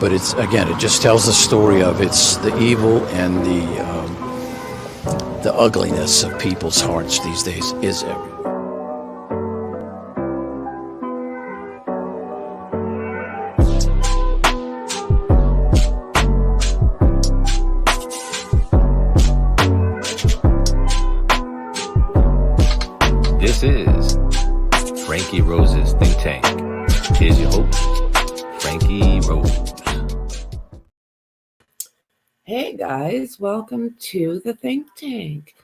But it's, again, it just tells the story of it's the evil and the ugliness of people's hearts these days is everywhere. This is Franky Rose's Think Tank. Here's your host, Franky Rose. Hey guys, welcome to the Think Tank.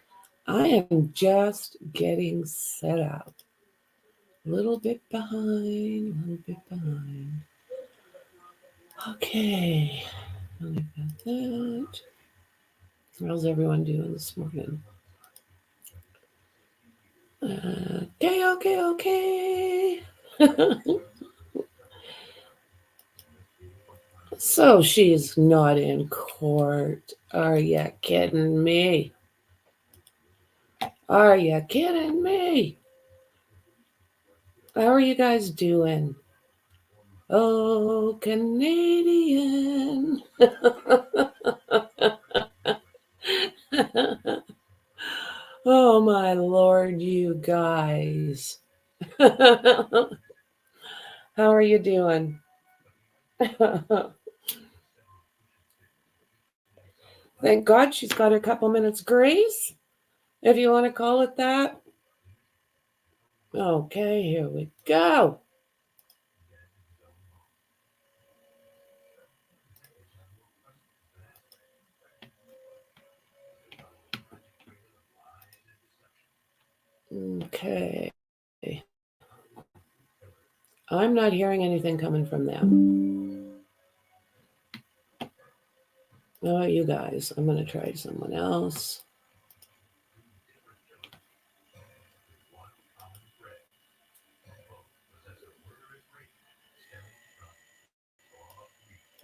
I am just getting set up. A little bit behind. Okay, I've got that. How's everyone doing this morning? Okay. So she's not in court. Are you kidding me? Are you kidding me? How are you guys doing? Oh, Canadian. Oh, my Lord, you guys. How are you doing? Thank God she's got a couple minutes grace, if you want to call it that. Okay, here we go. Okay. I'm not hearing anything coming from them. Oh, you guys, I'm going to try someone else.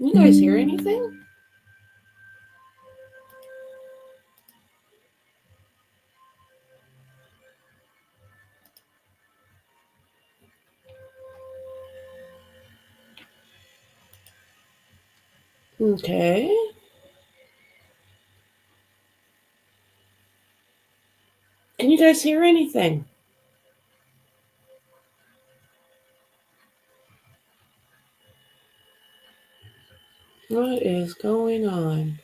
You guys hear anything? Okay. Can you guys hear anything? What is going on?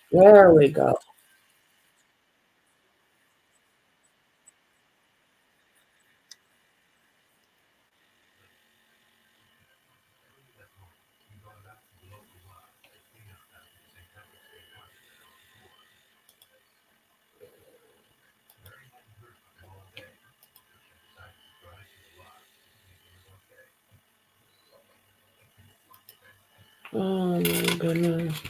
There we go. Oh my goodness.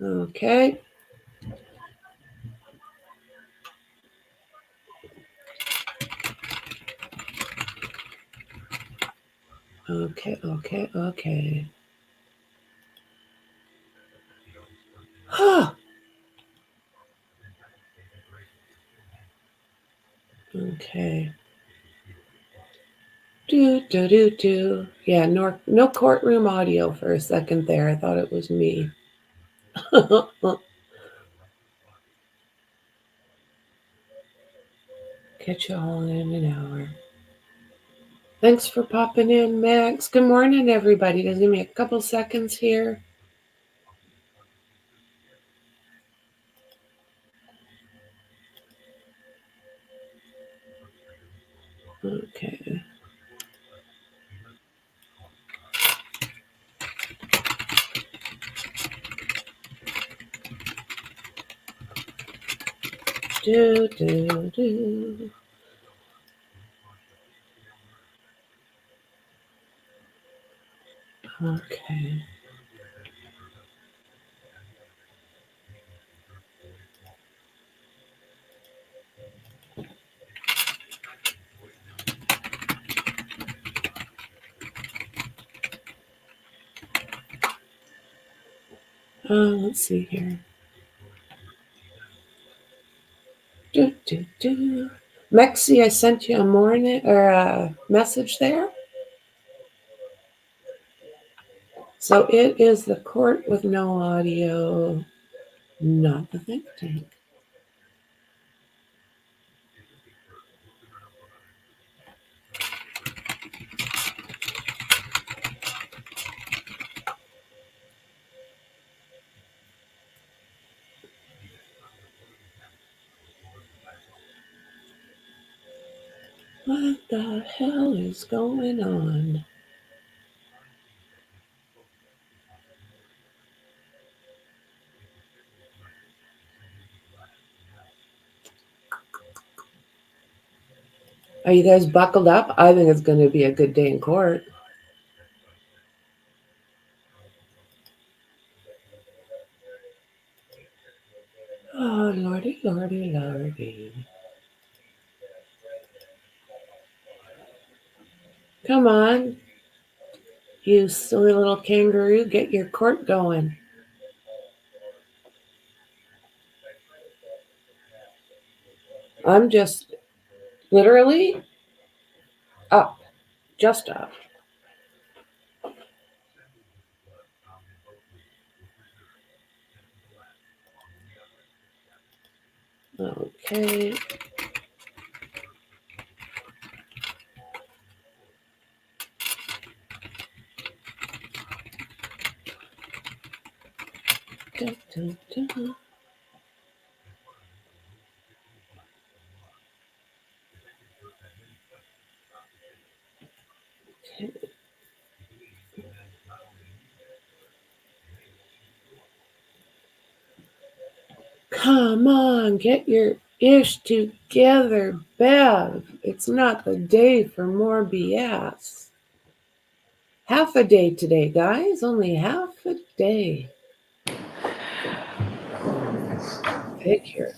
Okay. Okay. Okay. Do. Yeah, no courtroom audio for a second there. I thought it was me. Catch you all in an hour. Thanks for popping in, Max. Good morning, everybody. Just give me a couple seconds here. Okay. do, do, do. Okay. Let's see here. Do, do, do. Mexi, I sent you a morning or a message there. So it is the court with no audio, not the think tank. What the hell is going on? Are you guys buckled up? I think it's going to be a good day in court. Oh, lordy, lordy, lordy. Come on, you silly little kangaroo, get your court going. I'm just literally up, just up. Okay. Dun, dun, dun. Okay. Come on, get your ish together, Bev. It's not the day for more BS. Half a day today, guys. Only half a day. Figure.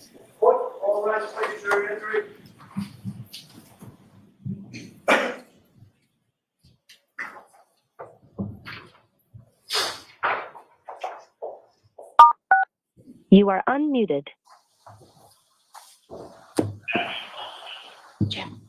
You are unmuted. Jim.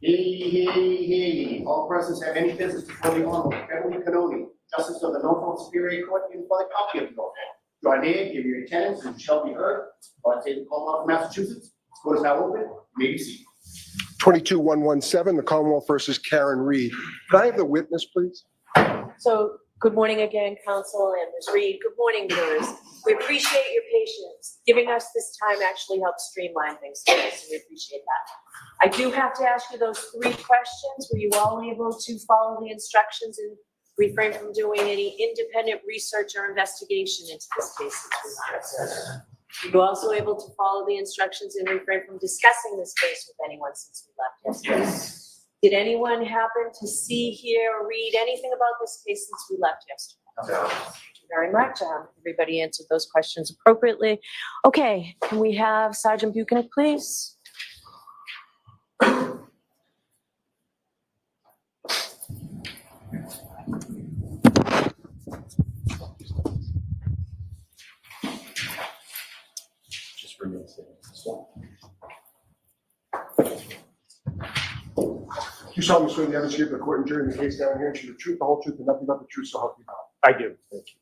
Hey. All persons have any business before the Honorable Beverly Canoni, Justice of the Norfolk Superior Court, in for the copy of Norfolk. Draw near, give your attendance, and shall be heard. I say the Commonwealth of Massachusetts. Court is now open. You may be seated. 22117, the Commonwealth versus Karen Reed. Can I have the witness, please? So, good morning again, Counsel and Ms. Reed. Good morning, viewers. We appreciate your patience. Giving us this time actually helps streamline things for us, and we appreciate that. I do have to ask you those 3 questions. Were you all able to follow the instructions and refrain from doing any independent research or investigation into this case? Were you also able to follow the instructions and refrain from discussing this case with anyone since we left yesterday? Did anyone happen to see, hear, or read anything about this case since we left yesterday? No. Thank you very much. Everybody answered those questions appropriately. Okay, can we have Sergeant Bukhenik, please? Just bring it. You solemnly swear the evidence you give the court and jury in the case down here, and the truth, the whole truth, and nothing but the truth, so help you God. I do. Thank you.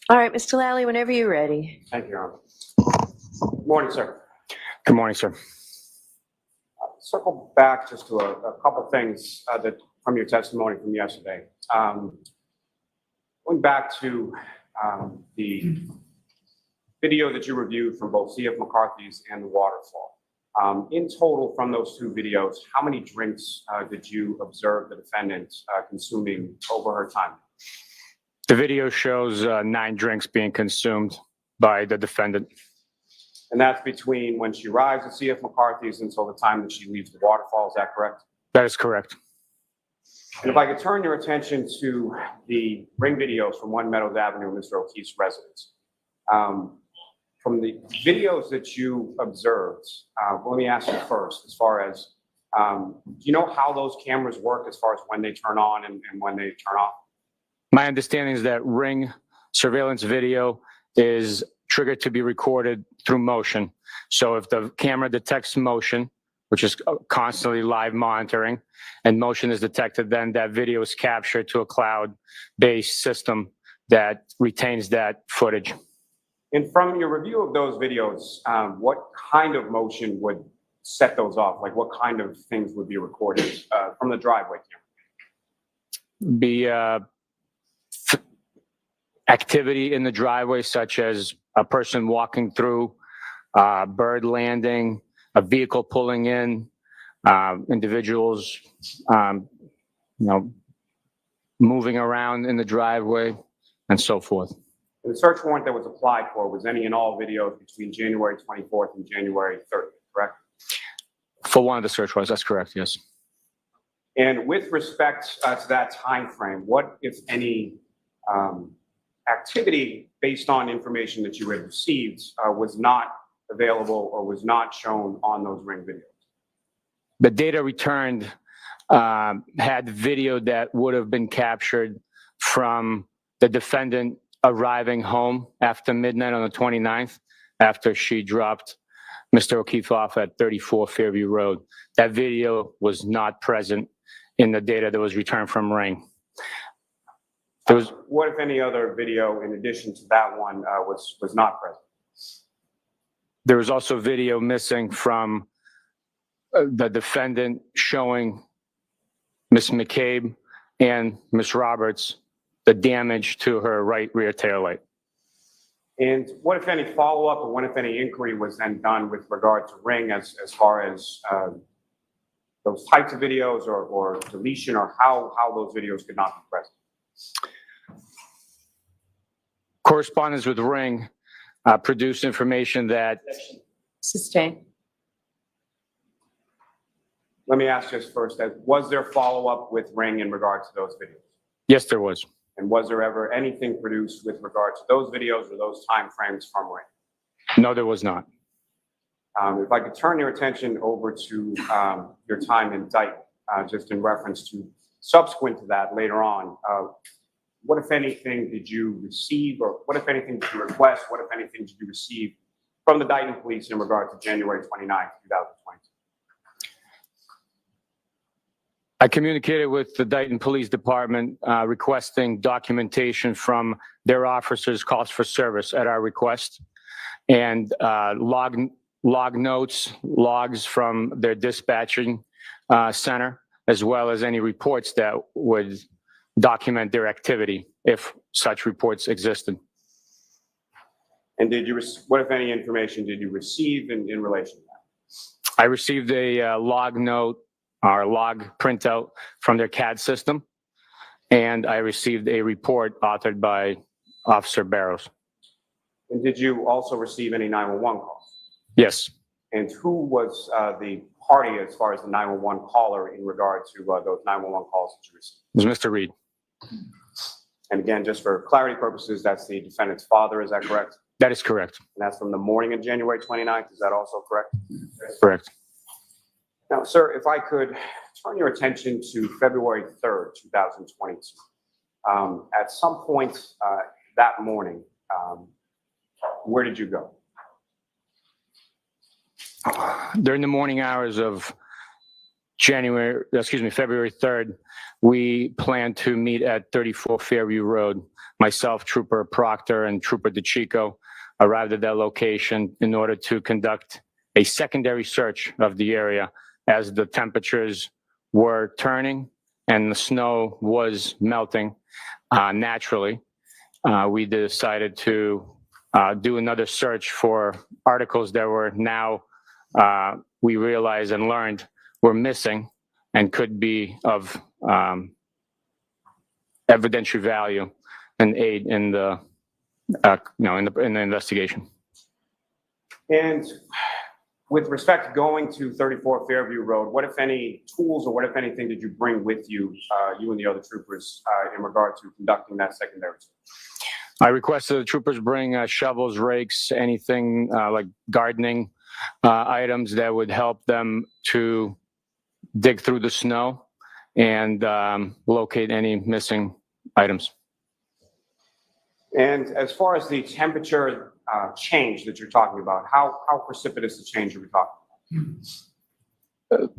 All right, Mr. Lally, whenever you're ready. Thank you, Your Honor. Good morning, sir. Good morning, sir. Circle back just to a couple things that from your testimony from yesterday. Going back to the video that you reviewed from both C.F. McCarthy's and the waterfall. In total, from those two videos, how many drinks did you observe the defendant consuming over her time? The video shows 9 drinks being consumed by the defendant. And that's between when she arrives at C.F. McCarthy's until the time that she leaves the waterfall, is that correct? That is correct. And if I could turn your attention to the ring videos from One Meadows Avenue, Mr. O'Keefe's residence. From the videos that you observed, let me ask you first, as far as, do you know how those cameras work as far as when they turn on and when they turn off? My understanding is that ring surveillance video is triggered to be recorded through motion. So if the camera detects motion, which is constantly live monitoring, and motion is detected, then that video is captured to a cloud-based system that retains that footage. And from your review of those videos, what kind of motion would set those off? Like what kind of things would be recorded from the driveway camera? Be activity in the driveway, such as a person walking through, bird landing, a vehicle pulling in, individuals, moving around in the driveway, and so forth. The search warrant that was applied for was any and all videos between January 24th and January 30th, correct? For one of the search warrants, that's correct, yes. And with respect to that time frame, what, if any, activity based on information that you had received was not available or was not shown on those ring videos? The data returned had video that would have been captured from the defendant arriving home after midnight on the 29th, after she dropped Mr. O'Keefe off at 34 Fairview Road. That video was not present in the data that was returned from Ring. There was, what, if any, other video in addition to that one was not present? there was also video missing from the defendant showing Ms. McCabe and Ms. Roberts the damage to her right rear taillight. And what, if any, follow-up or what, if any, inquiry was then done with regard to Ring as far as those types of videos or deletion, or how those videos could not be present? Correspondence with Ring produced information that Sustain. Let me ask just first, was there follow-up with Ring in regard to those videos? yes, there was. And was there ever anything produced with regard to those videos or those timeframes from Ring? No, there was not. If I could turn your attention over to your time in Dayton, just in reference to subsequent to that later on, what, if anything, did you receive, or what, if anything, did you request? What, if anything, did you receive from the Dayton police in regard to January 29th, 2022? I communicated with the Dayton Police Department requesting documentation from their officers' calls for service at our request, and log notes, logs from their dispatching center, as well as any reports that would document their activity if such reports existed. And did you, what, if any, information did you receive in relation to that? I received a log note or log printout from their CAD system, and I received a report authored by Officer Barrows. And did you also receive any 911 calls? Yes. And who was the party as far as the 911 caller in regard to those 911 calls that you received? It was Mr. Reed. And again, just for clarity purposes, that's the defendant's father, is that correct? That is correct. And that's from the morning of January 29th, is that also correct? Correct. Now, sir, if I could turn your attention to February 3rd, 2022. At some point that morning, where did you go? During the morning hours of February 3rd, we planned to meet at 34 Fairview Road. Myself, Trooper Proctor, and Trooper DeChico arrived at that location in order to conduct a secondary search of the area as the temperatures were turning and the snow was melting naturally, we decided to do another search for articles that were now, we realized and learned were missing and could be of evidentiary value and aid in the, in the investigation. And with respect to going to 34 Fairview Road, what, if any, tools or what, if anything, did you bring with you, you and the other troopers, in regard to conducting that secondary search? I requested the troopers bring shovels, rakes, anything like gardening items that would help them to dig through the snow and locate any missing items. And as far as the temperature change that you're talking about, how precipitous the change are we talking about?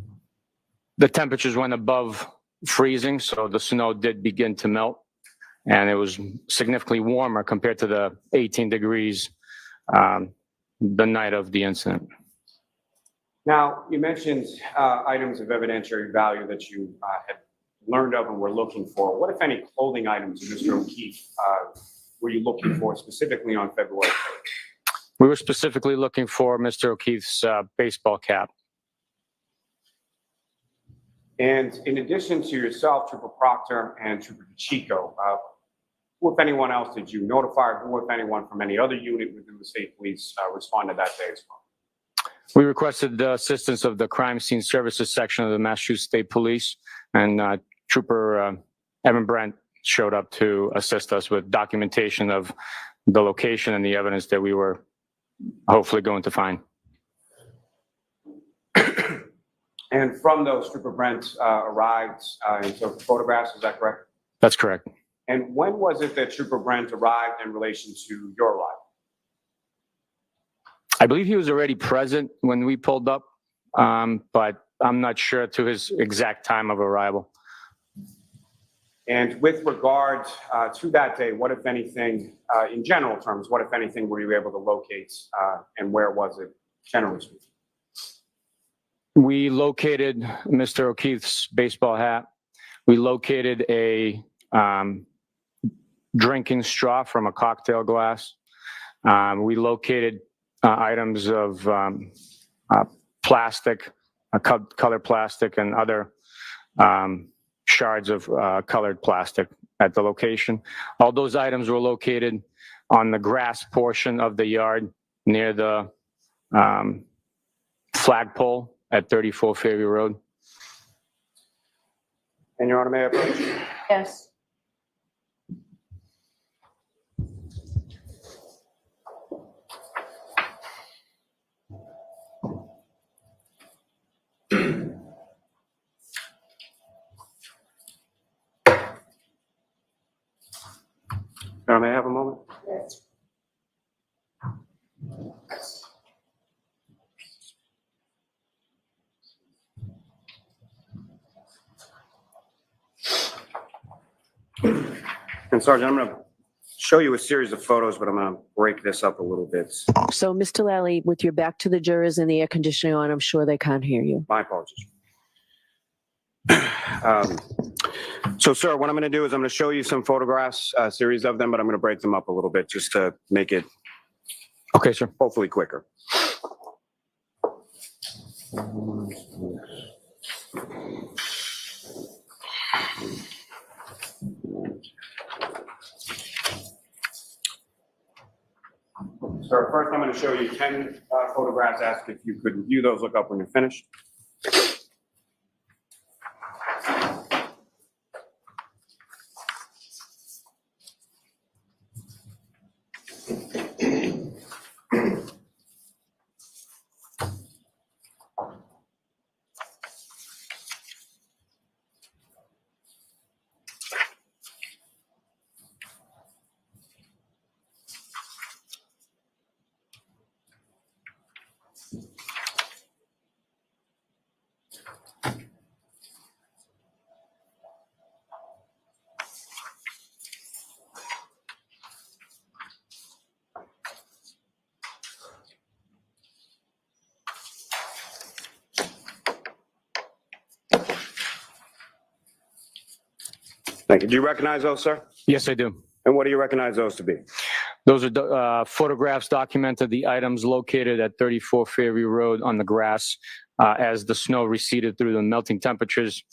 The temperatures went above freezing, so the snow did begin to melt, and it was significantly warmer compared to the 18 degrees the night of the incident. Now, you mentioned items of evidentiary value that you had learned of and were looking for. What, if any, clothing items of Mr. O'Keefe were you looking for specifically on February 3rd? We were specifically looking for Mr. O'Keefe's baseball cap. And in addition to yourself, Trooper Proctor and Trooper Pacheco, who, if anyone else, did you notify? Who, if anyone, from any other unit within the state police responded that day as well? We requested the assistance of the Crime Scene Services section of the Massachusetts State Police, and Trooper Evan Brent showed up to assist us with documentation of the location and the evidence that we were hopefully going to find. And from those, Trooper Brent arrived and took photographs, is that correct? That's correct. And when was it that Trooper Brent arrived in relation to your arrival? I believe he was already present when we pulled up, but I'm not sure to his exact time of arrival. And with regard to that day, what, if anything, in general terms, what, if anything, were you able to locate and where was it, generally speaking? We located Mr. O'Keefe's baseball hat. We located a drinking straw from a cocktail glass. We located items of plastic, colored plastic, and other shards of colored plastic at the location. All those items were located on the grass portion of the yard near the flagpole at 34 Fairview Road. And Your Honor, may I approach? Yes. Your Honor, may I have a moment? Yes. And Sergeant, I'm going to show you a series of photos, but I'm going to break this up a little bit. So, Mr. Lally, with your back to the jurors and the air conditioning on, I'm sure they can't hear you. My apologies. So, sir, what I'm going to do is I'm going to show you some photographs, a series of them, but I'm going to break them up a little bit just to make it, Okay, sir. hopefully, quicker. Sir, first I'm going to show you 10 photographs. Ask if you could view those, look up when you're finished. Thank you. Do you recognize those, sir? Yes, I do. And what do you recognize those to be? Those are photographs documented the items located at 34 Fairview Road on the grass as the snow receded through the melting temperatures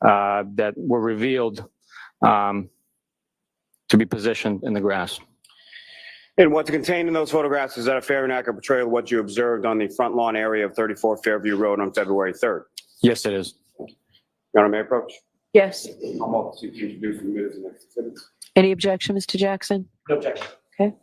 that were revealed to be positioned in the grass. And what's contained in those photographs, is that a fair and accurate portrayal of what you observed on the front lawn area of 34 Fairview Road on February 3rd? Yes, it is. Your Honor, may I approach? Yes. I'm off to introduce the minutes and next exhibit. Any objection, Mr. Jackson? No objection. Okay.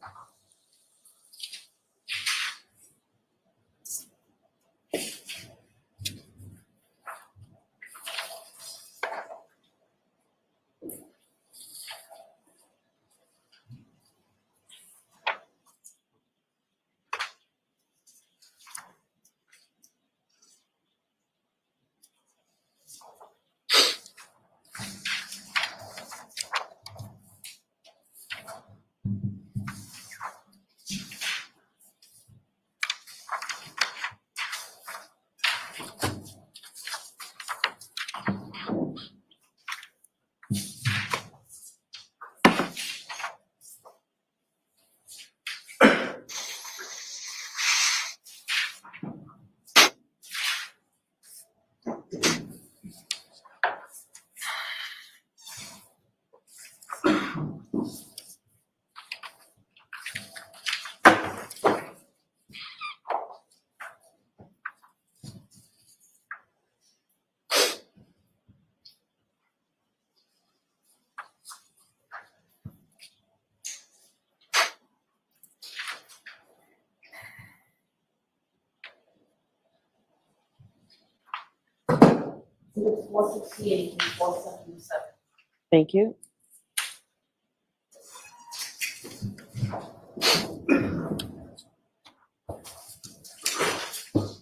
Thank you.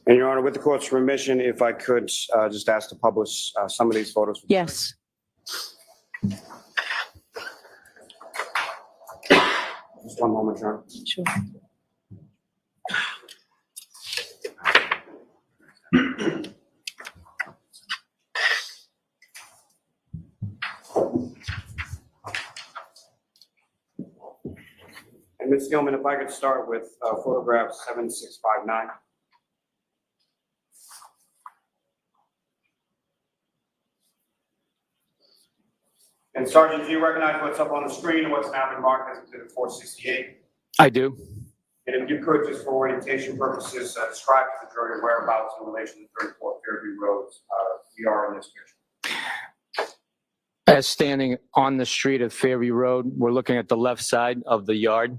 And Your Honor, with the court's permission, if I could just ask to publish some of these photos. Yes. Just one moment, Your Honor. Sure. And Ms. Gilman, if I could start with photograph 7659. And Sergeant, do you recognize what's up on the screen and what's now been marked as Exhibit 468? I do. And if you could, just for orientation purposes, describe to the jury whereabouts in relation to 34 Fairview Road we are in this picture. As standing on the street of Fairview Road, we're looking at the left side of the yard.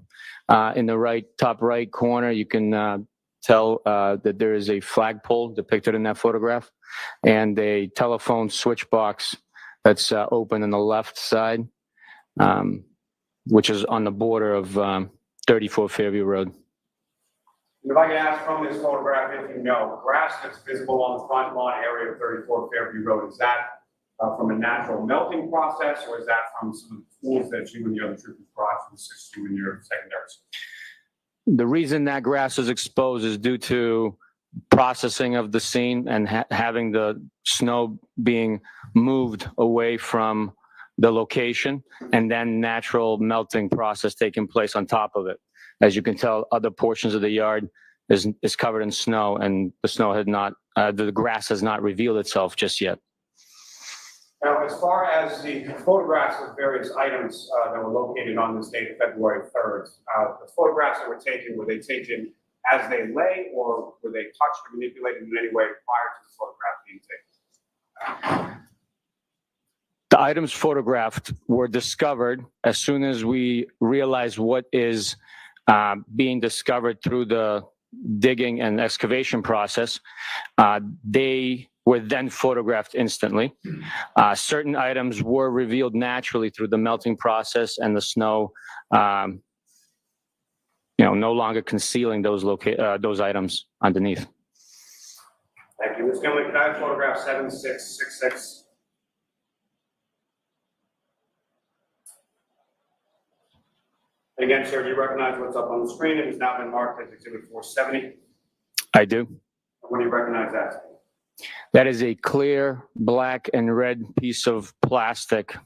In the top right corner, you can tell that there is a flagpole depicted in that photograph and a telephone switch box that's open on the left side, which is on the border of 34 Fairview Road. And if I could ask from this photograph, if you know, grass that's visible on the front lawn area of 34 Fairview Road, is that from a natural melting process, or is that from some of the tools that you and the other troopers brought to assist you in your secondary search? The reason that grass is exposed is due to processing of the scene and having the snow being moved away from the location, and then natural melting process taking place on top of it. As you can tell, other portions of the yard is covered in snow, and the snow had not, the grass has not revealed itself just yet. Now, as far as the photographs of various items that were located on this date of February 3rd, the photographs that were taken, were they taken as they lay, or were they touched or manipulated in any way prior to the photograph being taken? The items photographed were discovered as soon as we realized what is being discovered through the digging and excavation process. They were then photographed instantly. Certain items were revealed naturally through the melting process and the snow, no longer concealing those items underneath. Thank you. Ms. Gilman, can I have photograph 7666? And again, sir, do you recognize what's up on the screen? It has now been marked as Exhibit 470. I do. What do you recognize that? That is a clear black and red piece of plastic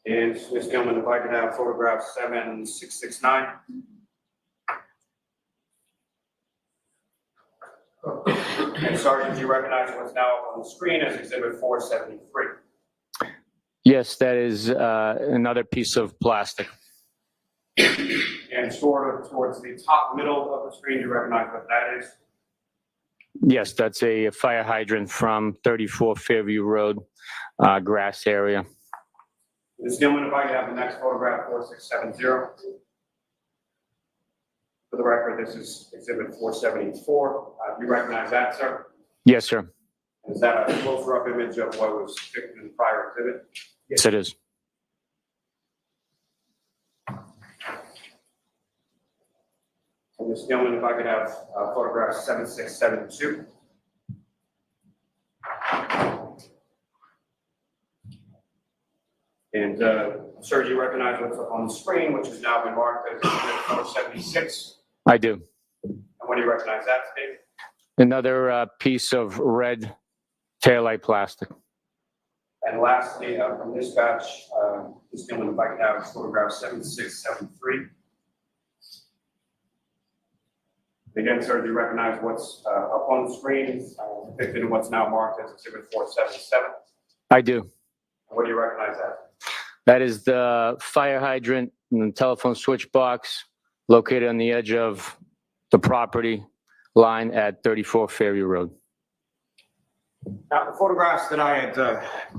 And Ms. Gilman, if I could have photograph 7669. And Sergeant, you recognize what's now on the screen as Exhibit 473. Yes, that is another piece of plastic. And towards the top middle of the screen, you recognize what that is? Yes, that's a fire hydrant from 34 Fairview Road, grass area. Ms. Gilman, if I could have the next photograph, 4670. For the record, this is Exhibit 474. You recognize that, sir? Yes, sir. Is that a close-up image of what was depicted in the prior exhibit? Yes, it is. And Ms. Gilman, if I could have photograph 7672. And sir, you recognize what's up on the screen, which has now been marked as Exhibit 476. I do. And what do you recognize that, Steve? Another piece of red taillight plastic. And lastly, from this batch, Ms. Gilman, if I could have photograph 7673. Again, sir, do you recognize what's up on the screen, depicted in what's now marked as Exhibit 477? I do. And what do you recognize that? That is the fire hydrant and the telephone switch box located on the edge of the property line at 34 Fairview Road. Now, the photographs that I had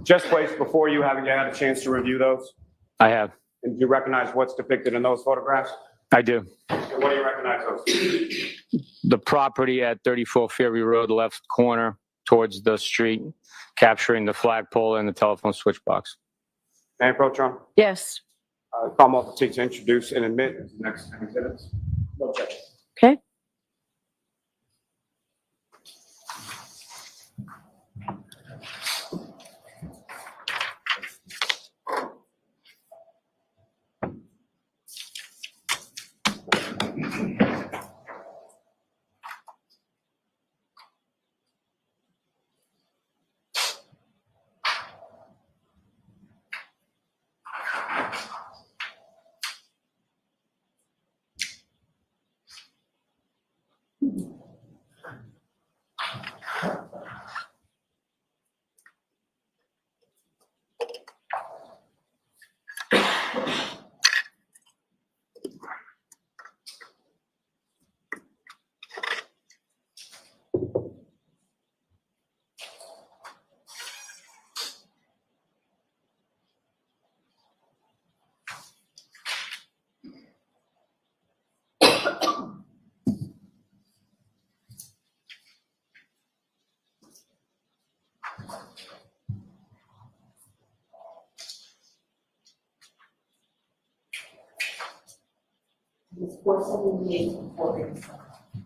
just placed before you, haven't you had a chance to review those? I have. And do you recognize what's depicted in those photographs? I do. And what do you recognize those? The property at 34 Fairview Road, left corner towards the street, capturing the flagpole and the telephone switch box. May I approach on? Yes. Call multi to introduce and admit as the next exhibits. No objection. Okay.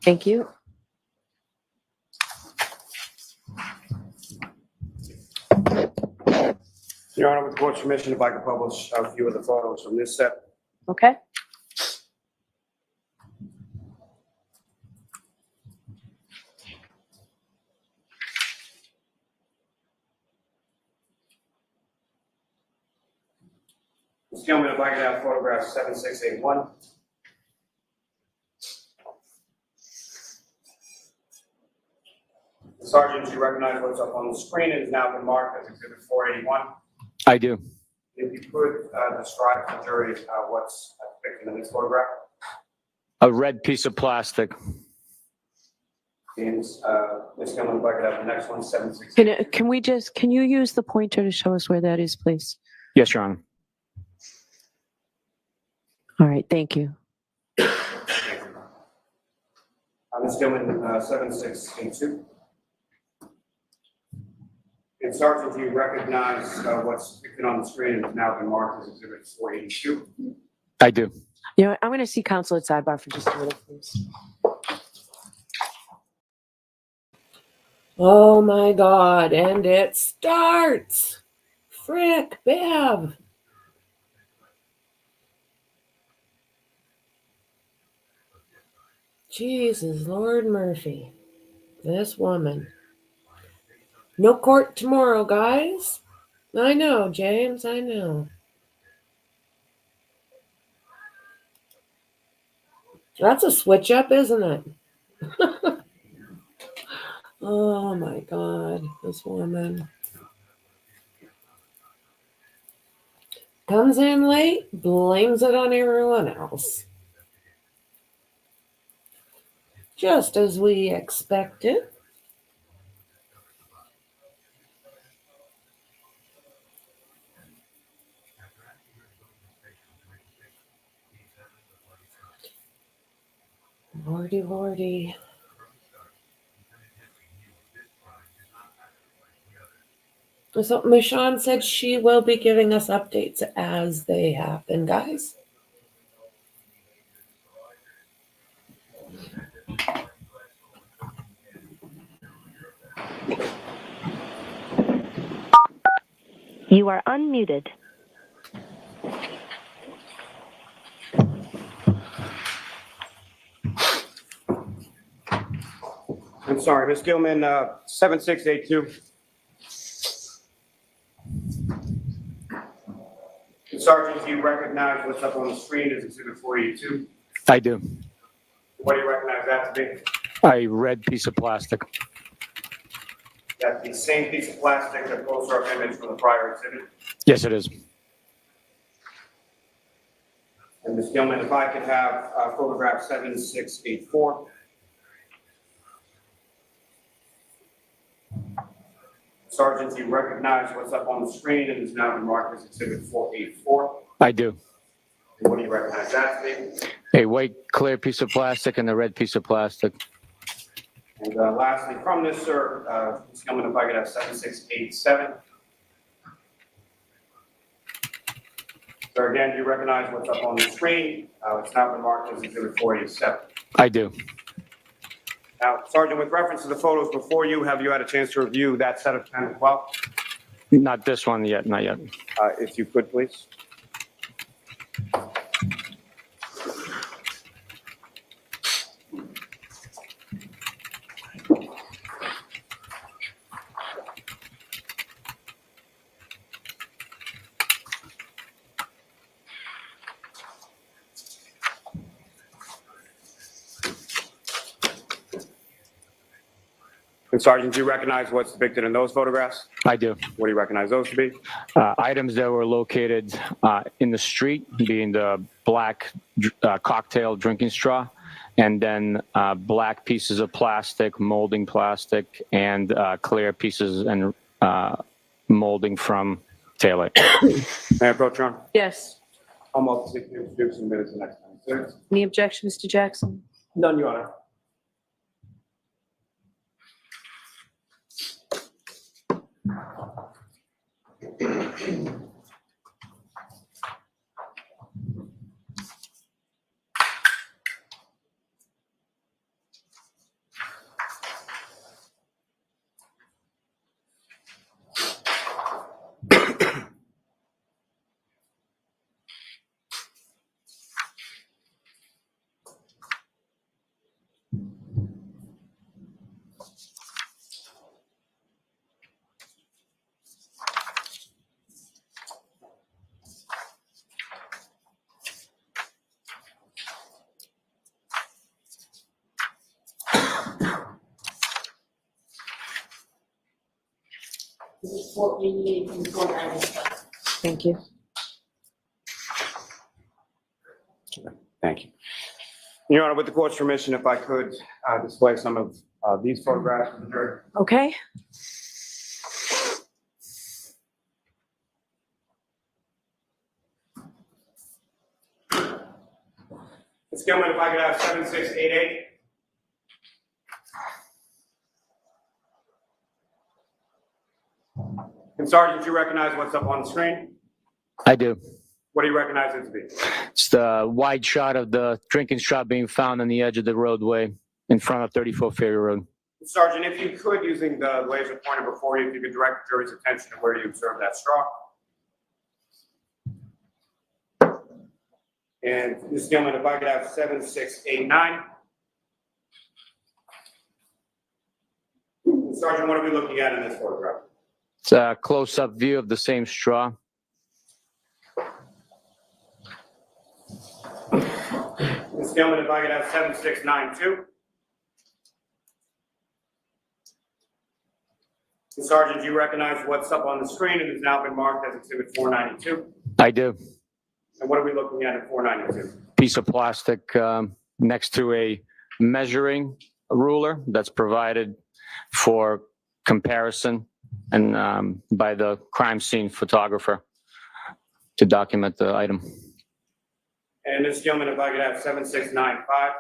Thank you. Your Honor, with the court's permission, if I could publish a few of the photos from this set. Okay. Ms. Gilman, if I could have photograph 7681. Sergeant, do you recognize what's up on the screen? It has now been marked as Exhibit 481. I do. If you could describe to the jury what's depicted in this photograph. A red piece of plastic. And Ms. Gilman, if I could have the next one, 760. Can you use the pointer to show us where that is, please? Yes, Your Honor. All right, thank you. Ms. Gilman, 7682. And Sergeant, do you recognize what's depicted on the screen and has now been marked as Exhibit 482? I do. You know, I'm going to see counsel at sidebar for just a minute, please. Oh my God, and it starts. Frick, Bev. Jesus, Lord Murphy. This woman. No court tomorrow, guys. I know, James, I know. That's a switch up, isn't it? Oh my God, this woman comes in late, blames it on everyone else. Just as we expected. Lordy, lordy. So Michonne said she will be giving us updates as they happen, guys. You are unmuted. I'm sorry, Ms. Gilman, 7682. Sergeant, do you recognize what's up on the screen as Exhibit 482? I do. What do you recognize that to be? A red piece of plastic. That's the same piece of plastic, the close-up image from the prior exhibit. Yes, it is. And Ms. Gilman, if I could have photograph 7684. Sergeant, do you recognize what's up on the screen and is now been marked as Exhibit 484? I do. And what do you recognize that to be? A white clear piece of plastic and a red piece of plastic. And lastly, from this, sir, Ms. Gilman, if I could have 7687. Sir, again, do you recognize what's up on the screen? It's now been marked as Exhibit 487. I do. Now, Sergeant, with reference to the photos before you, have you had a chance to review that set of 10 as well? Not this one yet, not yet. If you could, please. And Sergeant, do you recognize what's depicted in those photographs? I do. What do you recognize those to be? Items that were located in the street, being the black cocktail drinking straw, and then black pieces of plastic, molding plastic, and clear pieces and molding from taillight. May I approach, Your Honor? Yes. Almost 6 minutes, the next time. Sir? Any objections, Mr. Jackson? None, Your Honor. Thank you. Thank you. Your Honor, with the court's permission, if I could display some of these photographs for the jury. Okay. Ms. Gilman, if I could have 7688. And Sergeant, do you recognize what's up on the screen? I do. What do you recognize it to be? It's the wide shot of the drinking straw being found on the edge of the roadway in front of 34 Ferry Road. Sergeant, if you could, using the laser pointer before you, if you could direct the jury's attention to where you observed that straw. And Ms. Gilman, if I could have 7689. Sergeant, what are we looking at in this photograph? It's a close-up view of the same straw. Ms. Ms. Gilman, if I could have 7692. Ms. Sergeant, do you recognize what's up on the screen and has now been marked as Exhibit 492? I do. And what are we looking at 492? Piece of plastic next to a measuring ruler that's provided for comparison and by the crime scene photographer to document the item. And Ms. Gilman, if I could have 7695.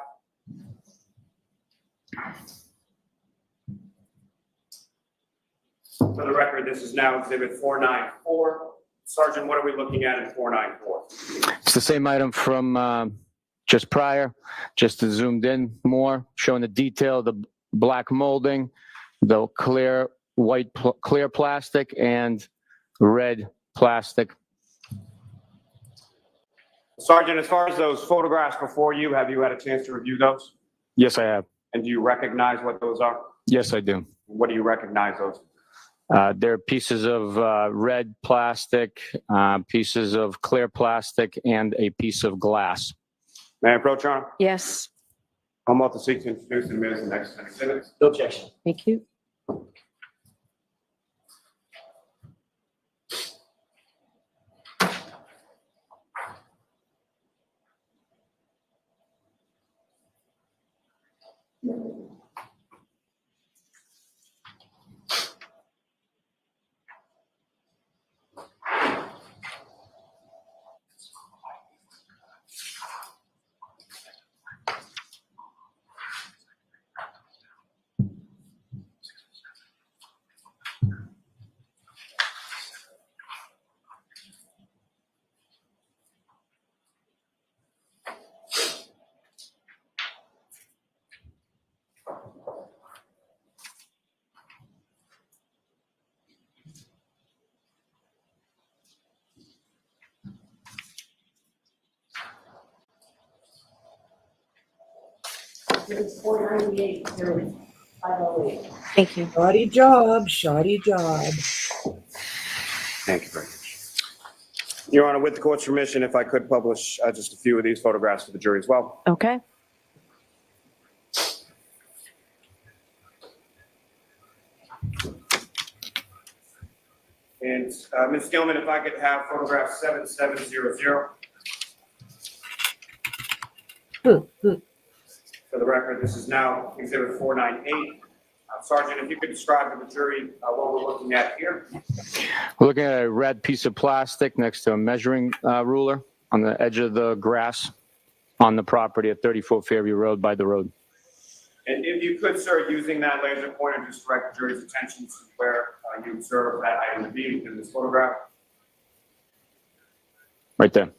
For the record, this is now Exhibit 494. Sergeant, what are we looking at in 494? It's the same item from just prior, just zoomed in more, showing the detail, the black molding, the clear white clear plastic and red plastic. Sergeant, as far as those photographs before you, have you had a chance to review those? Yes, I have. And do you recognize what those are? Yes, I do. What do you recognize those? They're pieces of red plastic, pieces of clear plastic, and a piece of glass. May I approach, Your Honor? Yes, I'm about to seek to introduce and admit the next exhibits. No objection. thank you. It's 498, 508. Thank you. Shoddy job, shoddy job. Thank you very much. Your Honor, with the court's permission, if I could publish just a few of these photographs for the jury as well. Okay. And Ms. Gilman, if I could have photograph 7700. For the record, this is now Exhibit 498. Sergeant, if you could describe to the jury what we're looking at here. We're looking at a red piece of plastic next to a measuring ruler on the edge of the grass on the property at 34 Fairview Road by the road. And if you could, sir, using that laser pointer, just direct the jury's attention to where you observe that item to be within this photograph. Right there.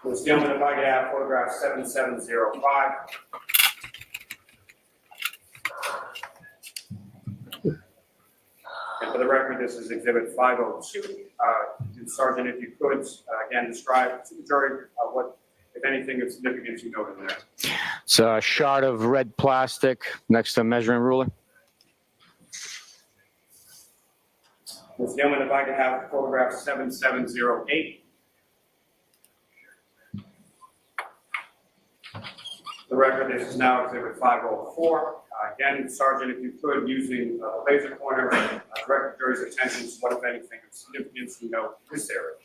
Ms. Gilman, if I could have photograph 7705. And for the record, this is Exhibit 502. Sergeant, if you could, again, describe to the jury what, if anything, of significance you noted there. It's a shard of red plastic next to a measuring ruler. Ms. Gilman, if I could have photograph 7708. For the record, this is now Exhibit 504. Again, Sergeant, if you could, using a laser pointer, direct the jury's attention to what, if anything, of significance you note in this area.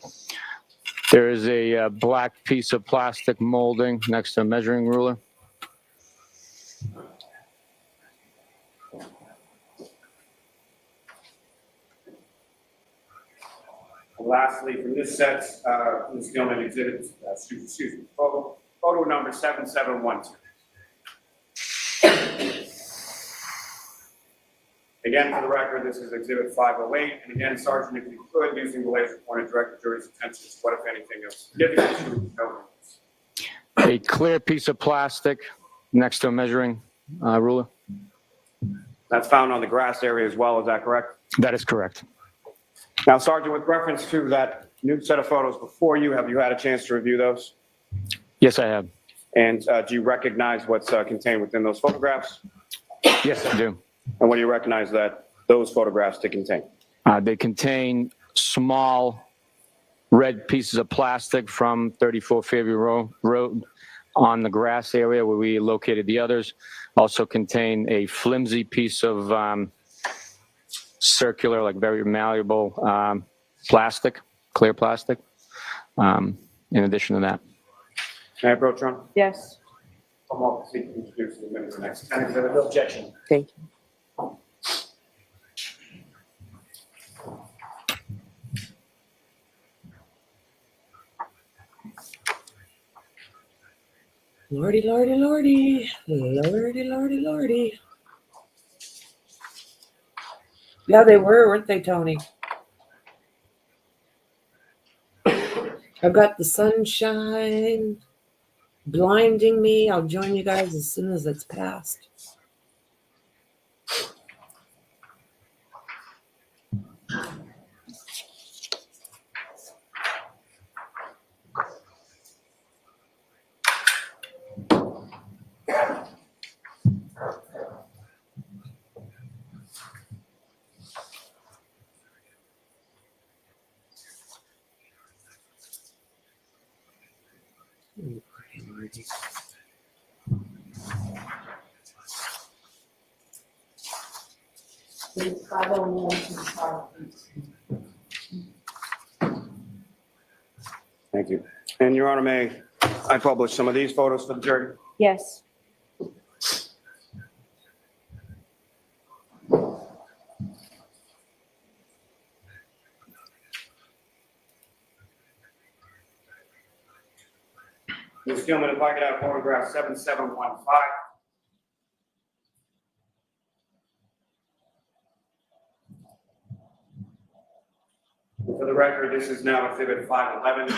There is a black piece of plastic molding next to a measuring ruler. And lastly, from this set, Ms. Gilman, exhibit, photo number 7712. Again, for the record, this is Exhibit 508. And again, Sergeant, if you could, using the laser pointer, direct the jury's attention to what, if anything, of significance you note. A clear piece of plastic next to a measuring ruler. That's found on the grass area as well, is that correct? That is correct. Now, Sergeant, with reference to that new set of photos before you, have you had a chance to review those? Yes, I have. And do you recognize what's contained within those photographs? Yes, I do. And what do you recognize that those photographs to contain? They contain small red pieces of plastic from 34 Fairview Road on the grass area where we located the others also contain a flimsy piece of circular, like very malleable plastic, clear plastic, in addition to that. May I approach, Your Honor? Yes. I'm off to introduce the minutes next. No objection. Thank you. Lordy, lordy, lordy. Lordy, lordy, lordy. Yeah, they were, weren't they, Tony? I've got the sunshine blinding me. I'll join you guys as soon as it's past. Thank you. And Your Honor, may I publish some of these photos for the jury? Yes. Ms. Gilman, if I could have photograph 7715. For the record, this is now exhibit 511.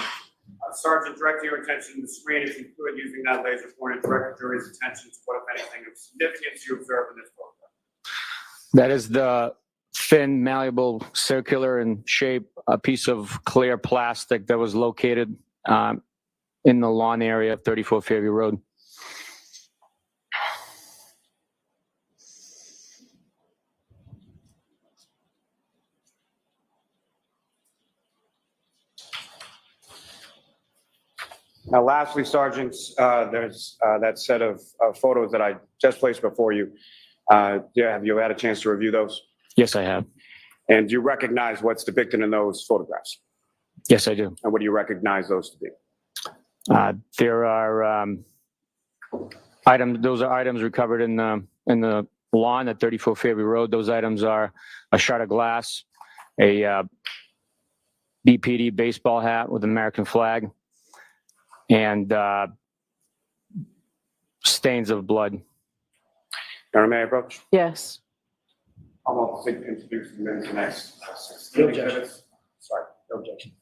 Sergeant, direct your attention to the screen if you could, using that laser pointer, direct the jury's attention to what, if anything, of significance you observe in this photograph. That is the thin, malleable, circular in shape, a piece of clear plastic that was located in the lawn area of 34 Fairview Road. Now, lastly, Sergeants, there's that set of photos that I just placed before you. Have you had a chance to review those? Yes, I have. And do you recognize what's depicted in those photographs? Yes, I do. And what do you recognize those to be? There are items. Those are items recovered in the lawn at 34 Fairview Road. Those items are a shard of glass, a BPD baseball hat with an American flag, and stains of blood. Your Honor, may I approach? Yes. I'm going to introduce the minutes next. No objection. Sorry. No objection.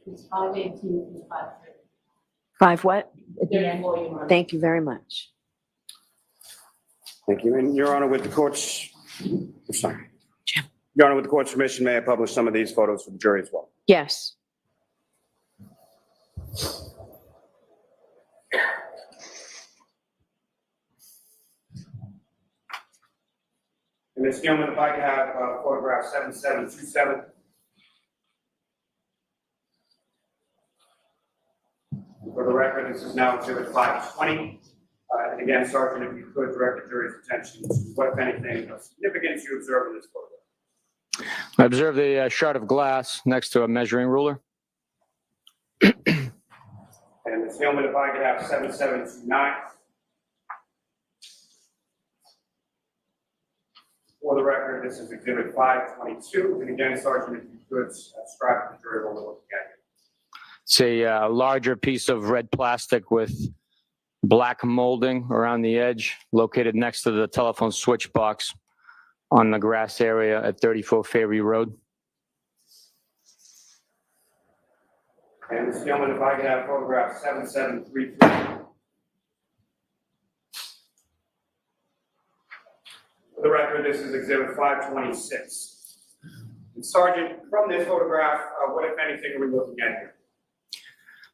It's 5:18 to 5:30. 5 what? Volume on. Thank you very much. Thank you. And Your Honor, with the court's Sorry. Your Honor, with the court's permission, may I publish some of these photos for the jury as well? Yes. And Ms. Gilman, if I could have photograph 7727. For the record, this is now exhibit 520. And again, Sergeant, if you could direct the jury's attention to what, if anything, of significance you observe in this photograph. I observed a shard of glass next to a measuring ruler. And Ms. Gilman, if I could have 7729. For the record, this is exhibit 522. And again, Sergeant, if you could describe to the jury what we're looking at here. It's a larger piece of red plastic with black molding around the edge, located next to the telephone switch box on the grass area at 34 Fairview Road. And Ms. Gilman, if I could have photograph 7733. For the record, this is exhibit 526. And Sergeant, from this photograph, what, if anything, are we looking at here?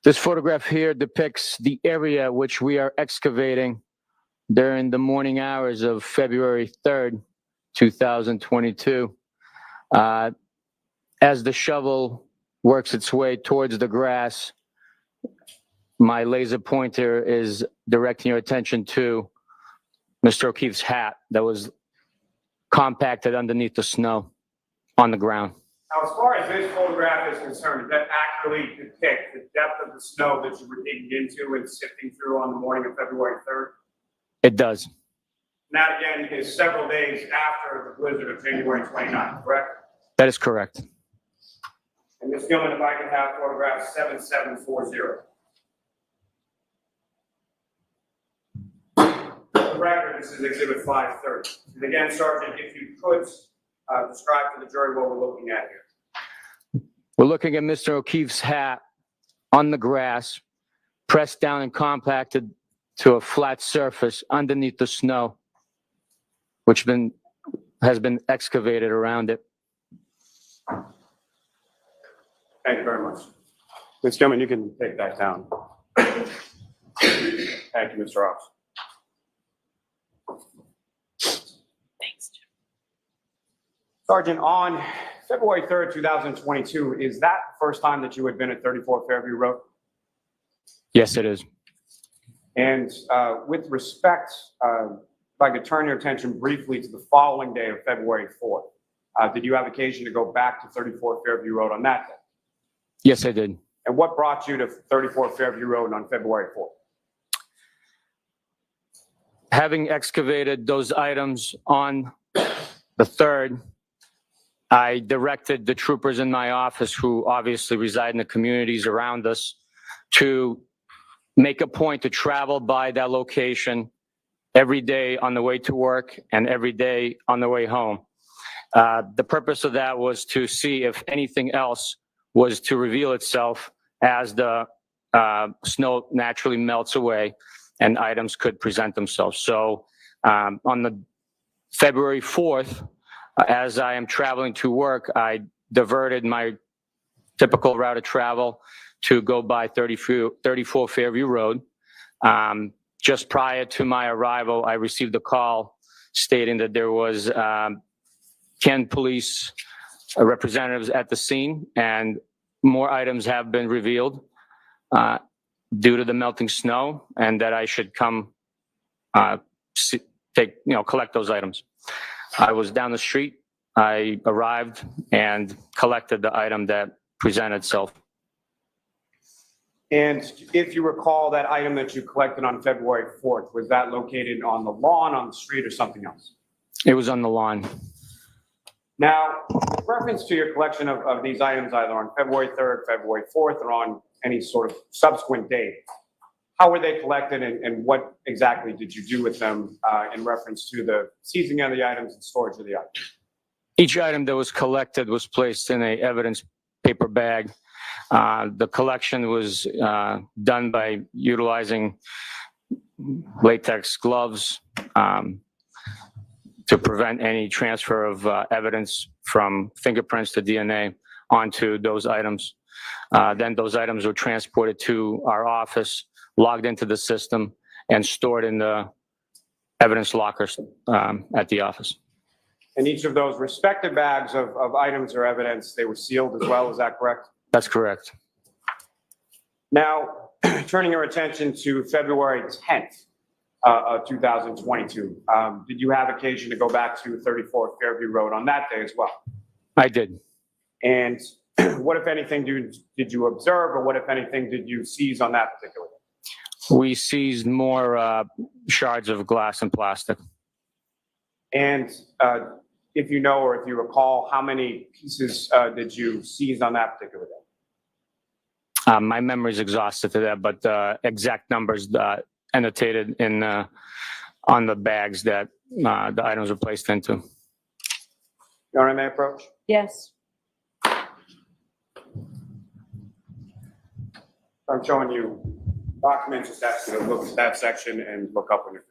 This photograph here depicts the area which we are excavating during the morning hours of February 3rd, 2022. As the shovel works its way towards the grass, my laser pointer is directing your attention to Mr. O'Keefe's hat that was compacted underneath the snow on the ground. Now, as far as this photograph is concerned, does that accurately depict the depth of the snow that you were digging into and sifting through on the morning of February 3rd? It does. And that, again, is several days after the blizzard of January 29th, correct? That is correct. And Ms. Gilman, if I could have photograph 7740. For the record, this is exhibit 530. And again, Sergeant, if you could describe to the jury what we're looking at here. We're looking at Mr. O'Keefe's hat on the grass, pressed down and compacted to a flat surface underneath the snow, which has been excavated around it. Thank you very much. Ms. Gilman, you can take that down. Thank you, Mr. Ross. Thanks. Sergeant, on February 3rd, 2022, is that the first time that you had been at 34 Fairview Road? Yes, it is. And with respect, if I could turn your attention briefly to the following day of February 4th, did you have occasion to go back to 34 Fairview Road on that day? Yes, I did. And what brought you to 34 Fairview Road on February 4th? Having excavated those items on the 3rd, I directed the troopers in my office, who obviously reside in the communities around us, to make a point to travel by that location every day on the way to work and every day on the way home. The purpose of that was to see if anything else was to reveal itself as the snow naturally melts away and items could present themselves. So on the February 4th, as I am traveling to work, I diverted my typical route of travel to go by 34 Fairview Road. Just prior to my arrival, I received a call stating that there was 10 police representatives at the scene, and more items have been revealed due to the melting snow, and that I should come collect those items. I was down the street. I arrived and collected the item that presented itself. And if you recall, that item that you collected on February 4th, was that located on the lawn, on the street, or something else? It was on the lawn. Now, with reference to your collection of these items, either on February 3rd, February 4th, or on any sort of subsequent date, how were they collected, and what exactly did you do with them in reference to the seizing of the items and storage of the items? Each item that was collected was placed in a evidence paper bag. The collection was done by utilizing latex gloves to prevent any transfer of evidence from fingerprints to DNA onto those items. Then those items were transported to our office, logged into the system, and stored in the evidence lockers at the office. And each of those respective bags of items or evidence, they were sealed as well, is that correct? That's correct. Now, turning your attention to February 10th of 2022, did you have occasion to go back to 34 Fairview Road on that day as well? I did. And what, if anything, did you observe, or what, if anything, did you seize on that particular day? We seized more shards of glass and plastic. And if you know, or if you recall, how many pieces did you seize on that particular day? My memory is exhausted to that, but exact numbers annotated in on the bags that the items were placed into. Your Honor, may I approach? Yes. I'm showing you documents, just ask you to look at that section and look up when you're finished.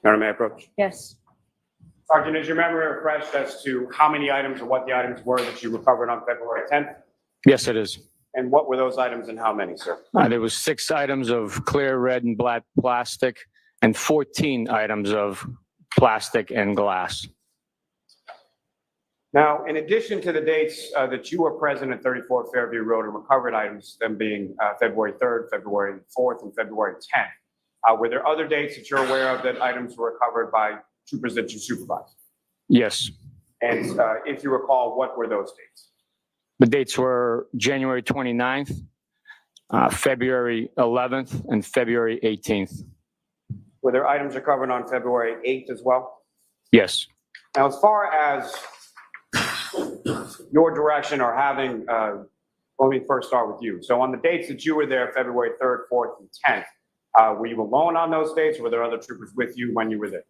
Your Honor, may I approach? Yes. Sergeant, is your memory refreshed as to how many items or what the items were that you recovered on February 10th? Yes, it is. And what were those items and how many, sir? There was 6 items of clear red and black plastic and 14 items of plastic and glass. Now, in addition to the dates that you were present at 34 Fairview Road and recovered items, them being February 3rd, February 4th, and February 10th, were there other dates that you're aware of that items were recovered by troopers that you supervised? Yes. And if you recall, what were those dates? The dates were January 29th, February 11th, and February 18th. Were there items recovered on February 8th as well? Yes. Now, as far as your direction or having, let me first start with you. So on the dates that you were there, February 3rd, 4th, and 10th, were you alone on those dates, or were there other troopers with you when you were there?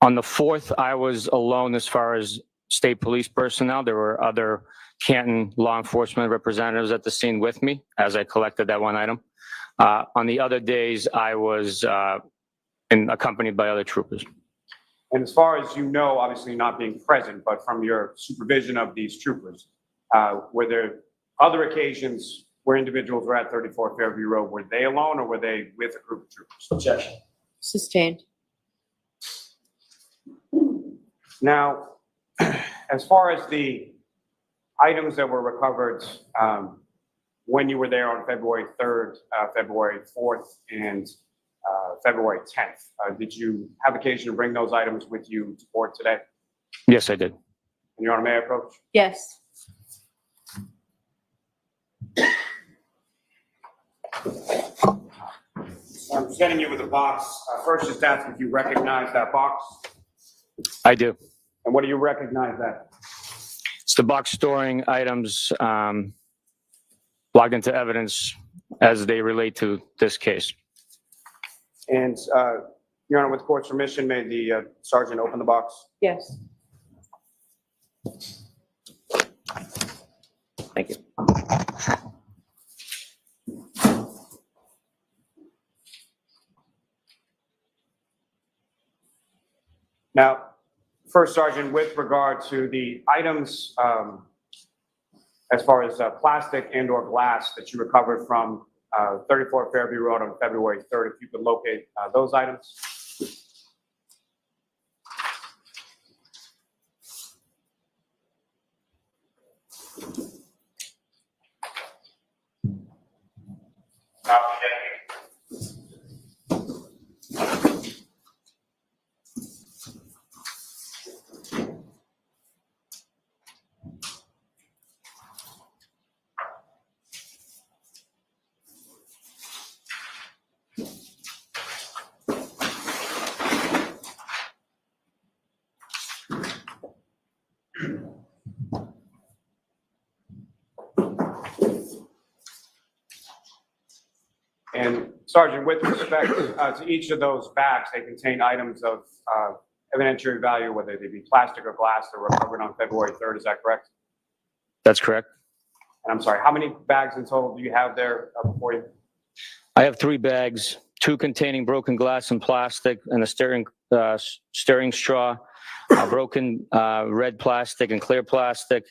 On the 4th, I was alone as far as state police personnel. There were other Canton law enforcement representatives at the scene with me as I collected that one item. On the other days, I was accompanied by other troopers. And as far as you know, obviously not being present, but from your supervision of these troopers, were there other occasions where individuals were at 34 Fairview Road? Were they alone, or were they with a group of troopers? Objection. Sustained. Now, as far as the items that were recovered when you were there on February 3rd, February 4th, and February 10th, did you have occasion to bring those items with you to court today? Yes, I did. And Your Honor, may I approach? Yes. I'm presenting you with a box. First, just ask if you recognize that box. I do. And what do you recognize that? It's the box storing items logged into evidence as they relate to this case. And Your Honor, with court's permission, may the sergeant open the box? Yes. Thank you. Now, first, Sergeant, with regard to the items, as far as plastic and or glass that you recovered from 34 Fairview Road on February 3rd, if you could locate those items. And Sergeant, with respect to each of those bags, they contain items of evidentiary value, whether they be plastic or glass, that were recovered on February 3rd. Is that correct? That's correct. And I'm sorry, how many bags in total do you have there before you? I have 3 bags, 2 containing broken glass and plastic, and a stirring straw, broken red plastic and clear plastic,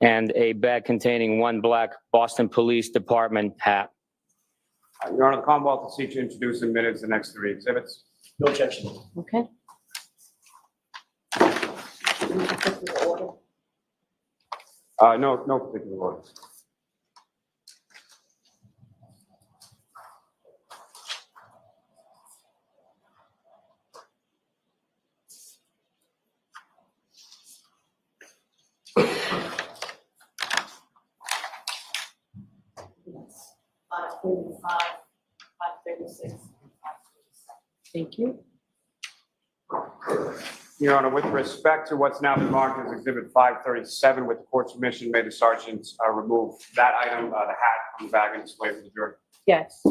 and a bag containing 1 black Boston Police Department hat. Your Honor, the Commonwealth will seek to introduce in minutes the next 3 exhibits. No objection. Okay. No particular order. Yes. 535, 536, 537. Thank you. Your Honor, with respect to what's now been marked as Exhibit 537, with the court's permission, may the sergeant remove that item, the hat, from the bag and display for the jury. Yes.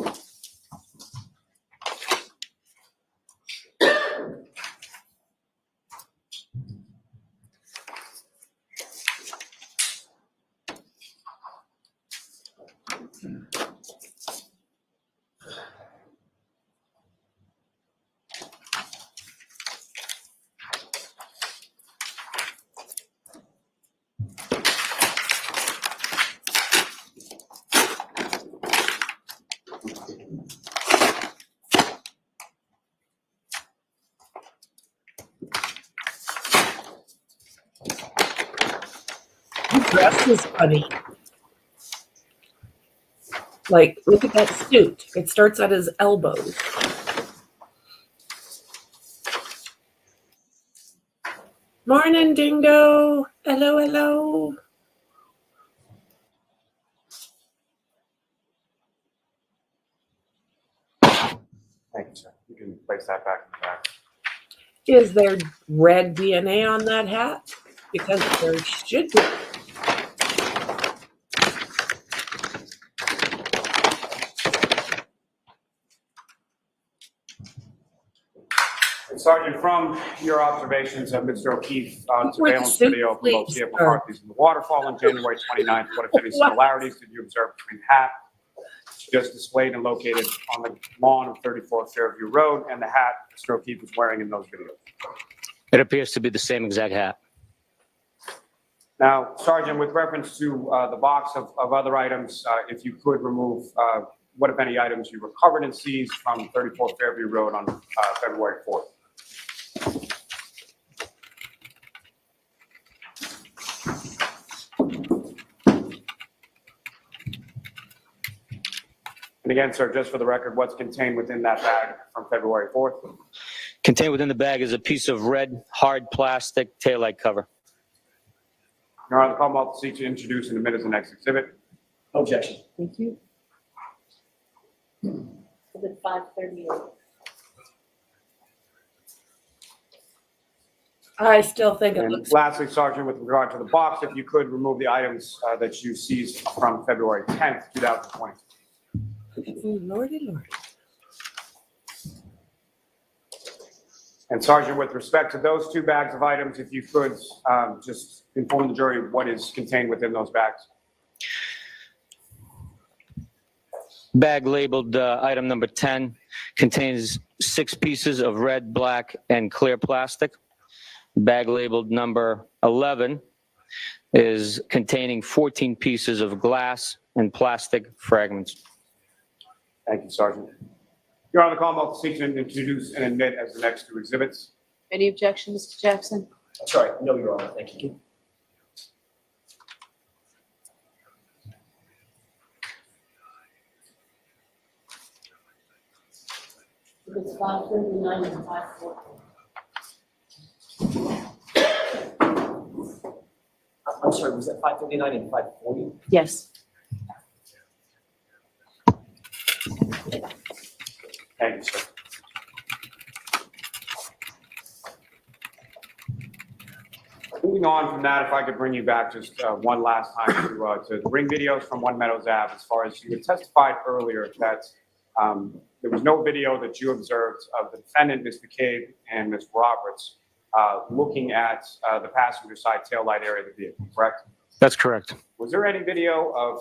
Dress is funny. Like, look at that suit. It starts at his elbows. Morning, Dingo. Hello, hello. Thank you, sir. You can place that back in the bag. Is there red DNA on that hat? Because there should be. Sergeant, from your observations of Mr. O'Keefe Where's surveillance the suit, video from both please, vehicle sir? McCarthy's in the waterfall on January 29th, what if any similarities did you observe between the hat just displayed and located on the lawn of 34 Fairview Road and the hat Mr. O'Keefe was wearing in those videos? It appears to be the same exact hat. Now, Sergeant, with reference to the box of other items, if you could remove what, if any, items you recovered and seized from 34 Fairview Road on February 4th. And again, sir, just for the record, what's contained within that bag from February 4th? Contained within the bag is a piece of red, hard plastic taillight cover. Your Honor, the Commonwealth seeks to introduce in a minute the next exhibit. No objection. Thank you. Exhibit 538. I still think it And looks. lastly, Sergeant, with regard to the box, if you could remove the items that you seized from February 10th, 2020. Lordy, lordy. And Sergeant, with respect to those 2 bags of items, if you could just inform the jury what is contained within those bags. Bag labeled item number 10 contains 6 pieces of red, black, and clear plastic. Bag labeled number 11 is containing 14 pieces of glass and plastic fragments. Thank you, Sergeant. Your Honor, the Commonwealth seeks to introduce and admit as the next 2 exhibits. Any objection, Mr. Jackson? I'm sorry. No, Your Honor. Thank you. Exhibits 539 and 540. I'm sorry. Was that 539 and 540? Yes. Thank you, sir. Moving on from that, if I could bring you back just one last time to the ring videos from One Meadows Ave, as far as you had testified earlier that There was no video that you observed of the defendant, Ms. McCabe, and Ms. Roberts looking at the passenger side taillight area of the vehicle, correct? That's correct. Was there any video of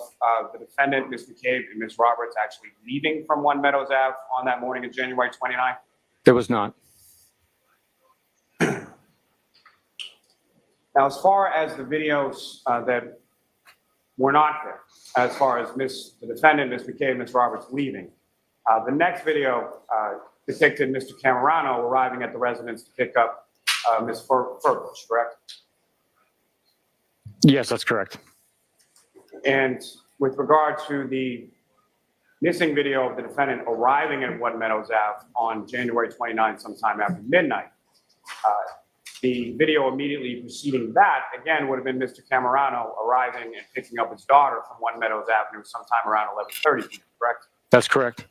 the defendant, Ms. McCabe, and Ms. Roberts actually leaving from One Meadows Ave on that morning of January 29th? There was not. Now, as far as the videos that were not there, as far as the defendant, Ms. McCabe, Ms. Roberts leaving, the next video depicted Mr. Camerano arriving at the residence to pick up Ms. Furbush, correct? Yes, that's correct. And with regard to the missing video of the defendant arriving at One Meadows Ave on January 29th, sometime after midnight, the video immediately preceding that, again, would have been Mr. Camerano arriving and picking up his daughter from One Meadows Avenue sometime around 11:30 p.m., correct? That's correct.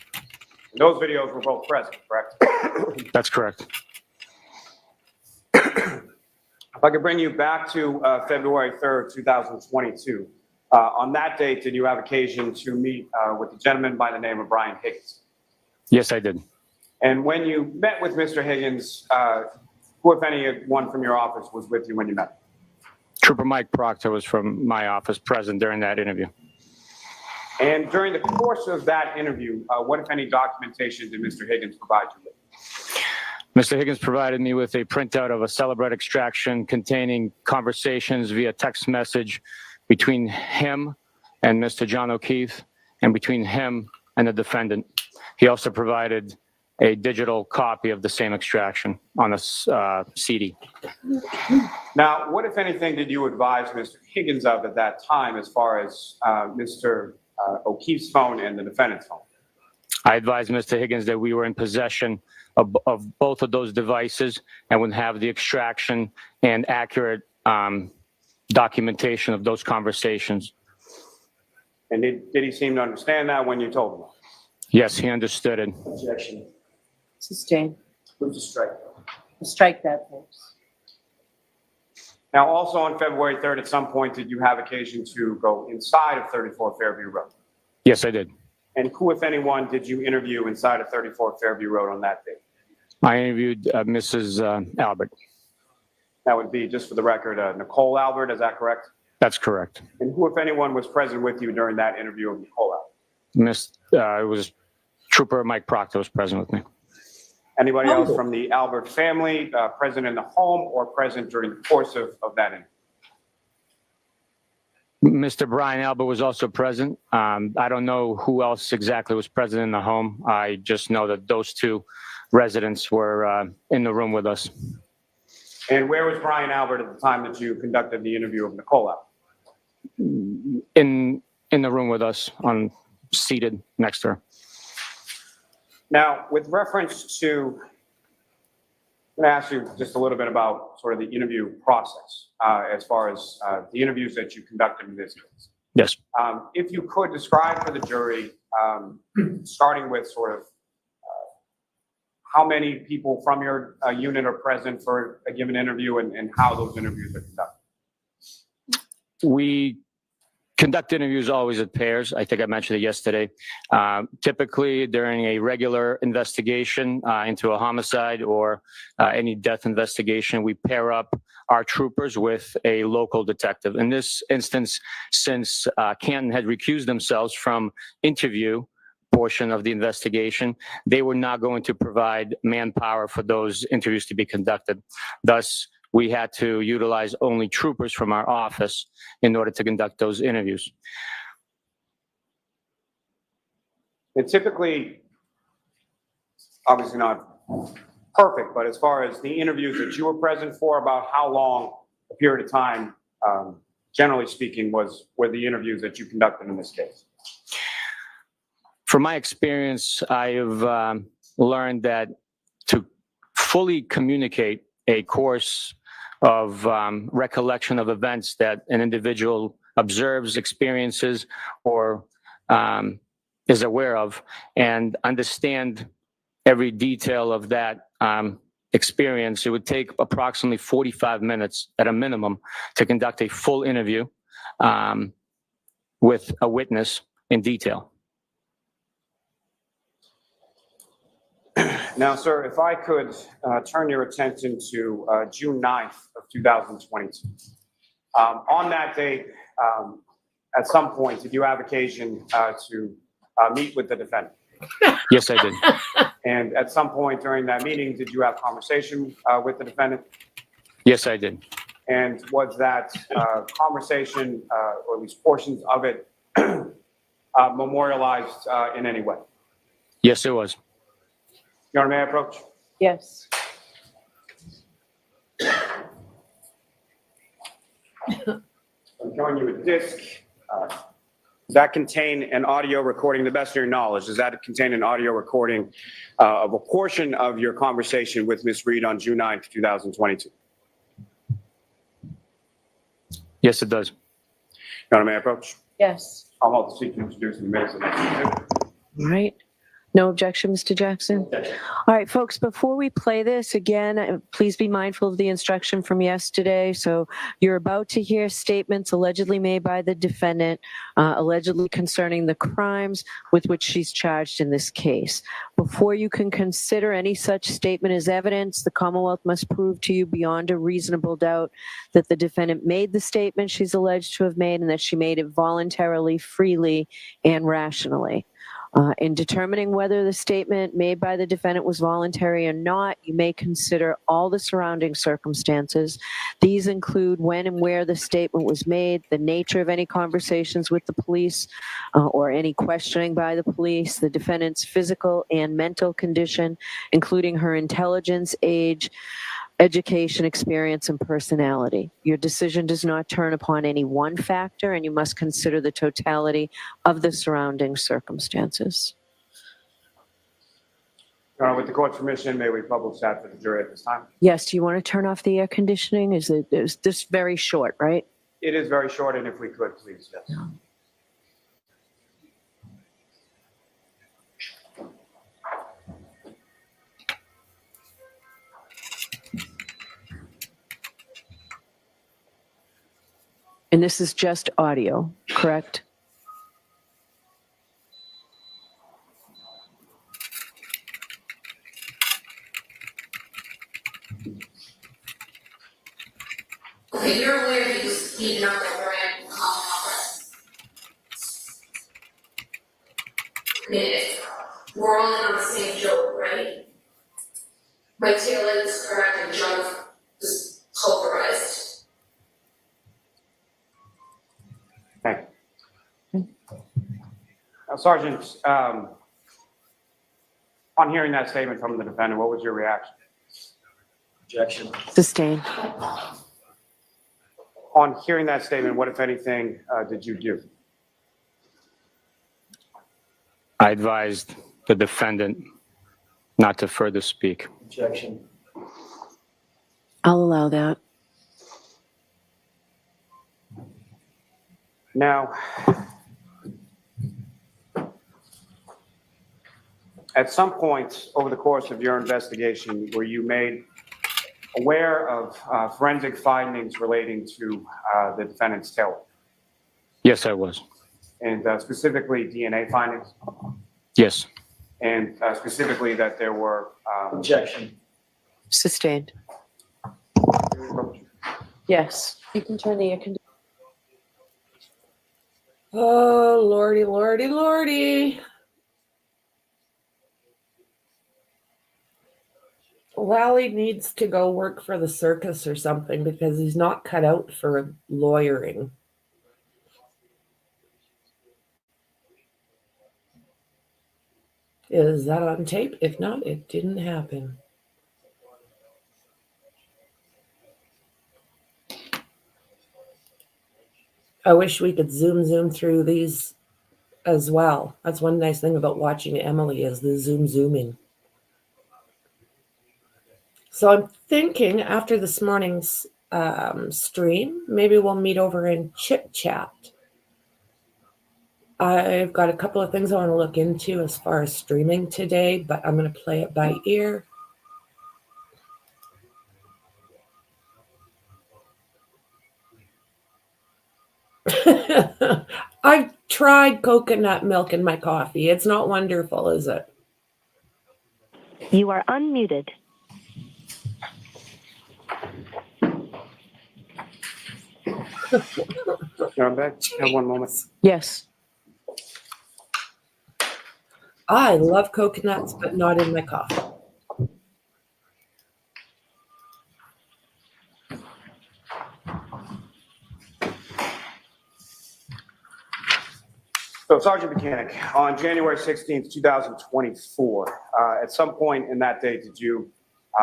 And those videos were both present, correct? That's correct. If I could bring you back to February 3rd, 2022. On that date, did you have occasion to meet with a gentleman by the name of Brian Higgins? Yes, I did. And when you met with Mr. Higgins, who, if anyone from your office, was with you when you met? Trooper Mike Proctor was from my office present during that interview. And during the course of that interview, what, if any, documentation did Mr. Higgins provide you with? Mr. Higgins provided me with a printout of a Celebrex extraction containing conversations via text message between him and Mr. John O'Keefe and between him and the defendant. He also provided a digital copy of the same extraction on a CD. Now, what, if anything, did you advise Mr. Higgins of at that time as far as Mr. O'Keefe's phone and the defendant's phone? I advised Mr. Higgins that we were in possession of both of those devices and would have the extraction and accurate documentation of those conversations. And did he seem to understand that when you told him? Yes, he understood it. Objection. Sustained. Move to strike. Strike that, please. Now, also on February 3rd, at some point, did you have occasion to go inside of 34 Fairview Road? Yes, I did. And who, if anyone, did you interview inside of 34 Fairview Road on that day? I interviewed Mrs. Albert. That would be, just for the record, Nicole Albert, is that correct? That's correct. And who, if anyone, was present with you during that interview of Nicole Albert? It was Trooper Mike Proctor was present with me. Anybody else from the Albert family present in the home or present during the course of that interview? Mr. Brian Albert was also present. I don't know who else exactly was present in the home. I just know that those two residents were in the room with us. And where was Brian Albert at the time that you conducted the interview of Nicole Albert? In the room with us, seated next to her. Now, with reference to, I'm going to ask you just a little bit about sort of the interview process as far as the interviews that you conducted in this case. Yes. If you could describe for the jury, starting with sort of how many people from your unit are present for a given interview and how those interviews are conducted. We conduct interviews always at pairs. I think I mentioned it yesterday. Typically during a regular investigation into a homicide or any death investigation, we pair up our troopers with a local detective. In this instance, since Canton had recused themselves from interview portion of the investigation, they were not going to provide manpower for those interviews to be conducted. Thus, we had to utilize only troopers from our office in order to conduct those interviews. And typically, obviously not perfect, but as far as the interviews that you were present for, about how long a period of time, generally speaking, were the interviews that you conducted in this case? From my experience, I have learned that to fully communicate a course of recollection of events that an individual observes, experiences, or is aware of, and understand every detail of that experience, it would take approximately 45 minutes at a minimum to conduct a full interview with a witness in detail. Now, sir, if I could turn your attention to June 9th of 2022. On that date, at some point, did you have occasion to meet with the defendant? Yes, I did. And at some point during that meeting, did you have conversation with the defendant? Yes, I did. And was that conversation, or at least portions of it, memorialized in any way? Yes, it was. Your Honor, may I approach? Yes. I'm showing you a disc. Does that contain an audio recording, the best of your knowledge? Does that contain an audio recording of a portion of your conversation with Ms. Reed on June 9th, 2022? Yes, it does. Your Honor, may I approach? Yes. I'll hold the seat to introduce the minutes of the next meeting. All right. No objection, Mr. Jackson? All right, folks, before we play this again, please be mindful of the instruction from yesterday. So you're about to hear statements allegedly made by the defendant, allegedly concerning the crimes with which she's charged in this case. Before you can consider any such statement as evidence, the Commonwealth must prove to you beyond a reasonable doubt that the defendant made the statement she's alleged to have made and that she made it voluntarily, freely, and rationally. In determining whether the statement made by the defendant was voluntary or not, you may consider all the surrounding circumstances. These include when and where the statement was made, the nature of any conversations with the police or any questioning by the police, the defendant's physical and mental condition, including her intelligence, age, education, experience, and personality. Your decision does not turn upon any one factor, and you must consider the totality of the surrounding circumstances. Your Honor, with the court's permission, may we publish that for the jury at this time? Yes, do you want to turn off the air conditioning? Is this very short, right? It is very short, and if we could, please, yes. Yeah. And this is just audio, correct? Okay, you're aware he was beaten up at Brian Conference. I mean, we're all in on the same joke, right? My tail is correct and John was pulverized. Thank you. Now, Sergeant, on hearing that statement from the defendant, what was your reaction? Objection. Sustained. On hearing that statement, what, if anything, did you do? I advised the defendant not to further speak. Objection. I'll allow that. Now, at some point over the course of your investigation, were you made aware of forensic findings relating to the defendant's tail? Yes, I was. And specifically DNA findings? Yes. And specifically that there were... Objection. Sustained. Yes. You can turn the air conditioner. Oh, lordy, lordy, lordy. Lally needs to go work for the circus or something because he's not cut out for lawyering. Is that on tape? If not, it didn't happen. I wish we could zoom through these as well. That's one nice thing about watching Emily is the zooming. So I'm thinking after this morning's stream, maybe we'll meet over and chit chat. I've got a couple of things I want to look into as far as streaming today, but I'm going to play it by ear. I've tried coconut milk in my coffee. It's not wonderful, is it? You are unmuted. I'm back. Have one moment. Yes. I love coconuts, but not in my coffee. So Sergeant Bukhenik, on January 16th, 2024, at some point in that day, did you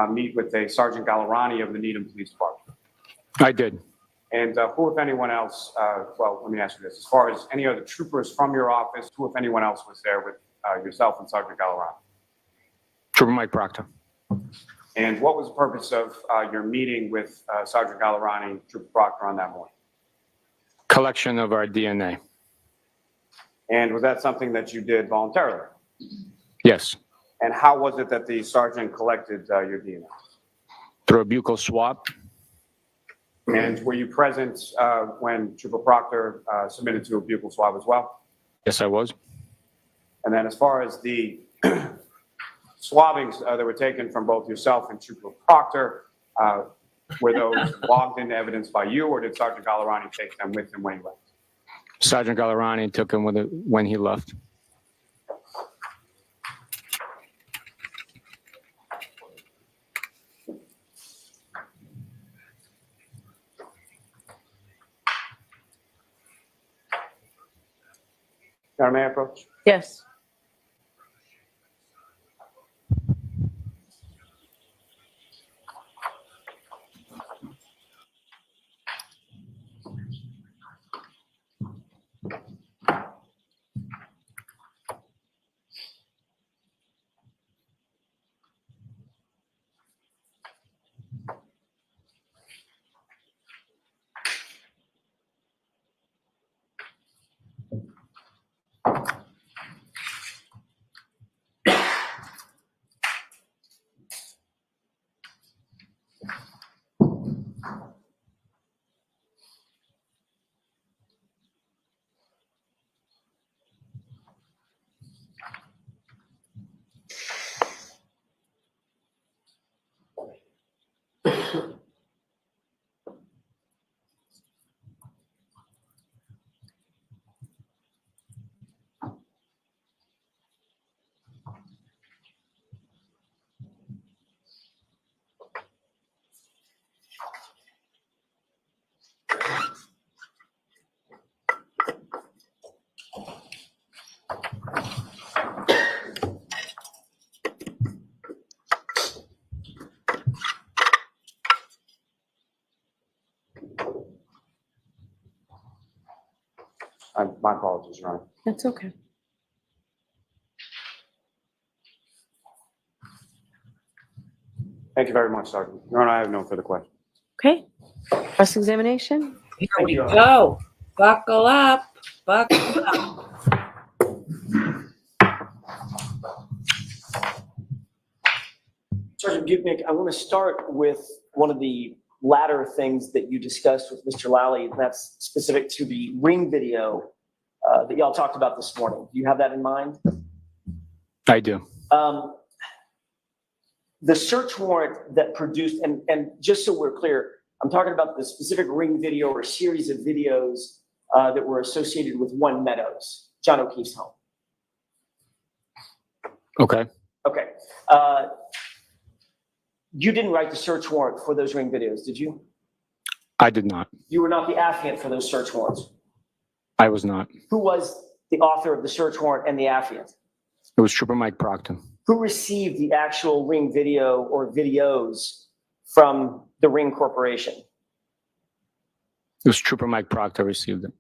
meet with a Sergeant Gallerani of the Needham Police Department? I did. And who, if anyone else, well, let me ask you this. As far as any other troopers from your office, who, if anyone else, was there with yourself and Sergeant Gallerani? Trooper Mike Proctor. And what was the purpose of your meeting with Sergeant Gallerani, Trooper Proctor, on that morning? Collection of our DNA. And was that something that you did voluntarily? Yes. And how was it that the sergeant collected your DNA? Through a buccal swab. And were you present when Trooper Proctor submitted to a buccal swab as well? Yes, I was. And then as far as the swabbings that were taken from both yourself and Trooper Proctor, were those logged into evidence by you, or did Sergeant Gallerani take them with him when he left? Sergeant Gallerani took him with it when he left. Your Honor, may I approach? Yes. My apologies, Your Honor. That's okay. Thank you very much, Sergeant. Your Honor, I have no further questions. Okay. Cross-examination? Here we go. Buckle up. Buckle up. Sergeant Bukhenik, I want to start with one of the latter things that you discussed with Mr. Lally, and that's specific to the ring video that y'all talked about this morning. Do you have that in mind? I do. The search warrant that produced, and just so we're clear, I'm talking about the specific ring video or series of videos that were associated with One Meadows, John O'Keefe's home. Okay. Okay. You didn't write the search warrant for those ring videos, did you? I did not. You were not the affiant for those search warrants. I was not. Who was the author of the search warrant and the affiant? It was Trooper Mike Proctor. Who received the actual ring video or videos from the Ring Corporation? It was Trooper Mike Proctor received it.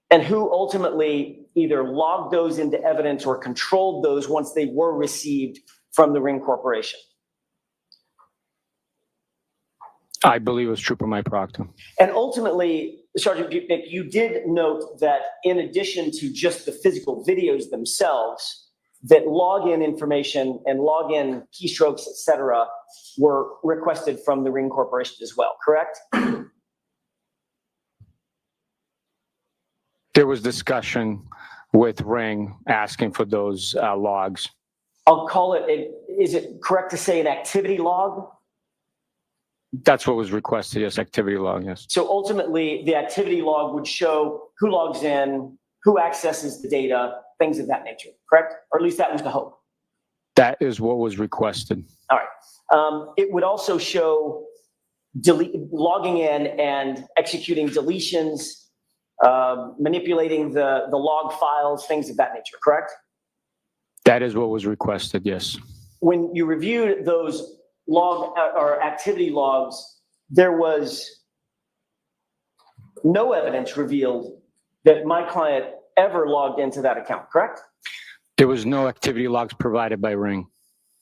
And who ultimately either logged those into evidence or controlled those once they were received from the Ring Corporation? I believe it was Trooper Mike Proctor. And ultimately, Sergeant Bukhenik, you did note that in addition to just the physical videos themselves, that login information and login keystrokes, et cetera, were requested from the Ring Corporation as well, correct? There was discussion with Ring asking for those logs. I'll call it is it correct to say an activity log? That's what was requested, yes, activity log, yes. So ultimately, the activity log would show who logs in, who accesses the data, things of that nature, correct? Or at least that was the hope. That is what was requested. All right. It would also show logging in and executing deletions, manipulating the log files, things of that nature, correct? That is what was requested, yes. When you reviewed those log or activity logs, there was no evidence revealed that my client ever logged into that account, correct? There was no activity logs provided by Ring.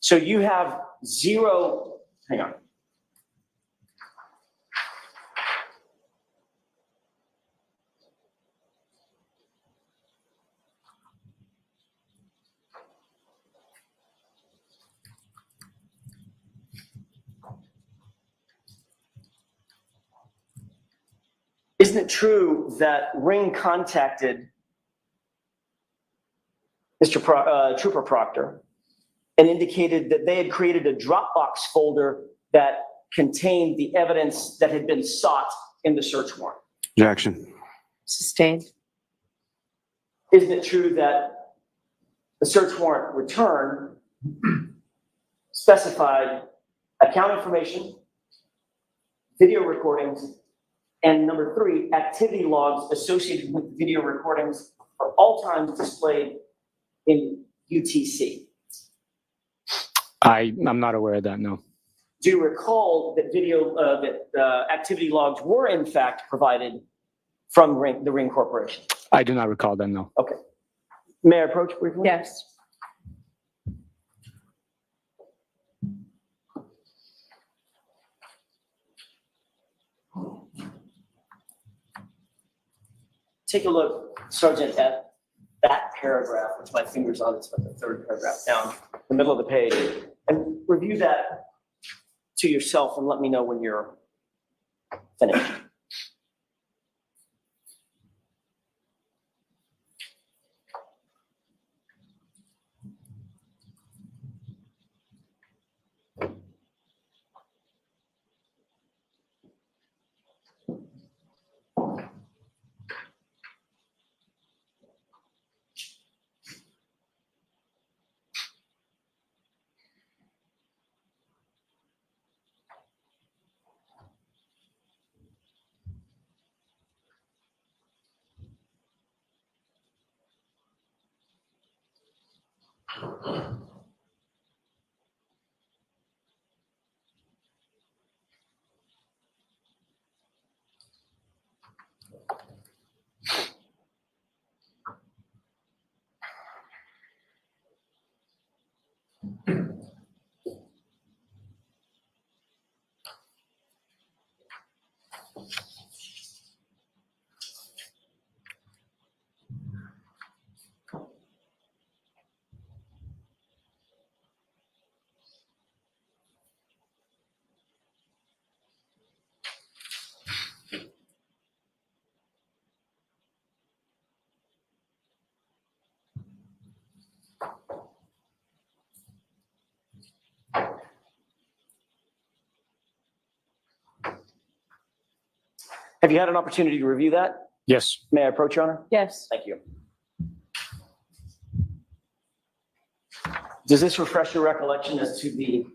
So you have zero, hang on. Isn't it true that Ring contacted Trooper Proctor and indicated that they had created a Dropbox folder that contained the evidence that had been sought in the search warrant? Objection. Sustained. Isn't it true that the search warrant return specified account information, video recordings, and number 3, activity logs associated with video recordings are all times displayed in UTC? I'm not aware of that, no. Do you recall that activity logs were in fact provided from the Ring Corporation? I do not recall that, no. Okay. May I approach briefly? Yes. Take a look, Sergeant, at that paragraph, which my finger's on, it's about the 3rd paragraph down, the middle of the page, and review that to yourself and let me know when you're finished. Have you had an opportunity to review that? Yes. May I approach, Your Honor? Yes. Thank you. Does this refresh your recollection as to the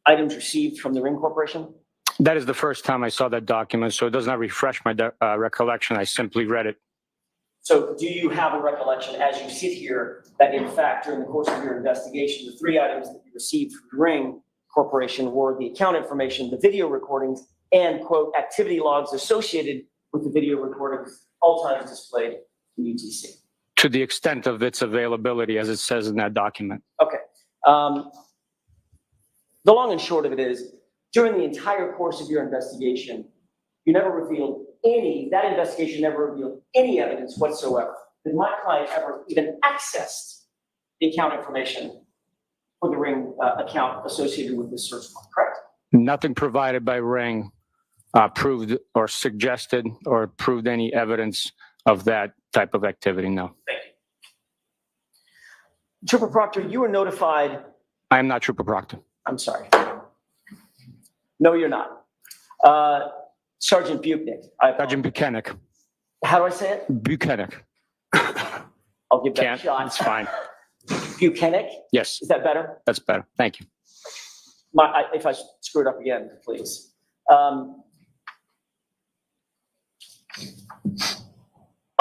items received from the Ring Corporation? That is the first time I saw that document, so it does not refresh my recollection. I simply read it. So do you have a recollection as you sit here that in fact during the course of your investigation, the 3 items that you received from the Ring Corporation were the account information, the video recordings, and quote, activity logs associated with the video recordings, all times displayed in UTC? To the extent of its availability, as it says in that document. Okay. The long and short of it is, during the entire course of your investigation, you never revealed that investigation never revealed any evidence whatsoever that my client ever even accessed the account information for the Ring account associated with this search warrant, correct? Nothing provided by Ring proved or suggested or proved any evidence of that type of activity, no. Thank you. Trooper Proctor, you were notified I am not Trooper Proctor. I'm sorry. No, you're not. Sergeant Bukhenik. Sergeant Bukhenik. How do I say it? Bukhenik. I'll give that a Can't. shot. It's fine. Bukhenik? Yes, Is that better? that's better. Thank you. If I screw it up again, please. On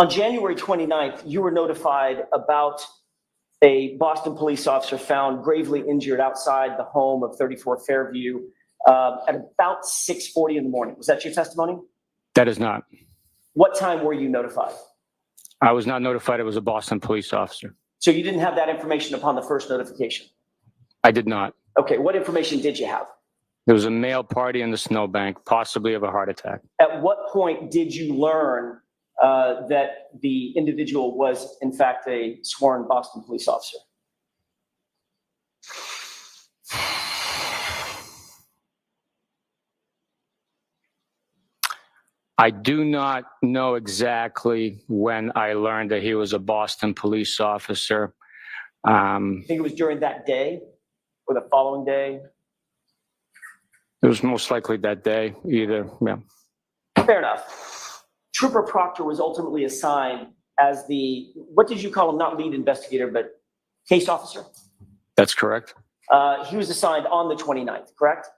January 29th, you were notified about a Boston police officer found gravely injured outside the home of 34 Fairview at about 6:40 in the morning. Was that your testimony? That is not. What time were you notified? I was not notified it was a Boston police officer. So you didn't have that information upon the first notification? I did not. Okay, what information did you have? There was a male party in the snowbank, possibly of a heart attack. At what point did you learn that the individual was in fact a sworn Boston police officer? I do not know exactly when I learned that he was a Boston police officer. I think it was during that day or the following day? It was most likely that day, either. Yeah. Fair enough. Trooper Proctor was ultimately assigned as the, what did you call him? Not lead investigator, but case officer? That's correct. He was assigned on the 29th, correct?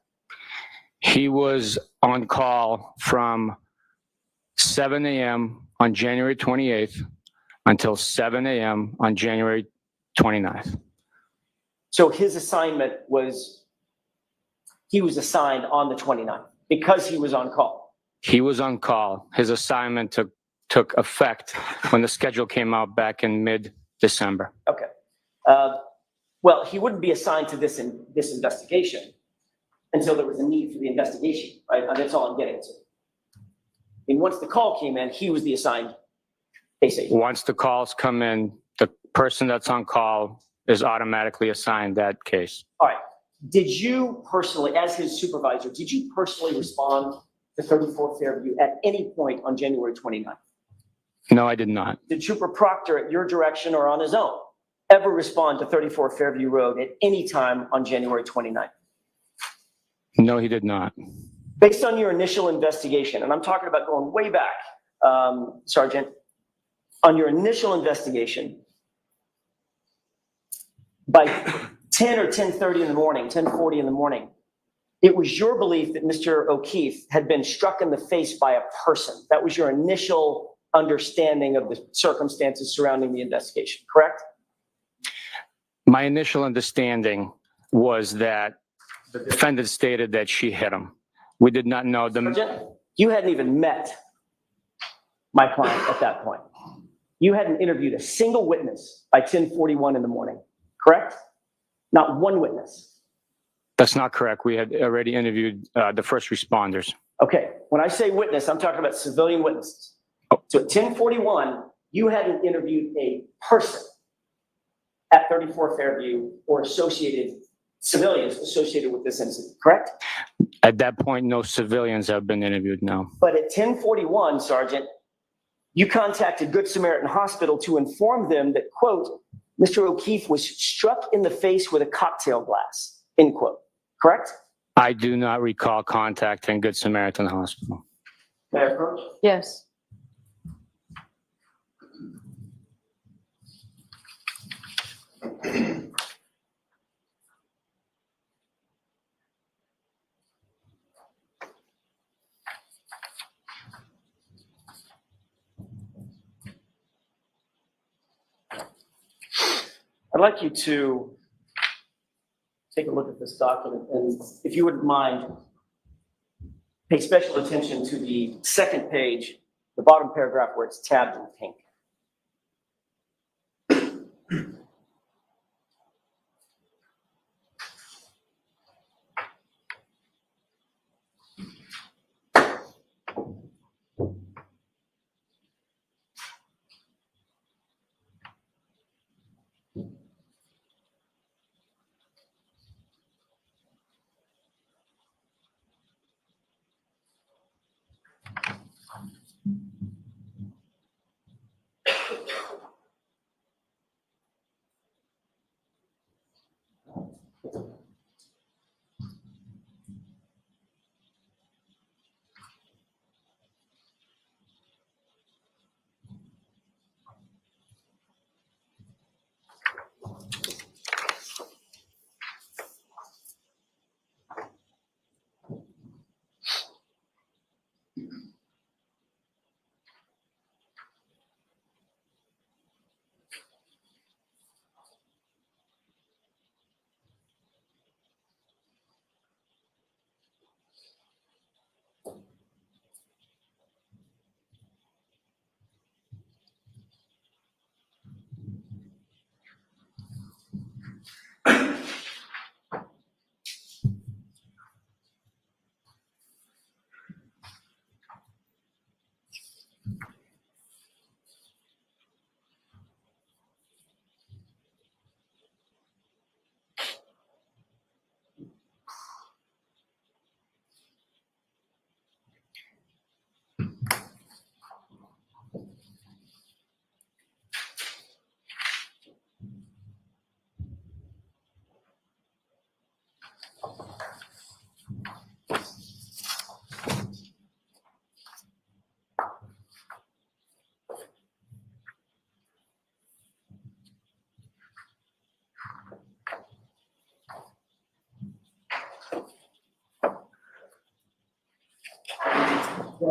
He was on call from 7 a.m. on January 28th until 7 a.m. on January 29th. So his assignment was, he was assigned on the 29th because he was on call. He was on call. His assignment took effect when the schedule came out back in mid-December. Okay. Well, he wouldn't be assigned to this investigation until there was a need for the investigation, right? And that's all I'm getting to. And once the call came in, he was the assigned case agent. Once the calls come in, the person that's on call is automatically assigned that case. All right. Did you personally, as his supervisor, did you personally respond to 34 Fairview at any point on January 29th? No, I did not. Did Trooper Proctor, at your direction or on his own, ever respond to 34 Fairview Road at any time on January 29th? No, he did not. Based on your initial investigation, and I'm talking about going way back, Sergeant, on your initial investigation, by 10 or 10:30 in the morning, 10:40 in the morning, it was your belief that Mr. O'Keefe had been struck in the face by a person. That was your initial understanding of the circumstances surrounding the investigation, correct? My initial understanding was that the defendant stated that she hit him. We did not know the... Sergeant, you hadn't even met my client at that point. You hadn't interviewed a single witness by 10:41 in the morning, correct? Not one witness. That's not correct. We had already interviewed the first responders. Okay, when I say witness, I'm talking about civilian witnesses. So at 10:41, you hadn't interviewed a person at 34 Fairview or civilians associated with this incident, correct? At that point, no civilians have been interviewed, no. But at 10:41, Sergeant, you contacted Good Samaritan Hospital to inform them that, quote, Mr. O'Keefe was struck in the face with a cocktail glass, end quote, correct? I do not recall contacting Good Samaritan Hospital. May I approach? Yes. I'd like you to take a look at this document, and if you wouldn't mind, pay special attention to the second page, the bottom paragraph where it's tabbed in pink.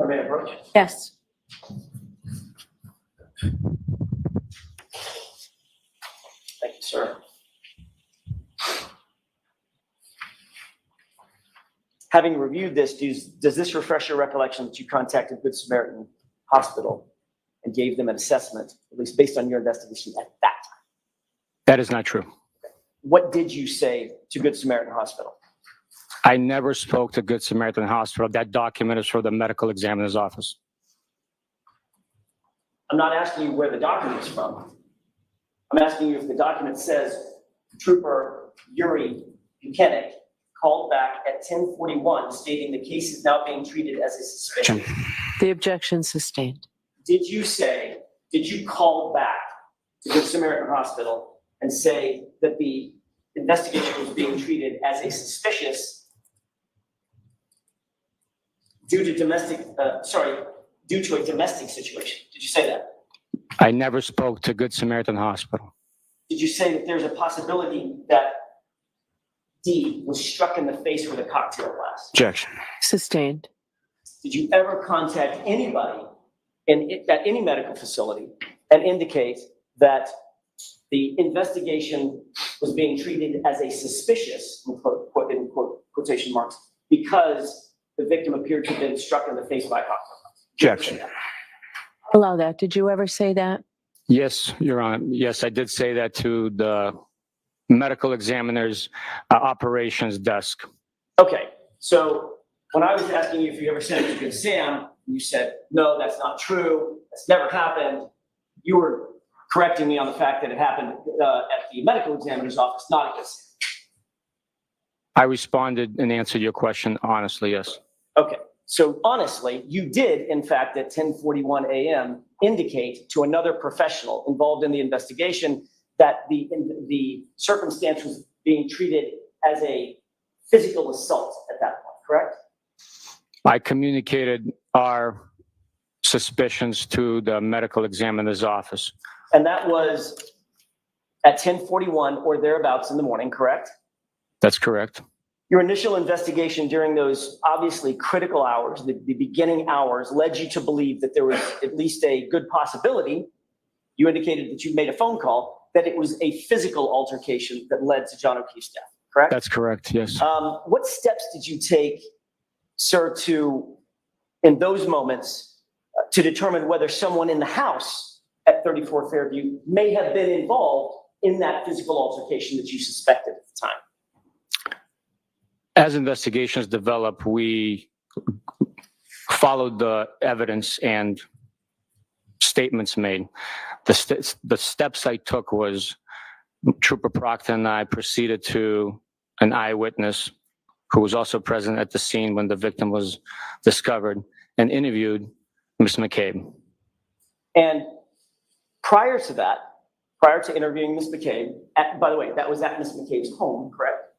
May I approach? Yes. Thank you, sir. Having reviewed this, does this refresh your recollection that you contacted Good Samaritan Hospital and gave them an assessment, at least based on your investigation at that time? That is not true. What did you say to Good Samaritan Hospital? I never spoke to Good Samaritan Hospital. That document is for the medical examiner's office. I'm not asking you where the document is from. I'm asking you if the document says Trooper Yuriy Bukhenik called back at 10:41 stating the case is now being treated as a suspicion. The objection sustained. Did you call back to Good Samaritan Hospital and say that the investigation was being treated as a suspicious due to a domestic situation? Did you say that? I never spoke to Good Samaritan Hospital. Did you say that there's a possibility that D was struck in the face with a cocktail glass? Objection. Sustained. Did you ever contact anybody at any medical facility and indicate that the investigation was being treated as a suspicious, in quotation marks, because the victim appeared to have been struck in the face by a cocktail glass? Objection. Allow that. Did you ever say that? Yes, Your Honor. Yes, I did say that to the medical examiner's operations desk. Okay, so when I was asking you if you ever sent it to Good Sam, you said, no, that's not true. That's never happened. You were correcting me on the fact that it happened at the medical examiner's office, not at Good Sam. I responded and answered your question honestly, yes. Okay, so honestly, you did, in fact, at 10:41 a.m. indicate to another professional involved in the investigation that the circumstance was being treated as a physical assault at that point, correct? I communicated our suspicions to the medical examiner's office. And that was at 10:41 or thereabouts in the morning, correct? That's correct. Your initial investigation during those obviously critical hours, the beginning hours, led you to believe that there was at least a good possibility. You indicated that you made a phone call, that it was a physical altercation that led to John O'Keefe's death, correct? That's correct, yes. What steps did you take, sir, in those moments, to determine whether someone in the house at 34 Fairview may have been involved in that physical altercation that you suspected at the time? As investigations develop, we followed the evidence and statements made. The steps I took was Trooper Proctor and I proceeded to an eyewitness who was also present at the scene when the victim was discovered and interviewed Ms. McCabe. And prior to that, prior to interviewing Ms. McCabe, by the way, that was at Ms. McCabe's home, correct?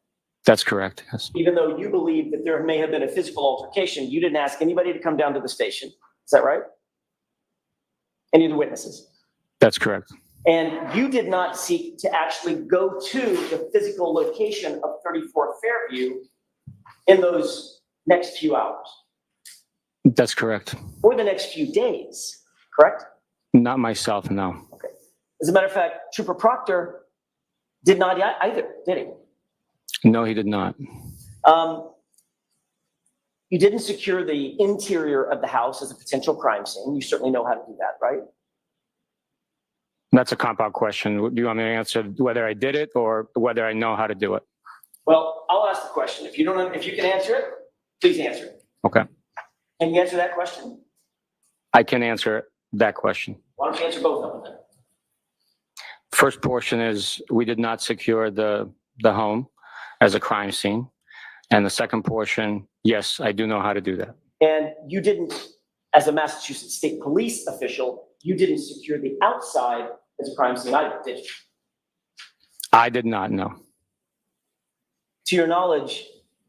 That's correct, yes. Even though you believe that there may have been a physical altercation, you didn't ask anybody to come down to the station. Is that right? Any of the witnesses? That's correct. And you did not seek to actually go to the physical location of 34 Fairview in those next few hours? That's correct. Or the next few days, correct? Not myself, no. Okay. As a matter of fact, Trooper Proctor did not either, did he? No, he did not. You didn't secure the interior of the house as a potential crime scene. You certainly know how to do that, right? That's a compound question. Do you want me to answer whether I did it or whether I know how to do it? Well, I'll ask the question. If you can answer it, please answer it. Okay. Can you answer that question? I can answer that question. Why don't you answer both of them then? First portion is we did not secure the home as a crime scene. And the second portion, yes, I do know how to do that. And you didn't, as a Massachusetts State Police official, you didn't secure the outside as a crime scene either, did you? I did not know. To your knowledge,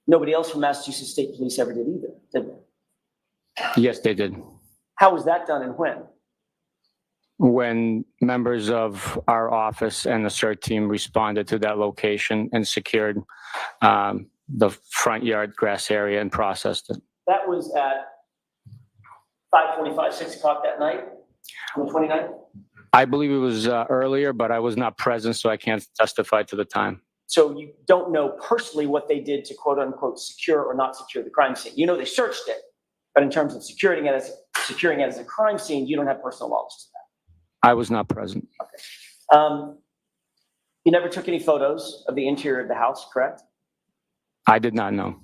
nobody else from Massachusetts State Police ever did either, did they? Yes, they did. How was that done and when? When members of our office and the CERT team responded to that location and secured the front yard grass area and processed it. That was at 5:45, 6 o'clock that night on the 29th? I believe it was earlier, but I was not present, so I can't testify to the time. So you don't know personally what they did to quote unquote secure or not secure the crime scene. You know they searched it, but in terms of securing it as a crime scene, you don't have personal knowledge to that. I was not present. Okay. You never took any photos of the interior of the house, correct? I did not know.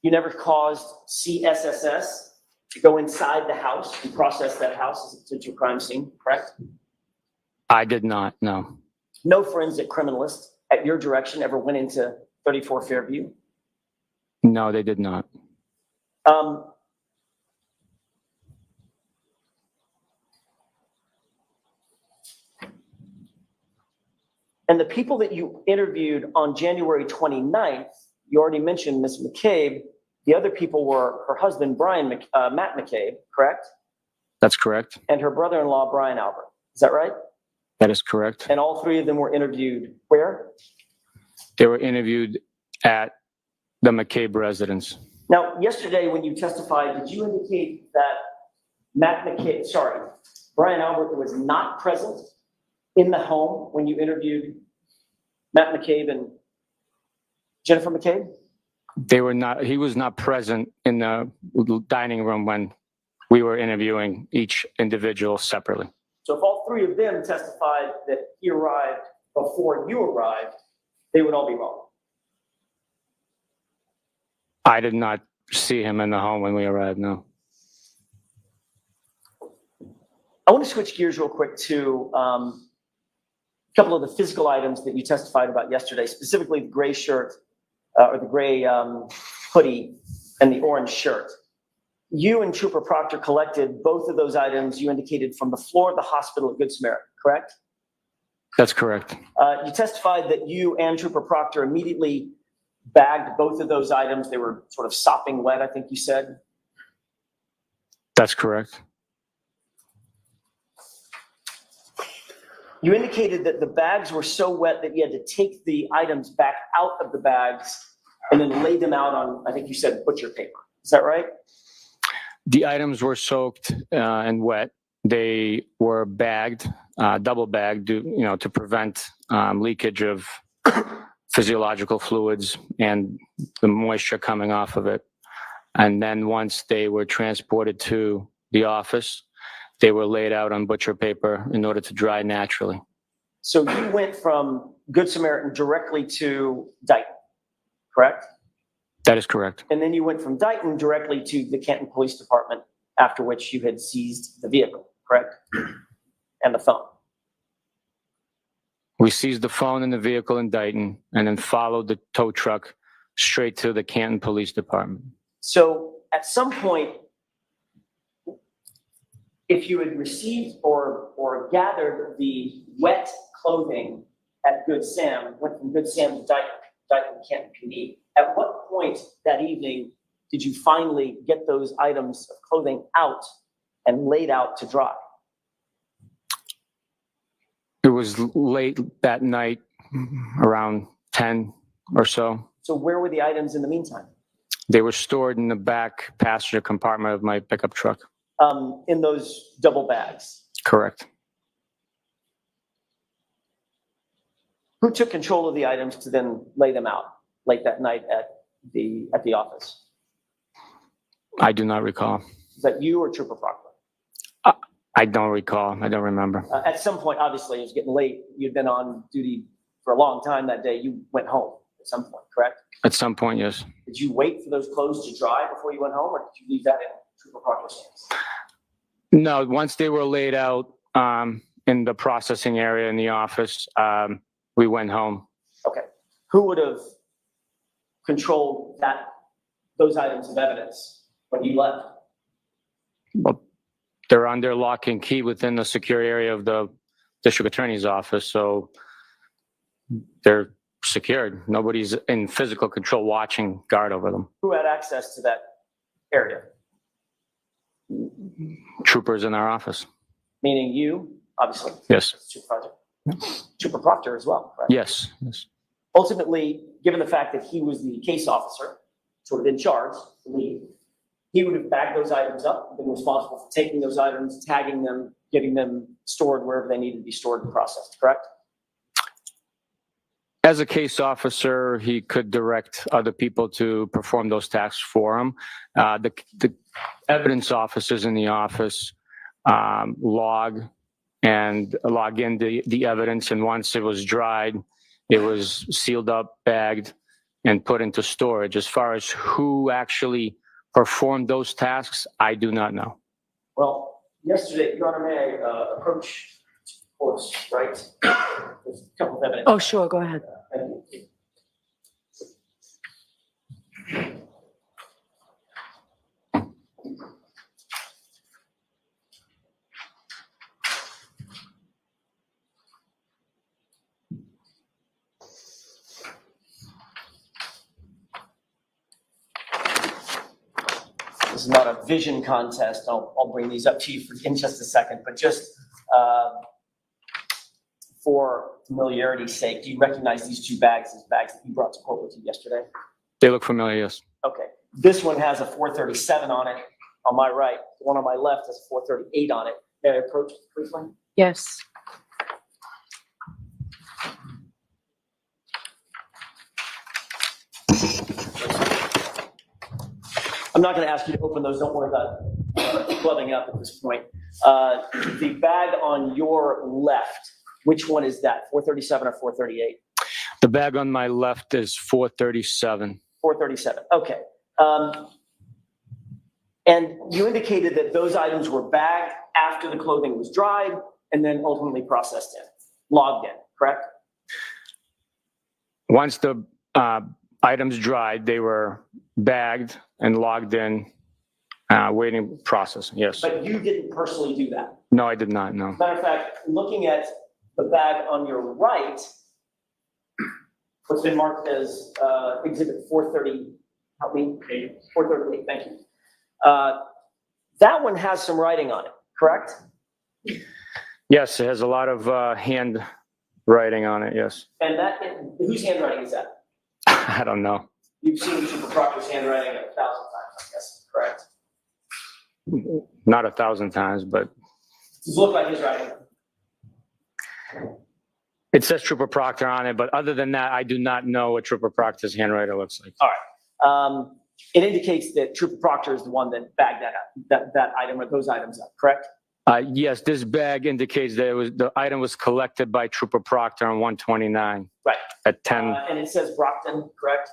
You never caused CSSS to go inside the house and process that house as a potential crime scene, correct? I did not know. No forensic criminalist at your direction ever went into 34 Fairview? No, they did not. And the people that you interviewed on January 29th, you already mentioned Ms. McCabe. The other people were her husband, Matt McCabe, correct? That's correct. And her brother-in-law, Brian Albert. Is that right? That is correct. And all three of them were interviewed where? They were interviewed at the McCabe residence. Now, yesterday when you testified, did you indicate that Brian Albert was not present in the home when you interviewed Matt McCabe and Jennifer McCabe? He was not present in the dining room when we were interviewing each individual separately. So if all three of them testified that he arrived before you arrived, they would all be wrong. I did not see him in the home when we arrived, no. I want to switch gears real quick to a couple of the physical items that you testified about yesterday, specifically the gray shirt or the gray hoodie and the orange shirt. You and Trooper Proctor collected both of those items you indicated from the floor of the hospital at Good Samaritan, correct? That's correct. You testified that you and Trooper Proctor immediately bagged both of those items. They were sort of sopping wet, I think you said. That's correct. You indicated that the bags were so wet that you had to take the items back out of the bags and then lay them out on, I think you said, butcher paper. Is that right? The items were soaked and wet. They were bagged, double bagged, to prevent leakage of physiological fluids and the moisture coming off of it. And then once they were transported to the office, they were laid out on butcher paper in order to dry naturally. So you went from Good Samaritan directly to Dighton, correct? That is correct. And then you went from Dighton directly to the Canton Police Department, after which you had seized the vehicle, correct? And the phone. We seized the phone in the vehicle in Dighton and then followed the tow truck straight to the Canton Police Department. So at some point, if you had received or gathered the wet clothing at Good Sam, went from Good Sam to Dighton Canton PD, at what point that evening did you finally get those items of clothing out and laid out to dry? It was late that night, around 10 or so. So where were the items in the meantime? They were stored in the back passenger compartment of my pickup truck. In those double bags? Correct. Who took control of the items to then lay them out late that night at the office? I do not recall. Is that you or Trooper Proctor? I don't recall. I don't remember. At some point, obviously, it was getting late. You'd been on duty for a long time that day. You went home at some point, correct? At some point, yes. Did you wait for those clothes to dry before you went home, or did you leave that in Trooper Proctor's hands? No, once they were laid out in the processing area in the office, we went home. Okay. Who would have controlled those items of evidence when you left? Well, they're under lock and key within the secure area of the district attorney's office, so they're secured. Nobody's in physical control watching guard over them. Who had access to that area? Troopers in our office. Meaning you, obviously. Yes. Supervisor. Trooper Proctor as well, correct? Yes. Yes. Ultimately, given the fact that he was the case officer, sort of in charge, the lead, he would have bagged those items up, been responsible for taking those items, tagging them, getting them stored wherever they needed to be stored and processed, correct? As a case officer, he could direct other people to perform those tasks for him. The evidence officers in the office log in the evidence, and once it was dried, it was sealed up, bagged, and put into storage. As far as who actually performed those tasks, I do not know. Well, yesterday, Your Honor, may I approach course, right? There's a couple of evidence. Oh, sure, go ahead. Thank you. This is not a vision contest. I'll bring these up to you in just a second, but just for familiarity's sake, do you recognize these two bags as bags that you brought to court with you yesterday? They look familiar, yes. Okay. This one has a 437 on it on my right. The one on my left has a 438 on it. May I approach briefly? Yes. I'm not going to ask you to open those. Don't worry about gloving up at this point. The bag on your left, which one is that? 437 or 438? The bag on my left is 437. 437. Okay. And you indicated that those items were bagged after the clothing was dried and then ultimately processed in, logged in, correct? Once the items dried, they were bagged and logged in, waiting process, yes. But you didn't personally do that? No, I did not, no. Matter of fact, looking at the bag on your right, what's been marked as exhibit 430, help me? 438, thank you. That one has some writing on it, correct? Yes, it has a lot of hand writing on it, yes. And that, whose handwriting is that? I don't know. You've seen Trooper Proctor's handwriting 1,000 times, I guess, correct? Not 1,000 times, but. Does it look like his writing? It says Trooper Proctor on it, but other than that, I do not know what Trooper Proctor's handwriting looks like. All right. It indicates that Trooper Proctor is the one that bagged that item or those items up, correct? Yes, this bag indicates that the item was collected by Trooper Proctor on 129. Right. At 10. And it says Brockton, correct?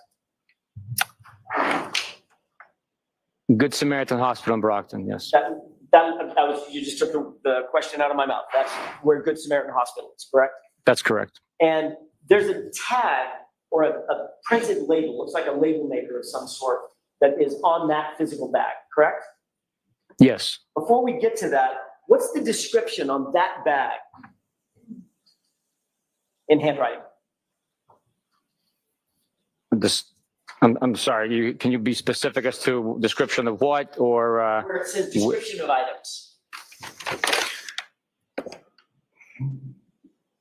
Good Samaritan Hospital in Brockton, yes. You just took the question out of my mouth. That's where Good Samaritan Hospital is, correct? That's correct. And there's a tag or a printed label, looks like a label maker of some sort, that is on that physical bag, correct? Yes. Before we get to that, what's the description on that bag in handwriting? I'm sorry, can you be specific as to description of what or? Where it says description of items.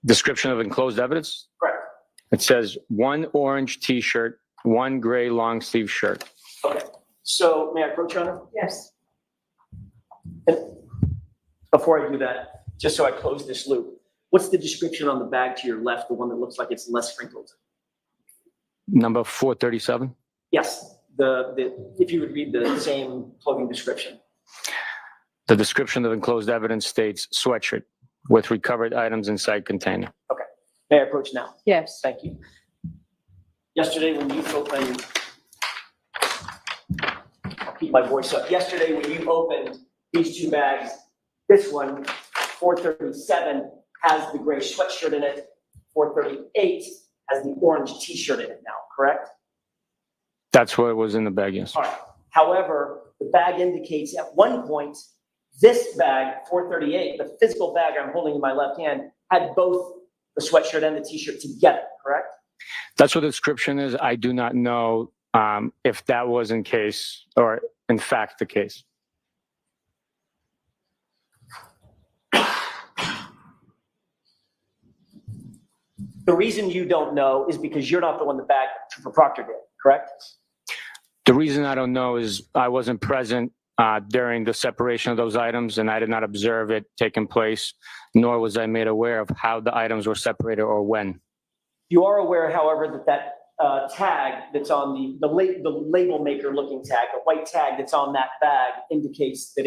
Description of enclosed evidence? Correct. It says 1 orange t-shirt, 1 gray long sleeve shirt. Okay, so may I approach, Your Honor? Yes. And before I do that, just so I close this loop, what's the description on the bag to your left, the one that looks like it's less sprinkled? Number 437? Yes, if you would read the same clothing description. The description of enclosed evidence states sweatshirt with recovered items inside container. May I approach now? Yes. Thank you. Yesterday, when you opened, I'll keep my voice up. Yesterday, when you opened these two bags, this one, 437, has the gray sweatshirt in it. 438 has the orange t-shirt in it now, correct? That's what was in the bag, yes. All right. However, the bag indicates at one point, this bag, 438, the physical bag I'm holding in my left hand, had both the sweatshirt and the t-shirt together, correct? That's what the description is. I do not know if that was in case or in fact the case. The reason you don't know is because you're not the one that bagged Trooper Proctor did, correct? The reason I don't know is I wasn't present during the separation of those items, and I did not observe it taking place, nor was I made aware of how the items were separated or when. You are aware, however, that tag that's on the label maker looking tag, the white tag that's on that bag indicates that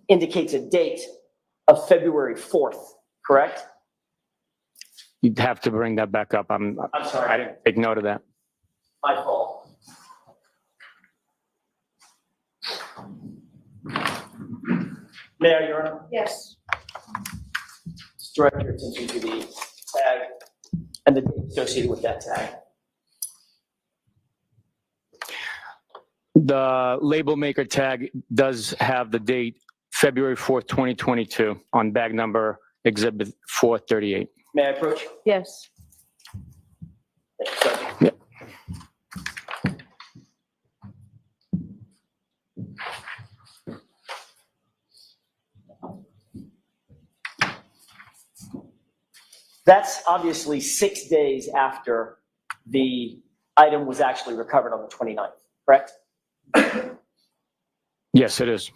indicates a date of February 4th, correct? You'd have to bring that back up. I'm sorry. I didn't take note of that. My fault. May I, Your Honor? Yes. Just direct your attention to the tag and the date associated with that tag. The label maker tag does have the date February 4th, 2022 on bag number exhibit 438. May I approach? Yes. Thank you, Sergeant. Yeah. That's obviously 6 days after the item was actually recovered on the 29th, correct? Yes, it is.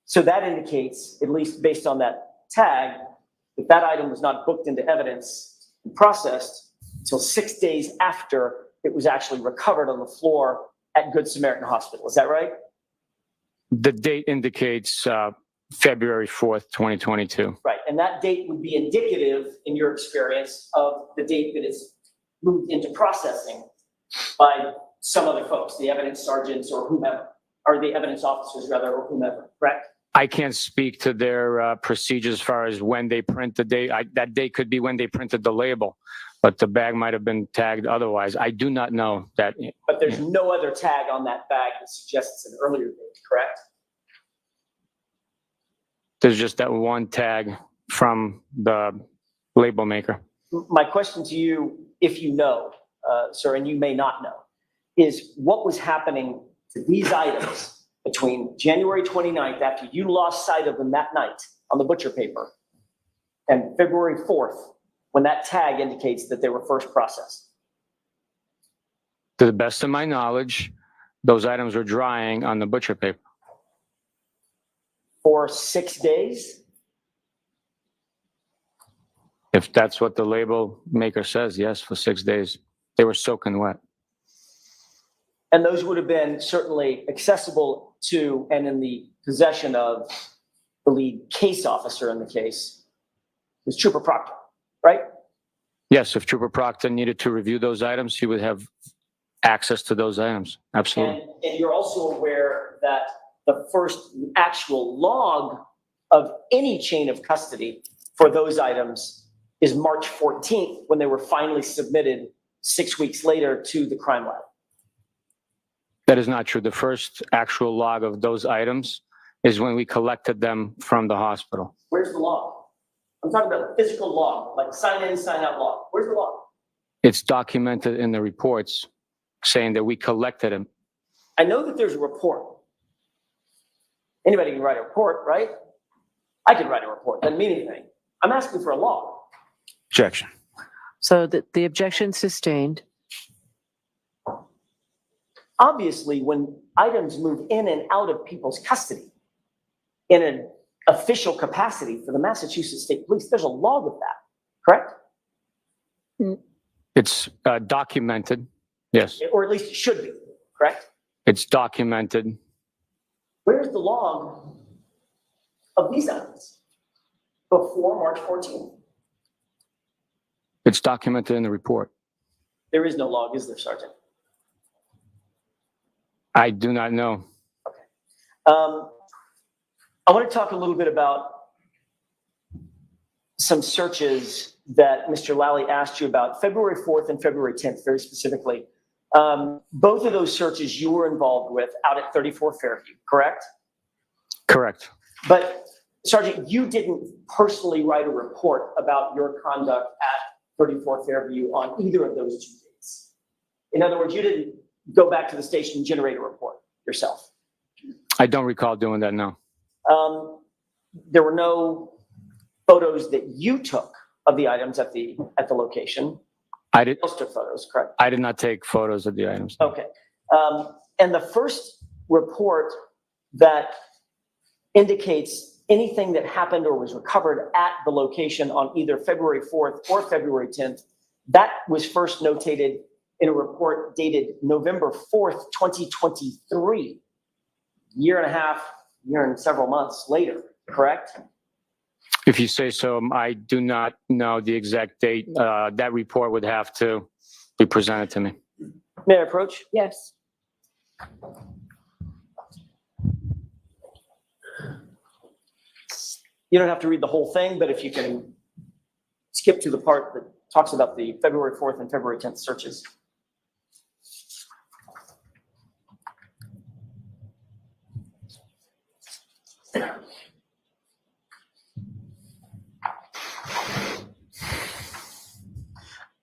So that indicates, at least based on that tag, that that item was not booked into evidence and processed until 6 days after it was actually recovered on the floor at Good Samaritan Hospital. Is that right? The date indicates February 4th, 2022. Right, and that date would be indicative, in your experience, of the date that it's moved into processing by some other folks, the evidence sergeants or whomever, or the evidence officers rather, or whomever, correct? I can't speak to their procedures as far as when they print the date. That date could be when they printed the label, but the bag might have been tagged otherwise. I do not know that. But there's no other tag on that bag that suggests an earlier date, correct? There's just that one tag from the label maker. My question to you, if you know, sir, and you may not know, is what was happening to these items between January 29th, after you lost sight of them that night on the butcher paper, and February 4th, when that tag indicates that they were first processed? To the best of my knowledge, those items were drying on the butcher paper. For 6 days? If that's what the label maker says, yes, for 6 days. They were soaking wet. And those would have been certainly accessible to and in the possession of the lead case officer in the case, was Trooper Proctor, right? Yes, if Trooper Proctor needed to review those items, he would have access to those items. Absolutely. And you're also aware that the first actual log of any chain of custody for those items is March 14th, when they were finally submitted 6 weeks later to the crime lab. That is not true. The first actual log of those items is when we collected them from the hospital. Where's the log? I'm talking about the physical log, like sign in, sign out log. Where's the log? It's documented in the reports saying that we collected them. I know that there's a report. Anybody can write a report, right? I could write a report, doesn't mean anything. I'm asking for a log. Objection. So the objection sustained. Obviously, when items move in and out of people's custody in an official capacity for the Massachusetts State Police, there's a log of that, correct? It's documented, yes. Or at least it should be, correct? It's documented. Where's the log of these items before March 14th? It's documented in the report. There is no log, is there, Sergeant? I do not know. I want to talk a little bit about some searches that Mr. Lally asked you about, February 4th and February 10th, very specifically. Both of those searches you were involved with out at 34 Fairview, correct? Correct. But Sergeant, you didn't personally write a report about your conduct at 34 Fairview on either of those 2 dates. In other words, you didn't go back to the station and generate a report yourself. I don't recall doing that, no. There were no photos that you took of the items at the location. I did. Most took photos, correct? I did not take photos of the items. Okay. And the first report that indicates anything that happened or was recovered at the location on either February 4th or February 10th, that was first notated in a report dated November 4th, 2023, year and several months later, correct? If you say so, I do not know the exact date. That report would have to be presented to me. May I approach? Yes. You don't have to read the whole thing, but if you can skip to the part that talks about the February 4th and February 10th searches.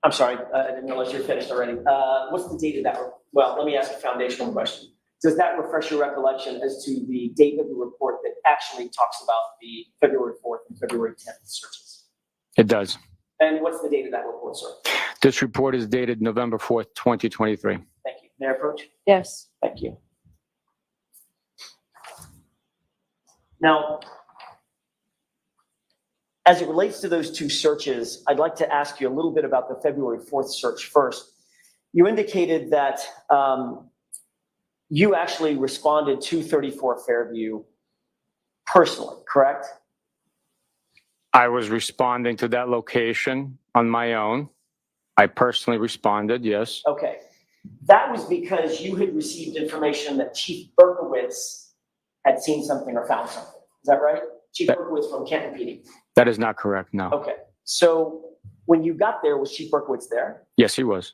I'm sorry, I didn't realize you were finished already. What's the date of that? Well, let me ask a foundational question. Does that refresh your recollection as to the date of the report that actually talks about the February 4th and February 10th searches? It does. And what's the date of that report, sir? This report is dated November 4th, 2023. Thank you. May I approach? Yes. Thank you. Now, as it relates to those 2 searches, I'd like to ask you a little bit about the February 4th search first. You indicated that you actually responded to 34 Fairview personally, correct? I was responding to that location on my own. I personally responded, yes. Okay. That was because you had received information that Chief Berkowitz had seen something or found something. Is that right? Chief Berkowitz from Canton PD. That is not correct, no. Okay. So when you got there, was Chief Berkowitz there? Yes, he was.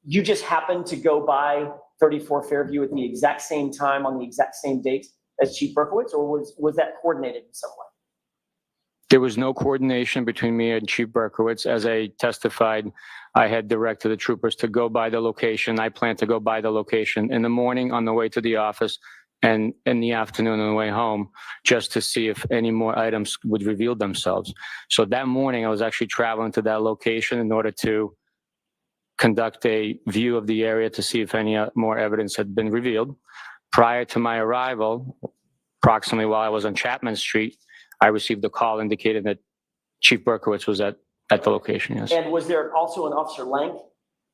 You just happened to go by 34 Fairview at the exact same time on the exact same date as Chief Berkowitz, or was that coordinated in some way? There was no coordination between me and Chief Berkowitz. As I testified, I had directed the troopers to go by the location. I planned to go by the location in the morning on the way to the office and in the afternoon on the way home, just to see if any more items would reveal themselves. So that morning, I was actually traveling to that location in order to conduct a view of the area to see if any more evidence had been revealed. Prior to my arrival, approximately while I was on Chapman Street, I received a call indicating that Chief Berkowitz was at the location, yes. And was there also an Officer Lank,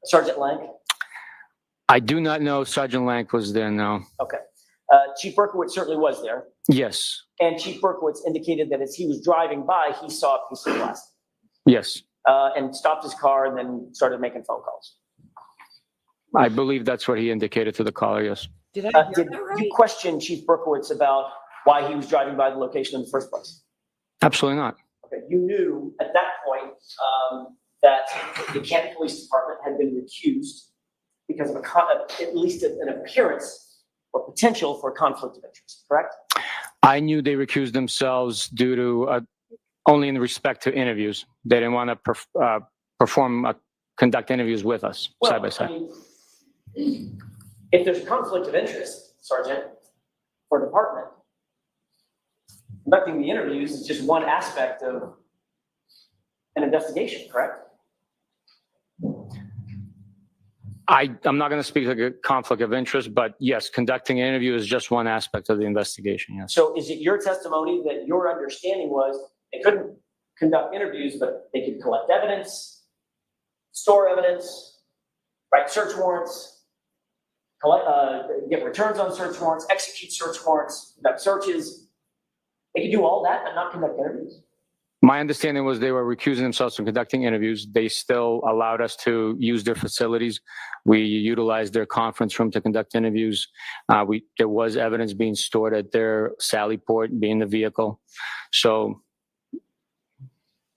Sergeant Lank? I do not know if Sergeant Lank was there, no. Okay. Chief Berkowitz certainly was there. Yes. And Chief Berkowitz indicated that as he was driving by, he saw a piece of glass. Yes. And stopped his car and then started making phone calls. I believe that's what he indicated to the caller, yes. Did I hear Did that right? you question Chief Berkowitz about why he was driving by the location in the first place? Absolutely not. Okay. You knew at that point that the Canton Police Department had been recused because of at least an appearance or potential for a conflict of interest, correct? I knew they recused themselves due to only in respect to interviews. They didn't want to conduct interviews with us side by side. I mean, if there's a conflict of interest, Sergeant, for department, conducting the interviews is just one aspect of an investigation, correct? I'm not going to speak like a conflict of interest, but yes, conducting an interview is just one aspect of the investigation, yes. So is it your testimony that your understanding was they couldn't conduct interviews, but they could collect evidence, store evidence, write search warrants, get returns on search warrants, execute search warrants, conduct searches. They could do all that and not conduct interviews. My understanding was they were recusing themselves from conducting interviews. They still allowed us to use their facilities. We utilized their conference room to conduct interviews. There was evidence being stored at their Sally port, being the vehicle. So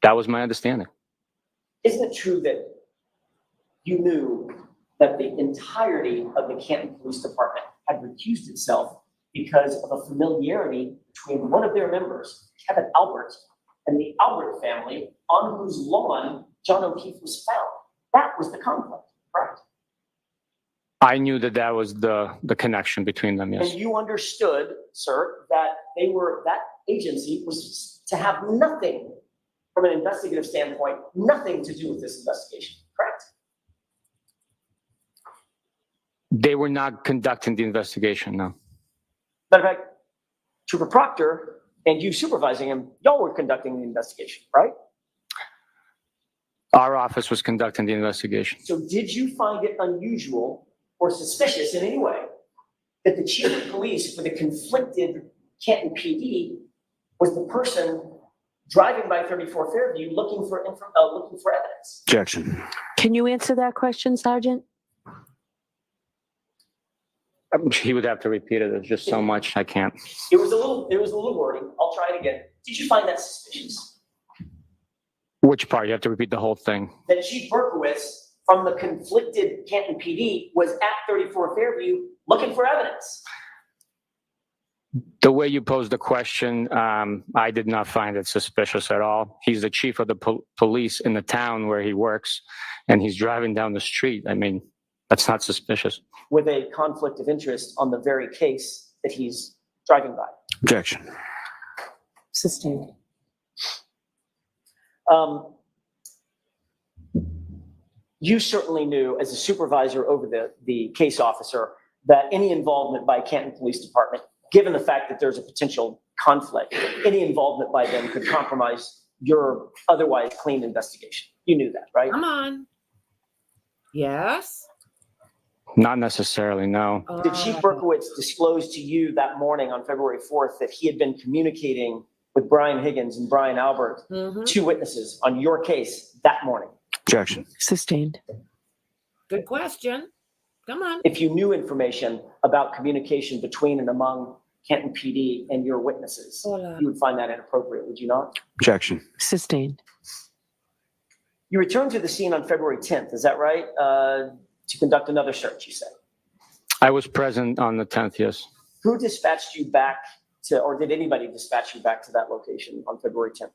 that was my understanding. Isn't it true that you knew that the entirety of the Canton Police Department had recused itself because of a familiarity between one of their members, Kevin Albert, and the Albert family on whose lawn John O'Keefe was found? That was the conflict, correct? I knew that that was the connection between them, yes. And you understood, sir, that that agency was to have nothing, from an investigative standpoint, nothing to do with this investigation, correct? They were not conducting the investigation, no. Matter of fact, Trooper Proctor and you supervising him, y'all were conducting the investigation, right? Our office was conducting the investigation. So did you find it unusual or suspicious in any way that the chief of police for the conflicted Canton PD was the person driving by 34 Fairview looking for evidence? Objection. Can you answer that question, Sergeant? He would have to repeat it. There's just so much I can't. It was a little wordy. I'll try it again. Did you find that suspicious? Which part? You have to repeat the whole thing. That Chief Berkowitz from the conflicted Canton PD was at 34 Fairview looking for evidence? The way you posed the question, I did not find it suspicious at all. He's the chief of the police in the town where he works, and he's driving down the street. I mean, that's not suspicious. With a conflict of interest on the very case that he's driving by. Objection. Sustained. You certainly knew, as a supervisor over the case officer, that any involvement by Canton Police Department, given the fact that there's a potential conflict, any involvement by them could compromise your otherwise clean investigation. You knew that, right? Come on. Yes? Not necessarily, no. Did Chief Berkowitz disclose to you that morning on February 4th that he had been communicating with Brian Higgins and Brian Albert, two witnesses on your case that morning? Objection. Sustained. Good question. Come on. If you knew information about communication between and among Canton PD and your witnesses, you would find that inappropriate, would you not? Objection. Sustained. You returned to the scene on February 10th, is that right? To conduct another search, you said. I was present on the 10th, yes. Who dispatched you back to, or did anybody dispatch you back to that location on February 10th?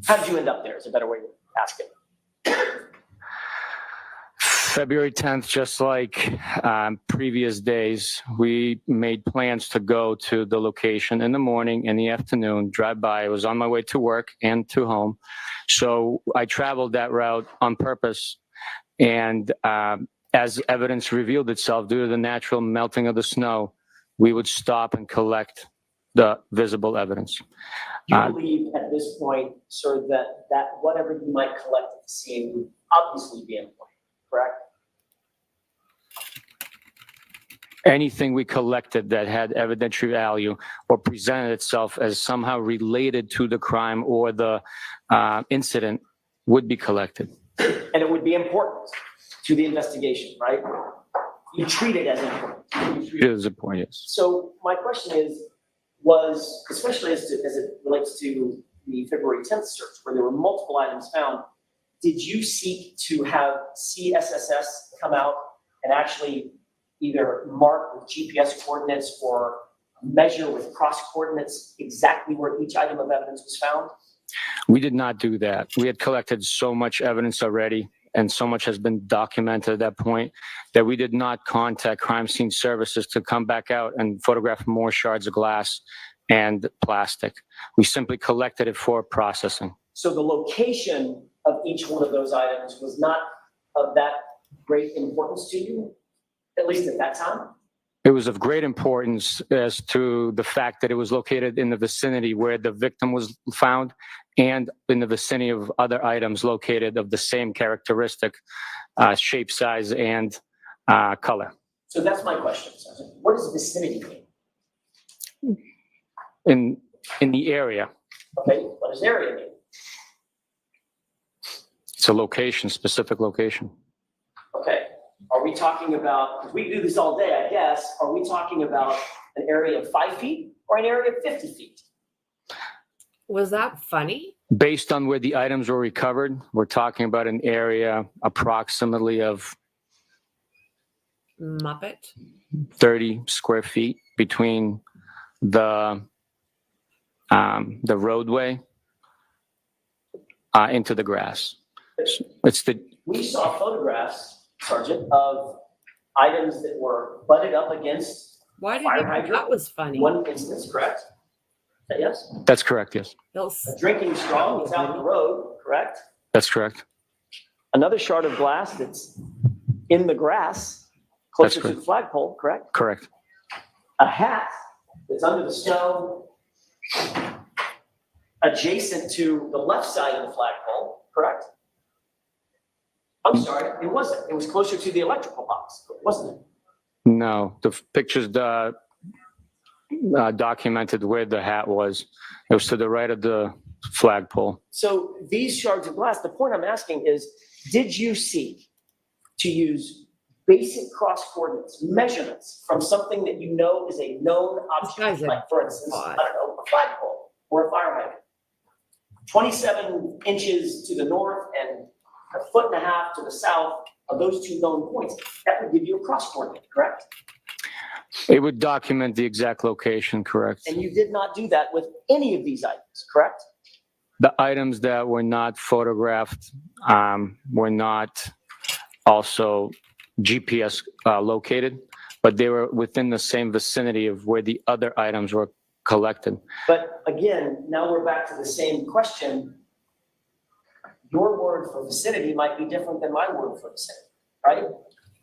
How did you end up there is a better way to ask it. February 10th, just like previous days, we made plans to go to the location in the morning, in the afternoon, drive by. I was on my way to work and to home. So I traveled that route on purpose. And as evidence revealed itself due to the natural melting of the snow, we would stop and collect the visible evidence. You believe at this point, sir, that whatever you might collect at the scene would obviously be important, correct? Anything we collected that had evidentiary value or presented itself as somehow related to the crime or the incident would be collected. And it would be important to the investigation, right? You treat it as important. It is important, yes. So my question is, was, especially as it relates to the February 10th search, where there were multiple items found, did you seek to have CSSS come out and actually either mark with GPS coordinates or measure with cross coordinates exactly where each item of evidence was found? We did not do that. We had collected so much evidence already, and so much has been documented at that point, that we did not contact crime scene services to come back out and photograph more shards of glass and plastic. We simply collected it for processing. So the location of each one of those items was not of that great importance to you, at least at that time? It was of great importance as to the fact that it was located in the vicinity where the victim was found and in the vicinity of other items located of the same characteristic, shape, size, and color. So that's my question, Sergeant. What does vicinity mean? In the area. Okay, what does area mean? It's a location, specific location. Okay, are we talking about, because we do this all day, I guess, are we talking about an area of 5 feet or an area of 50 feet? Was that funny? Based on where the items were recovered, we're talking about an area approximately of Muppet. 30 square feet between the roadway into the grass. It's the We saw photographs, Sergeant, of items that were butted up against Why did fire you think hydrant. that was funny? One instance, correct? Is that yes? That's correct. Yes, A drinking straw was out in the road, correct? that's correct. Another shard of glass that's in the grass, closer to the flagpole, correct? Correct. A hat that's under the snow, adjacent to the left side of the flagpole, correct? I'm sorry, it wasn't. It was closer to the electrical box, wasn't it? No, the pictures documented where the hat was. It was to the right of the flagpole. So these shards of glass, the point I'm asking is, did you seek to use basic cross coordinates, measurements from something that you know is a known object, like for instance, I don't know, a flagpole or a fire hydrant? 27 inches to the north and a foot and a half to the south of those two known points. That would give you a cross coordinate, correct? It would document the exact location, correct? And you did not do that with any of these items, correct? The items that were not photographed were not also GPS located, but they were within the same vicinity of where the other items were collected. But again, now we're back to the same question. Your word for vicinity might be different than my word for vicinity, right?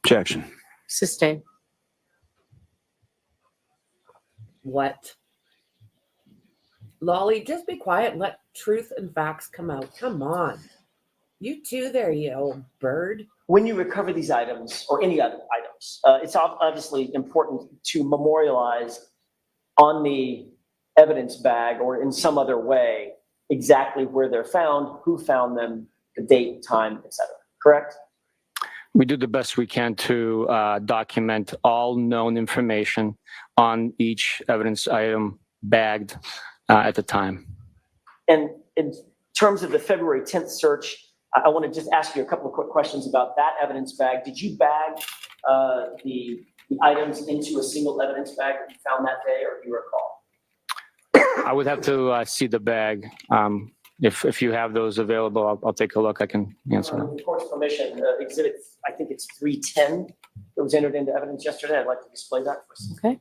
Objection. Sustain. What? Lolly, just be quiet and let truth and facts come out. Come on. You too there, you old bird. When you recover these items, or any other items, it's obviously important to memorialize on the evidence bag or in some other way exactly where they're found, who found them, the date, time, etc. Correct? We do the best we can to document all known information on each evidence item bagged at the time. And in terms of the February 10th search, I want to just ask you a couple of quick questions about that evidence bag. Did you bag the items into a single evidence bag that you found that day, or do you recall? I would have to see the bag. If you have those available, I'll take a look. I can answer them. With the court's permission, exhibit, I think it's 310 that was entered into evidence yesterday. I'd like to display that for us. Okay.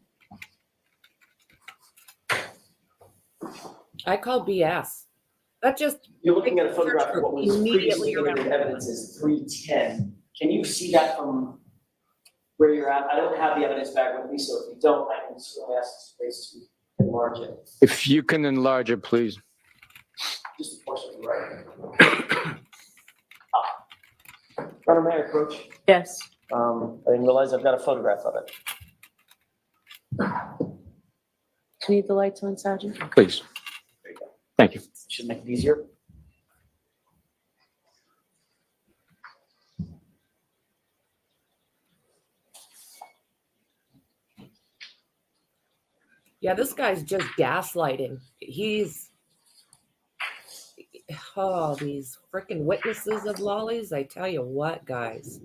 I call BS. That just You're looking at a photograph of what was immediately previously entered into evidence is 310. Can you see that from where you're at? I don't have the evidence bag with me, so if you don't, I can certainly ask space to enlarge it. If you can enlarge it, please. Just a portion of the right. Runner, may I approach? Yes. I didn't realize I've got a photograph of it. Do you need the lights on, Sergeant? Please. There you go. Thank you. Should make it easier. Yeah, this guy's just gaslighting. He's, oh, these freaking witnesses of Lolly's. I tell you what, guys.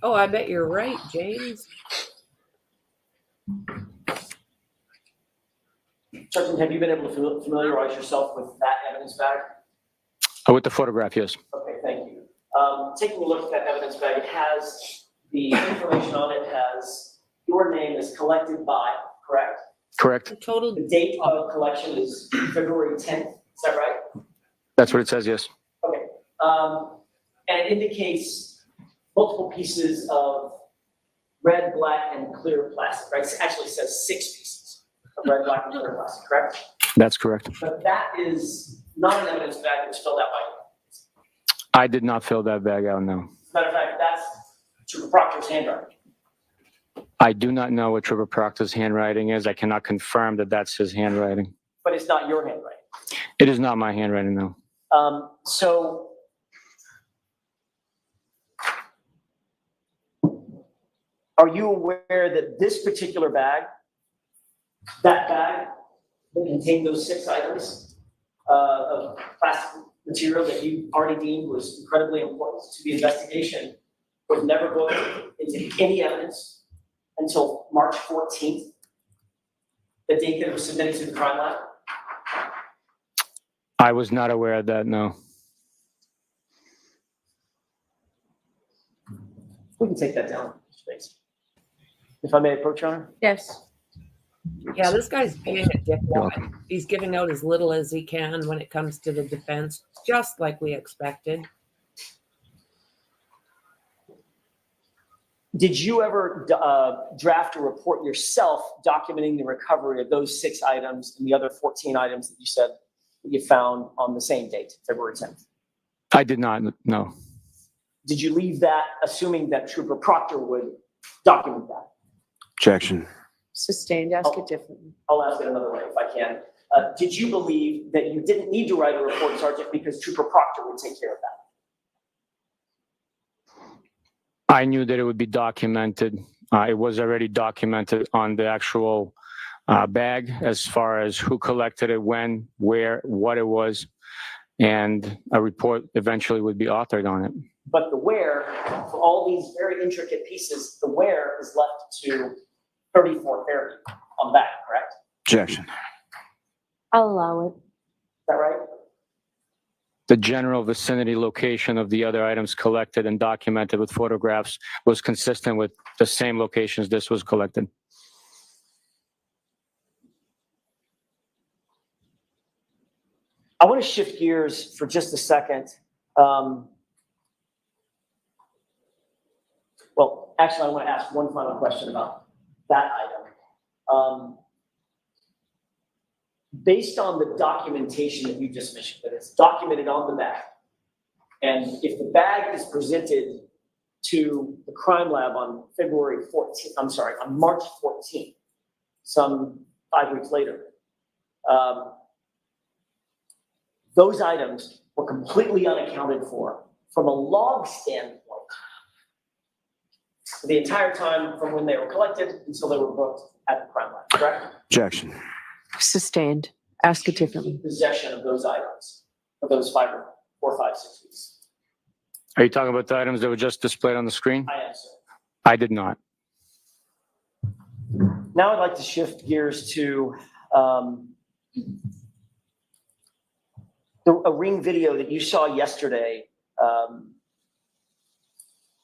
Oh, I bet you're right, James. Sergeant, have you been able to familiarize yourself with that evidence bag? With the photograph, yes. Okay, thank you. Taking a look at that evidence bag, it has the information on it, has your name is collected by, correct? Correct. The total. The date of collection is February 10th, is that right? That's what it says, yes. Okay. And it indicates multiple pieces of red, black, and clear plastic, right? It actually says 6 pieces of red, black, and clear plastic, correct? That's correct. But that is not an evidence bag that was filled out by I did not fill that bag out, no. As a matter of fact, that's Trooper Proctor's handwriting. I do not know what Trooper Proctor's handwriting is. I cannot confirm that that's his handwriting. But it's not your handwriting. It is not my handwriting, no. So are you aware that this particular bag, that bag that contained those 6 items of plastic material that you already deemed was incredibly important to the investigation, was never booked into any evidence until March 14th, the date that it was submitted to the crime lab? I was not aware of that, no. We can take that down, please. If I may approach, Your Honor? Yes. Yeah, this guy's being a dickwad. He's giving out as little as he can when it comes to the defense, just like we expected. Did you ever draft a report yourself documenting the recovery of those 6 items and the other 14 items that you said that you found on the same date, February 10th? I did not, no. Did you leave that assuming that Trooper Proctor would document that? Objection. Sustained, ask it differently. I'll ask it another way if I can. Did you believe that you didn't need to write a report, Sergeant, because Trooper Proctor would take care of that? I knew that it would be documented. It was already documented on the actual bag as far as who collected it, when, where, what it was, and a report eventually would be authored on it. But the where, for all these very intricate pieces, the where is left to 3430 on that, correct? Objection. I'll allow it. Is that right? The general vicinity location of the other items collected and documented with photographs was consistent with the same locations this was collected. I want to shift gears for just a second. Well, actually, I want to ask one final question about that item. Based on the documentation that you just mentioned, that it's documented on the bag, and if the bag is presented to the crime lab on on March 14th, some 5 weeks later, those items were completely unaccounted for from a log standpoint the entire time from when they were collected until they were booked at the crime lab, correct? Objection. Sustained, ask it differently. Possession of those items, of those 4, 5, 6 weeks. Are you talking about the items that were just displayed on the screen? I am, sir. I did not. Now I'd like to shift gears to a ring video that you saw yesterday.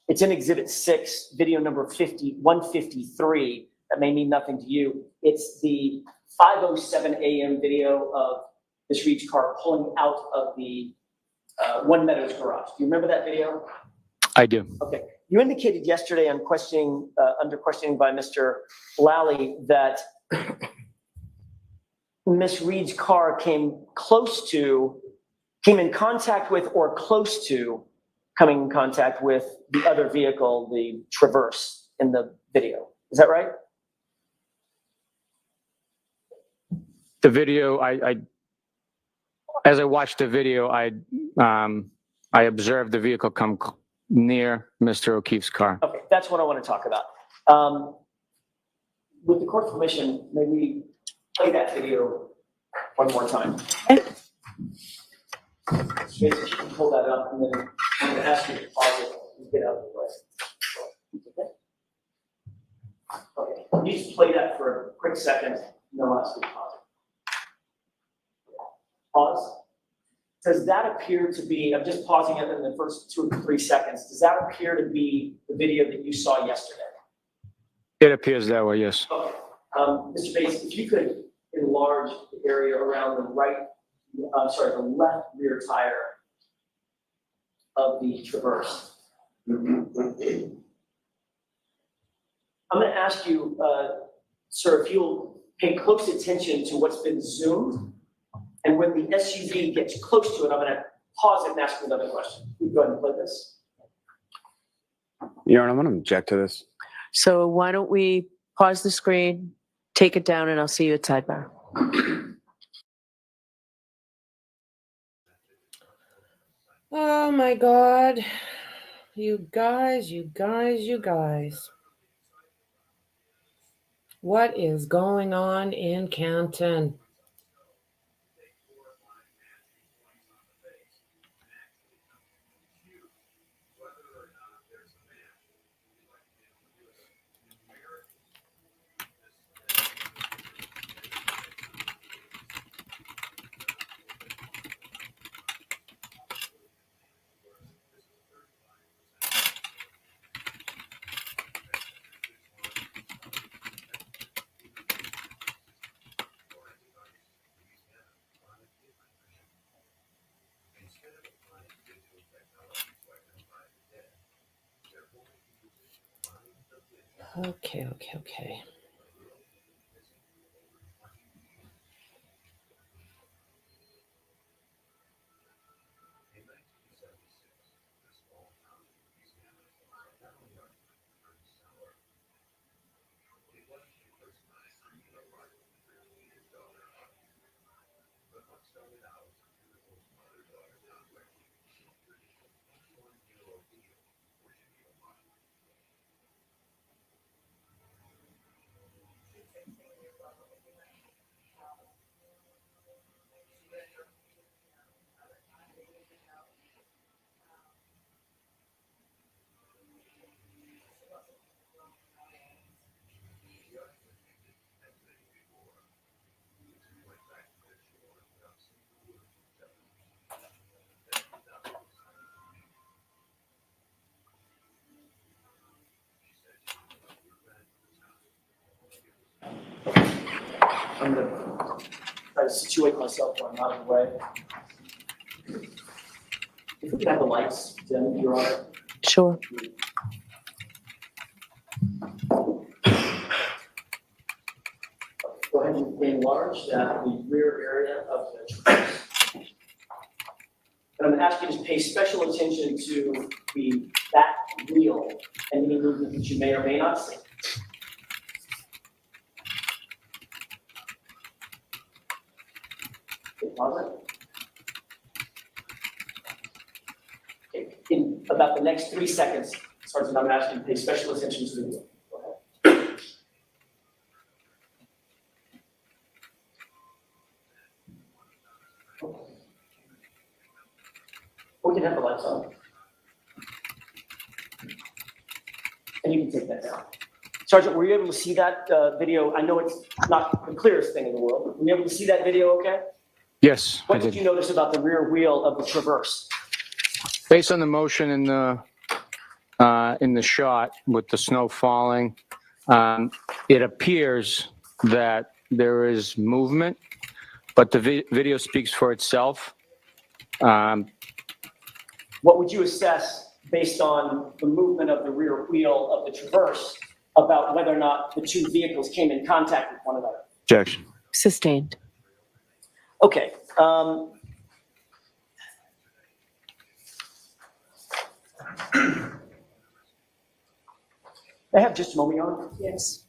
It's in Exhibit 6, video number 153. That may mean nothing to you. It's the 5:07 a.m. video of Ms. Reed's car pulling out of the One Meadows garage. Do you remember that video? I do. Okay. You indicated yesterday on questioning, under questioning by Mr. Lally, that Ms. Reed's car came in contact with or close to coming in contact with the other vehicle, the Traverse, in the video. Is that right? The video, as I watched the video, I observed the vehicle come near Mr. O'Keefe's car. Okay, that's what I want to talk about. With the court's permission, may we play that video one more time? You can pull that up, and then I'm going to ask you to pause it and get out of the way. Okay. Can you just play that for a quick second, and then I'll ask you to pause it. Pause. Does that appear to be, I'm just pausing it in the first 2 or 3 seconds, does that appear to be the video that you saw yesterday? It appears that way, yes. Okay. Mr. Bates, if you could enlarge the area around the the left rear tire of the Traverse. I'm going to ask you, sir, if you'll pay close attention to what's been zoomed, and when the SUV gets close to it, I'm going to pause it and ask you another question. You go ahead and play this. Your Honor, I'm going to object to this. So why don't we pause the screen, take it down, and I'll see you at sidebar. Oh my God. You guys, you guys, you guys. What is going on in Canton? Okay. I'm going to try to situate myself while I'm out of the way. If we can have the lights, Tim, Your Honor. Sure. Go ahead and enlarge the rear area of the traverse. And I'm going to ask you to pay special attention to the back wheel and any movement that you may or may not see. Okay, in about the next 3 seconds, Sergeant, I'm asking you to pay special attention to the wheel. Go ahead. We can have the lights on. And you can take that down. Sergeant, were you able to see that video? I know it's not the clearest thing in the world. Were you able to see that video okay? Yes, What did you notice about the rear wheel of the Traverse? Based on the motion in the shot with the snow falling, it appears that there is movement, but the video speaks for itself. What would you assess based on the movement of the rear wheel of the Traverse about whether or not the two vehicles came in contact with one another? Objection. Sustained. Okay. I have just a moment, Your Honor. Yes.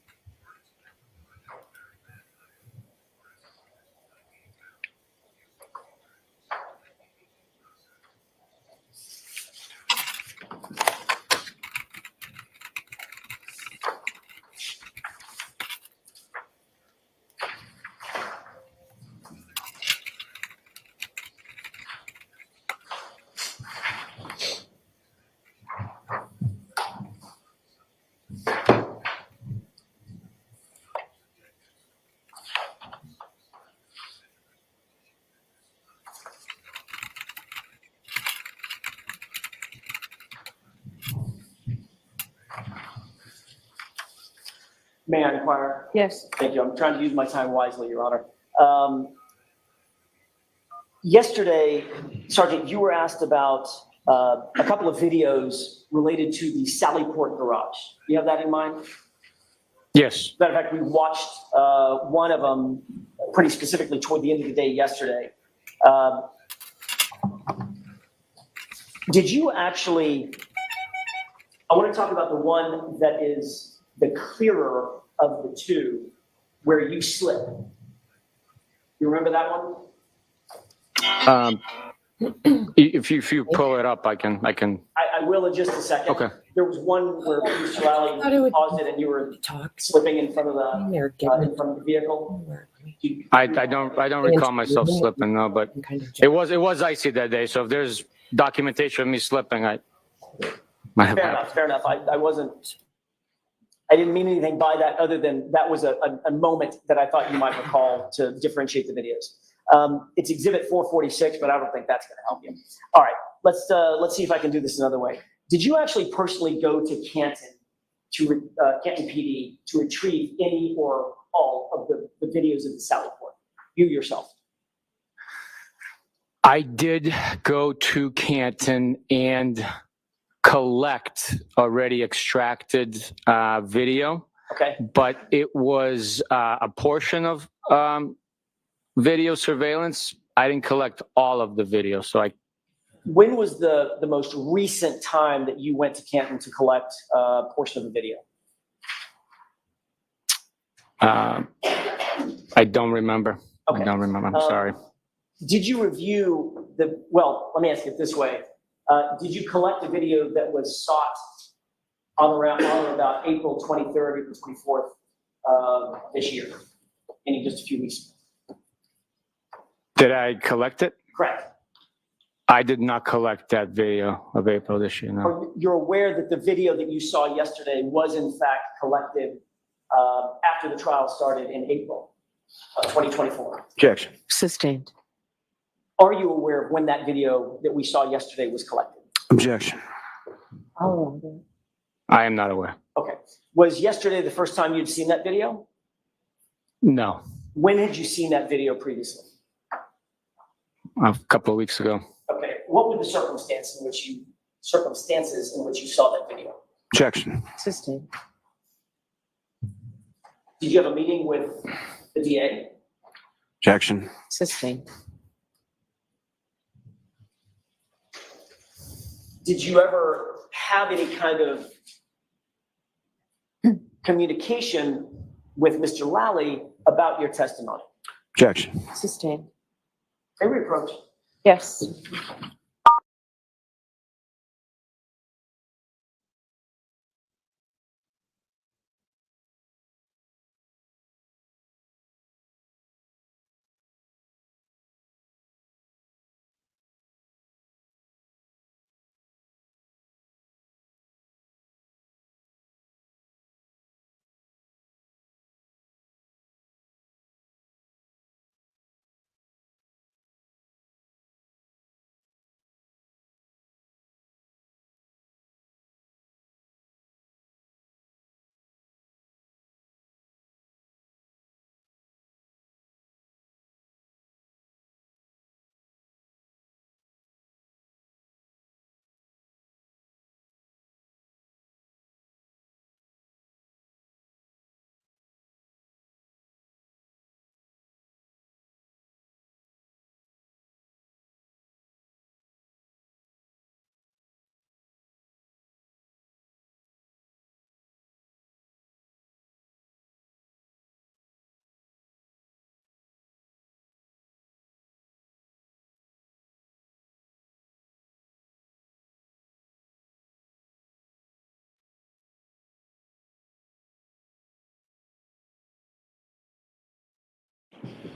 May I inquire? Yes. Thank you. I'm trying to use my time wisely, Your Honor. Yesterday, Sergeant, you were asked about a couple of videos related to the Sallyport garage. You have that in mind? Yes. Matter of fact, we watched one of them pretty specifically toward the end of the day yesterday. Did you actually, I want to talk about the one that is the clearer of the two, where you slip. You remember that one? If you pull it up, I can. I will in just a second. Okay. There was one where Mr. Lally paused it and you were slipping in front of the vehicle. I don't recall myself slipping, no, but it was icy that day. So if there's documentation of me slipping, I might have. Fair enough. I didn't mean anything by that other than that was a moment that I thought you might recall to differentiate the videos. It's exhibit 446, but I don't think that's going to help you. All right, let's see if I can do this another way. Did you actually personally go to Canton PD to retrieve any or all of the videos of the Sally Port? You yourself? I did go to Canton and collect already extracted video. Okay. But it was a portion of video surveillance. I didn't collect all of the video, so When was the most recent time that you went to Canton to collect a portion of the video? I don't remember. Okay. I don't remember. I'm sorry. Did you review well, let me ask it this way. Did you collect a video that was sought on or about April 23rd, April 24th this year? Meaning just a few weeks ago. Did I collect it? Correct. I did not collect that video of April this year, no. You're aware that the video that you saw yesterday was in fact collected after the trial started in April of 2024? Objection. Sustained. Are you aware of when that video that we saw yesterday was collected? Objection. Oh. I am not aware. Okay. Was yesterday the first time you'd seen that video? No. When had you seen that video previously? A couple of weeks ago. Okay. What were the circumstances in which you saw that video? Objection. Sustained. Did you have a meeting with the DA? Objection. Sustained. Did you ever have any kind of communication with Mr. Lally about your testimony? Objection. Sustained. May we approach? Yes.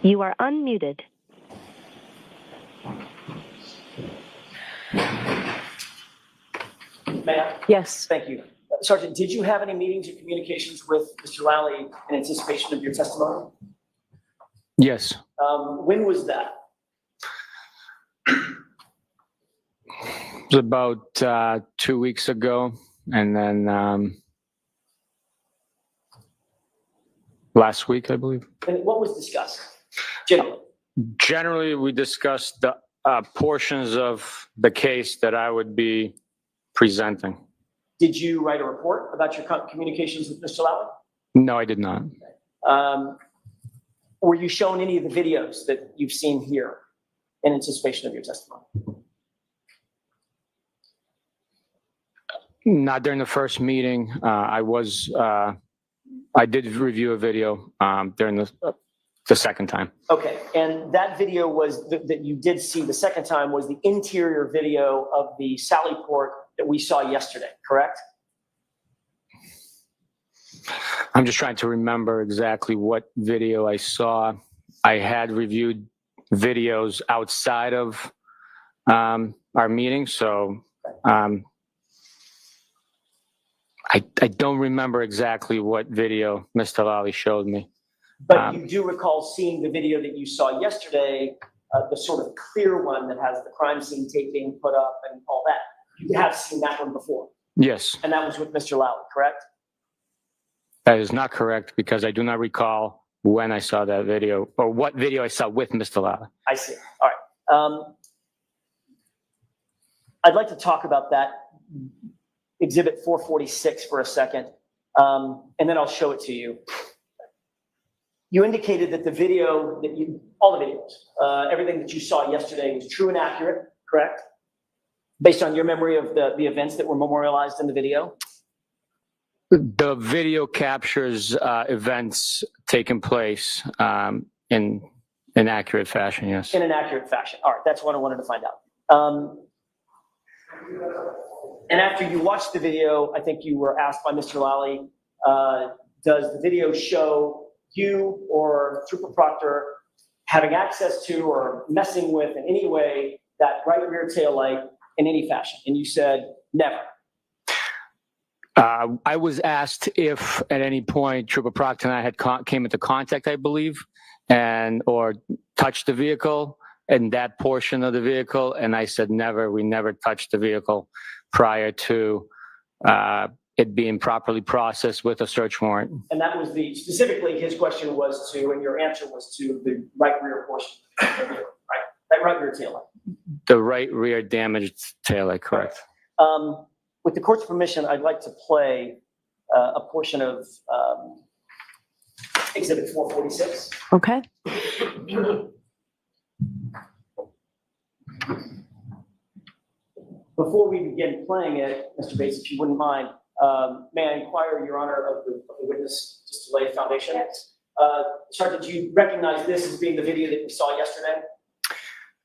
You are unmuted. Ma'am? Yes. Thank you. Sergeant, did you have any meetings or communications with Mr. Lally in anticipation of your testimony? Yes. When was that? It was about 2 weeks ago, and then last week, I believe. And what was discussed? Generally. Generally, we discussed the portions of the case that I would be presenting. Did you write a report about your communications with Mr. Lally? No, I did not. Were you shown any of the videos that you've seen here in anticipation of your testimony? Not during the first meeting. I did review a video during the second time. Okay, and that video was, that you did see the second time was the interior video of the Sally Port that we saw yesterday, correct? I'm just trying to remember exactly what video I saw. I had reviewed videos outside of our meeting, so I don't remember exactly what video Mr. Lally showed me. But you do recall seeing the video that you saw yesterday, the sort of clear one that has the crime scene tape being put up and all that. You have seen that one before? Yes. And that was with Mr. Lally, correct? That is not correct because I do not recall when I saw that video or what video I saw with Mr. Lally. I see. All right. I'd like to talk about that exhibit 446 for a second, and then I'll show it to you. You indicated that the video that all the videos, everything that you saw yesterday was true and accurate, correct? Based on your memory of the events that were memorialized in the video? The video captures events taking place in an accurate fashion, yes. In an accurate fashion. All right, that's what I wanted to find out. And after you watched the video, I think you were asked by Mr. Lally, does the video show you or Trooper Proctor having access to or messing with in any way that right rear tail light in any fashion? And you said, never. I was asked if at any point Trooper Proctor and I had came into contact, I believe, or touched the vehicle and that portion of the vehicle. And I said, never, we never touched the vehicle prior to it being properly processed with a search warrant. And that was specifically his question was to, and your answer was to the right rear portion of the vehicle, right? That right rear tail light. The right rear damaged taillight, correct. With the court's permission, I'd like to play a portion of Exhibit 446. Okay. Before we begin playing it, Mr. Bates, if you wouldn't mind, may I inquire, Your Honor, of the witness, just to lay a foundation? Yes. Sergeant, do you recognize this as being the video that we saw yesterday?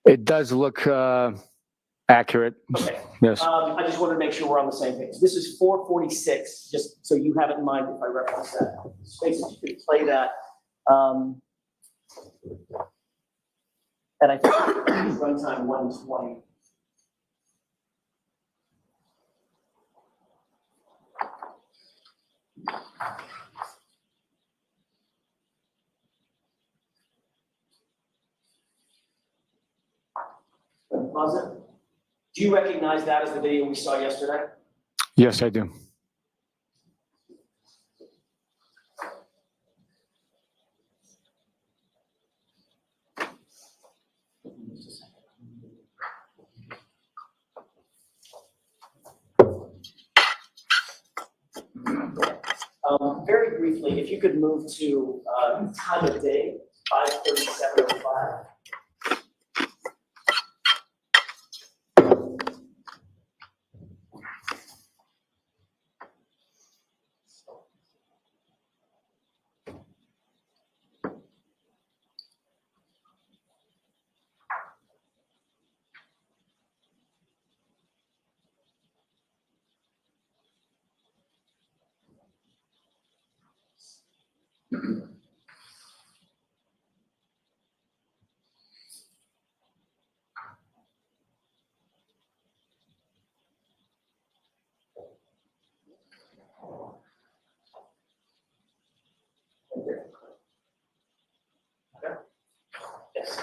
It does look accurate. Okay. Yes. I just wanted to make sure we're on the same page. This is 446, just so you have it in mind if I reference that. Space, if you could play that. And I think runtime 120. Pause it. Do you recognize that as the video we saw yesterday? Yes, I do. Very briefly, if you could move to time of day, 5:37:05. Yes.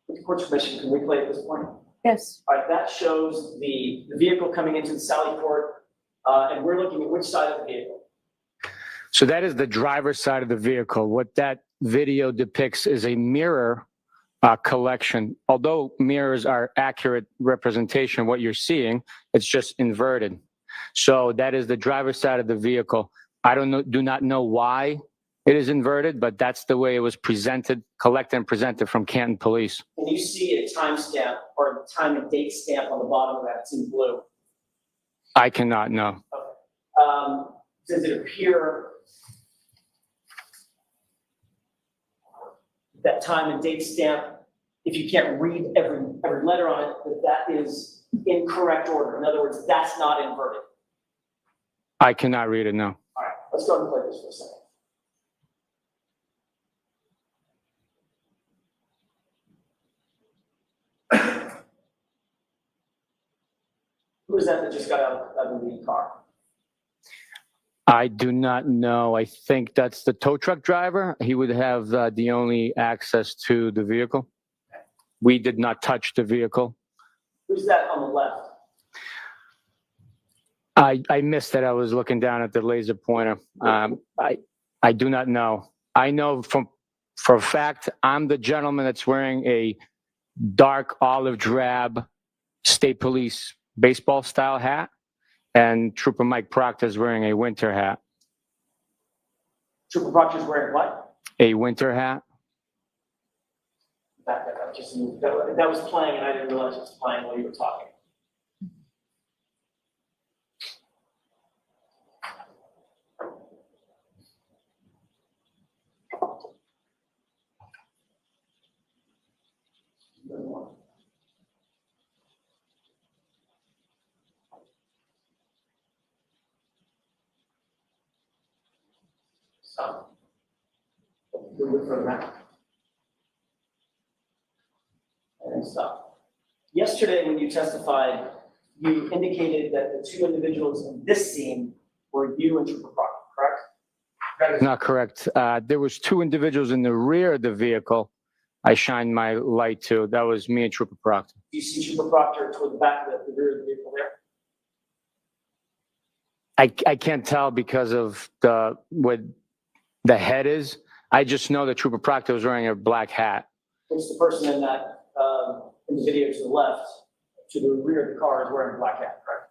With the court's permission, can we play at this point? Yes. All right, that shows the vehicle coming into the Sally Port, and we're looking at which side of the vehicle? So that is the driver's side of the vehicle. What that video depicts is a mirror collection. Although mirrors are accurate representation of what you're seeing, it's just inverted. So that is the driver's side of the vehicle. I do not know why it is inverted, but that's the way it was presented, collected and presented from Canton Police. Can you see a timestamp or a time and date stamp on the bottom of that? It's in blue. I cannot know. Does it appear that time and date stamp, if you can't read every letter on it, that is in correct order? In other words, that's not inverted. I cannot read it, no. All right, let's go ahead and play this for a second. Who is that just got out of the car? I do not know. I think that's the tow truck driver. He would have the only access to the vehicle. We did not touch the vehicle. Who's that on the left? I missed that. I was looking down at the laser pointer. I do not know. I know for a fact, I'm the gentleman that's wearing a dark olive drab state police baseball style hat, and Trooper Mike Proctor is wearing a winter hat. Trooper Proctor's wearing what? A winter hat. Back that up. That was playing, and I didn't realize it was playing while you were talking. Stop. Look for that. And stop. Yesterday, when you testified, you indicated that the two individuals in this scene were you and Trooper Proctor, correct? That is not correct. There was two individuals in the rear of the vehicle I shined my light to. That was me and Trooper Proctor. Do you see Trooper Proctor toward the back of the rear of the vehicle there? I can't tell because of what the head is. I just know that Trooper Proctor was wearing a black hat. Which the person in that in the video to the left, to the rear of the car, is wearing a black hat, correct?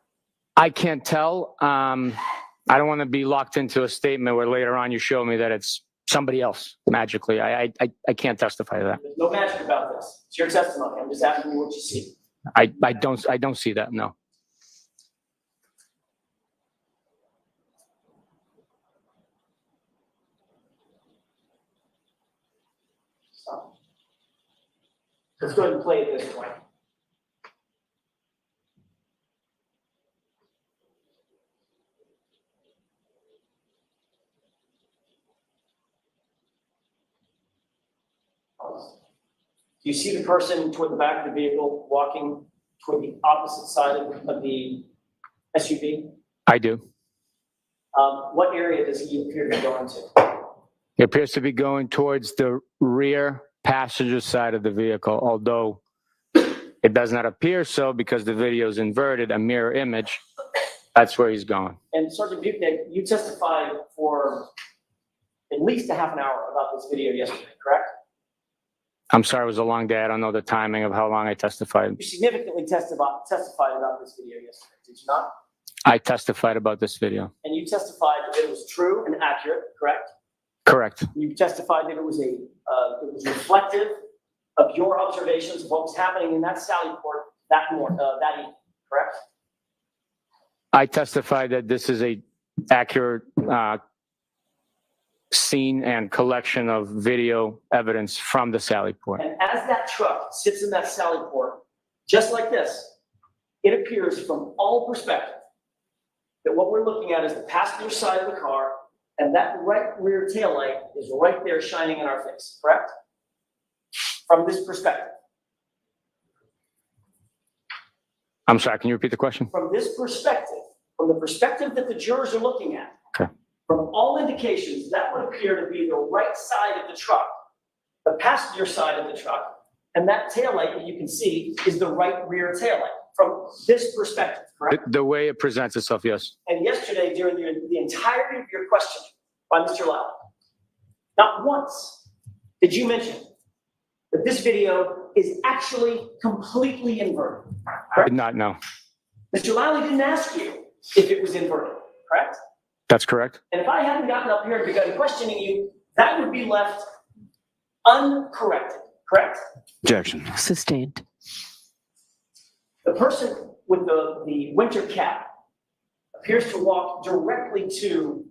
I can't tell. I don't want to be locked into a statement where later on you show me that it's somebody else magically. I can't testify to that. There's no magic about this. It's your testimony. I'm just asking you what you see. I don't see that. No. So, let's go ahead and play it this way. Do you see the person toward the back of the vehicle walking toward the opposite side of the SUV? I do. What area does he appear to be going to? He appears to be going towards the rear passenger side of the vehicle, although it does not appear so because the video is inverted, a mirror image. That's where he's going. And Sergeant Bukhenik, you testified for at least a half an hour about this video yesterday, correct? I'm sorry, it was a long day. I don't know the timing of how long I testified. You significantly testified about this video yesterday, did you not? I testified about this video. And you testified that it was true and accurate, correct? Correct. You testified that it was reflective of your observations of what was happening in that Sally port that evening, correct? I testified that this is a accurate scene and collection of video evidence from the Sally port. And as that truck sits in that Sally port, just like this, it appears from all perspectives that what we're looking at is the passenger side of the car, and that right rear taillight is right there shining in our face, correct? From this perspective. I'm sorry, can you repeat the question? From this perspective, from the perspective that the jurors are looking at, okay. From all indications, that would appear to be the right side of the truck, the passenger side of the truck, and that taillight that you can see is the right rear taillight from this perspective, correct? The way it presents itself, yes. And yesterday, during the entirety of your questioning by Mr. Lally, not once did you mention that this video is actually completely inverted, correct? I did not know. Mr. Lally didn't ask you if it was inverted, correct? That's correct. And if I hadn't gotten up here and begun questioning you, that would be left uncorrected, correct? Objection. Sustained. The person with the winter cap appears to walk directly to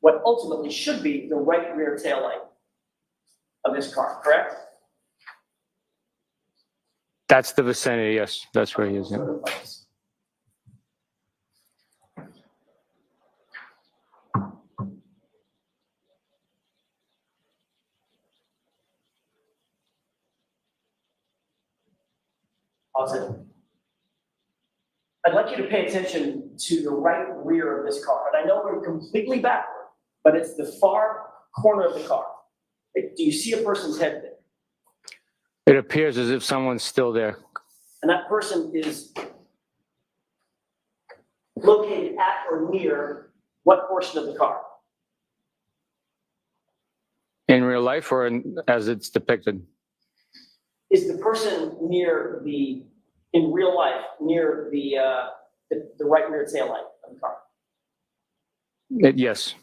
what ultimately should be the right rear tail light of this car, correct? That's the vicinity, yes. That's where he is. Yeah. Pause it. I'd like you to pay attention to the right rear of this car. And I know we're completely backward, but it's the far corner of the car. Do you see a person's head there? It appears as if someone's still there. And that person is located at or near what portion of the car? In real life or as it's depicted? Is the person near in real life, near the right rear tail light of the car? Yes.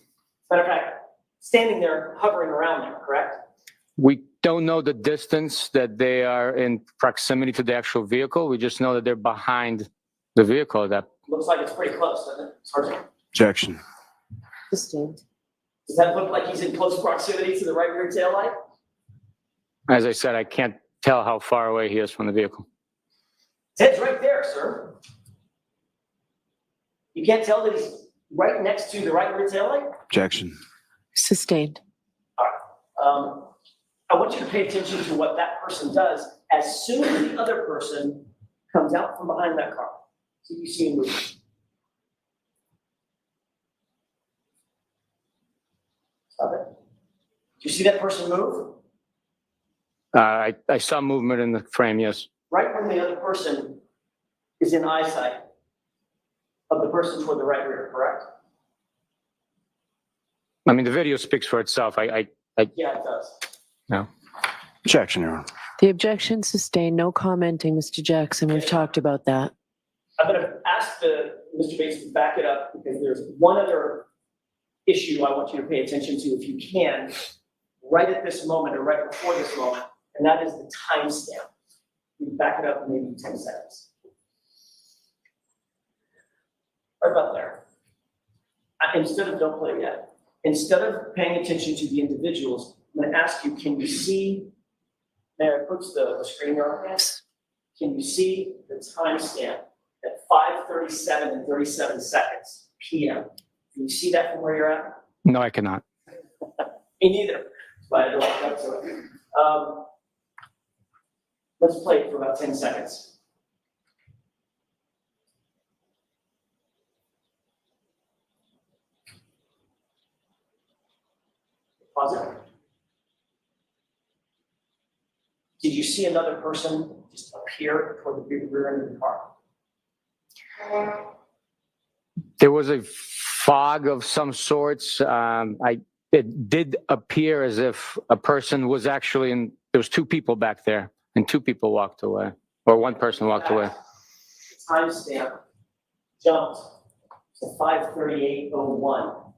Matter of fact, standing there, hovering around there, correct? We don't know the distance that they are in proximity to the actual vehicle. We just know that they're behind the vehicle. That Looks like it's pretty close, doesn't it? Sergeant? Objection. Sustained. Does that look like he's in close proximity to the right rear tail light? As I said, I can't tell how far away he is from the vehicle. His head's right there, sir. You can't tell that he's right next to the right rear tail light? Objection. Sustained. I want you to pay attention to what that person does as soon as the other person comes out from behind that car. So you see him move. Stop it. Do you see that person move? I saw movement in the frame, yes. Right when the other person is in eyesight of the person toward the right rear, correct? I mean, the video speaks for itself. Yeah, it does. No. Objection, Your Honor. The objection sustained. No commenting, Mr. Jackson. We've talked about that. I'm going to ask Mr. Bates to back it up because there's one other issue I want you to pay attention to, if you can, right at this moment or right before this moment, and that is the timestamp. You back it up maybe 10 seconds. Right about there. Don't play it yet. Instead of paying attention to the individuals, I'm going to ask you, can you see, may I approach the screen on? Yes. Can you see the timestamp at 5:37 and 37 seconds p.m.? Can you see that from where you're at? No, I cannot. Me neither. But I don't walk up to it. Let's play it for about 10 seconds. Pause it. Did you see another person just appear toward the rear end of the car? There was a fog of some sorts. It did appear as if a person was actually in. There was two people back there, and two people walked away, or one person walked away. The timestamp jumped to 5:38:01.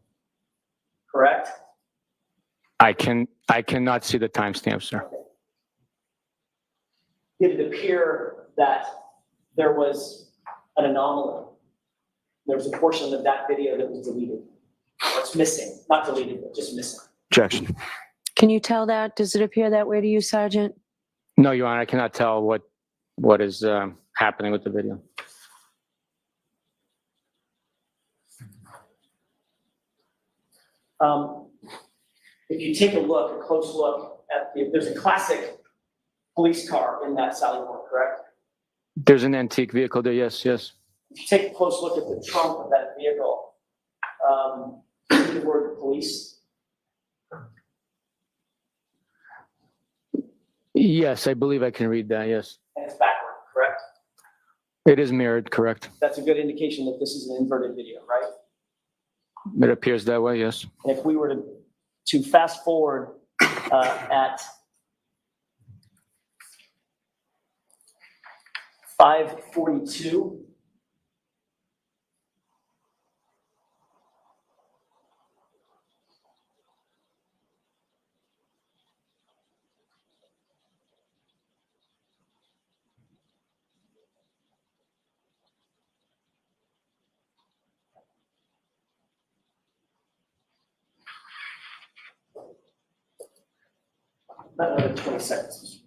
Correct? I cannot see the timestamp, sir. Okay. Did it appear that there was an anomaly? There was a portion of that video that was deleted, or it's missing, not deleted, but just missing. Objection. Can you tell that? Does it appear that way to you, Sergeant? No, Your Honor, I cannot tell what is happening with the video. If you take a close look at there's a classic police car in that Sally Port, correct? There's an antique vehicle there, yes. If you take a close look at the trunk of that vehicle, see the word police? Yes, I believe I can read that, yes. And it's backward, correct? It is mirrored, correct. That's a good indication that this is an inverted video, right? It appears that way, yes. And if we were to fast forward at 5:42, About another 20 seconds.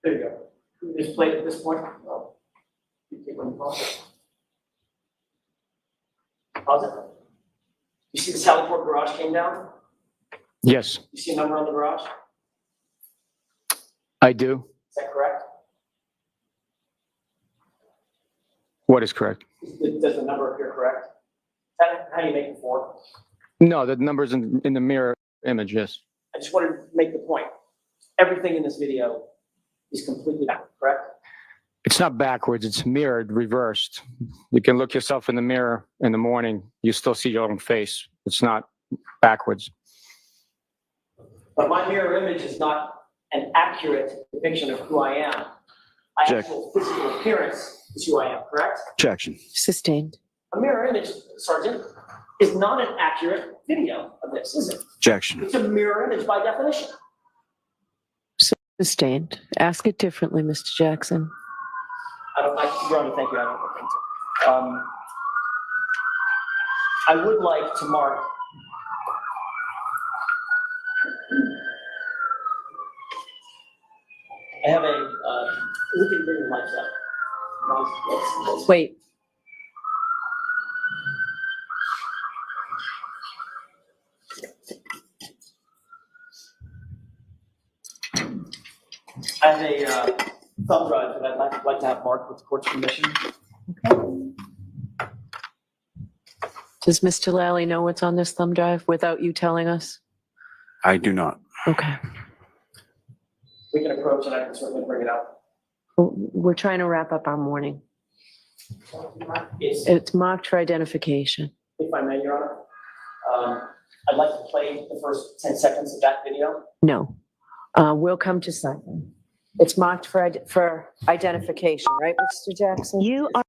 There you go. You just played at this point. Oh. You take one pause. Pause it. You see the Sallyport garage came down? Yes, You see a number on the garage? I do. Is that correct? What is correct? Does the number appear correct? Is that how you make it for? No, the number's in the mirror image, yes. I just wanted to make the point. Everything in this video is completely backward, correct? It's not backwards, it's mirrored, reversed. You can look yourself in the mirror in the morning, you still see your own face. It's not backwards. But my mirror image is not an accurate depiction of who I am. My actual physical appearance is who I am, correct? Objection. Sustained. A mirror image, Sergeant, is not an accurate video of this, is it? Objection. It's a mirror image by definition. Sustained. Ask it differently, Mr. Jackson. Your Honor, thank you. I don't think so. I would like to mark I have a, we can bring the lights up. Let's Wait. I have a thumb drive that I'd like to have marked with the court's permission. Does Mr. Lally know what's on this thumb drive without you telling us? I do not. Okay. We can approach and I can certainly bring it up. We're trying to wrap up our morning. It's, It's marked for identification. if I may, Your Honor, I'd like to play the first 10 seconds of that video. No. We'll come to something. It's marked for identification, right, Mr. Jackson? You are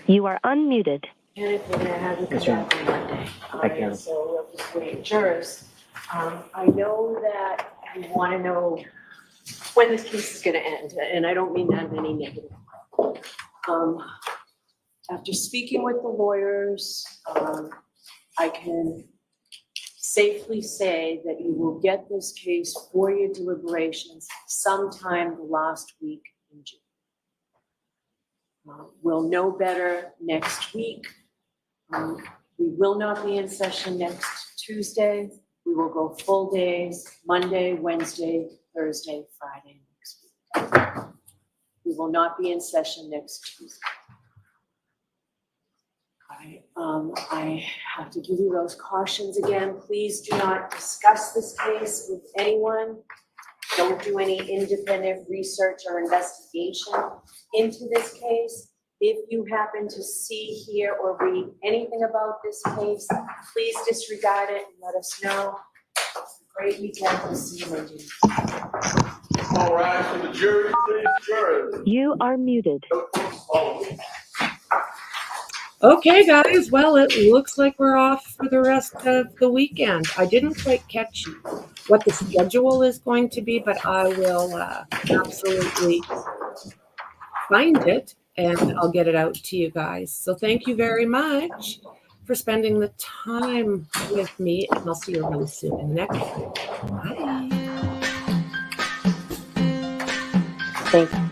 You are unmuted. Kenneth, we're gonna have you come back on Monday. All right, so we'll just wait. Jurors, I know that you want to know when this case is gonna end, and I don't mean that in any negative way. After speaking with the lawyers, I can safely say that you will get this case for your deliberations sometime the last week in June. We'll know better next week. We will not be in session next Tuesday. We will go full days, Monday, Wednesday, Thursday, Friday next week. We will not be in session next Tuesday. I have to give you those cautions again. Please do not discuss this case with anyone. Don't do any independent research or investigation into this case. If you happen to see, hear, or read anything about this case, please disregard it and let us know. Great weekend. We'll see you Monday. All rise for the jury, please, jurors. You are muted. Okay, guys, well, it looks like we're off for the rest of the weekend. I didn't quite catch what the schedule is going to be, but I will absolutely find it and I'll get it out to you guys. So thank you very much for spending the time with me, and I'll see you really soon in the next one. Bye. Thank you.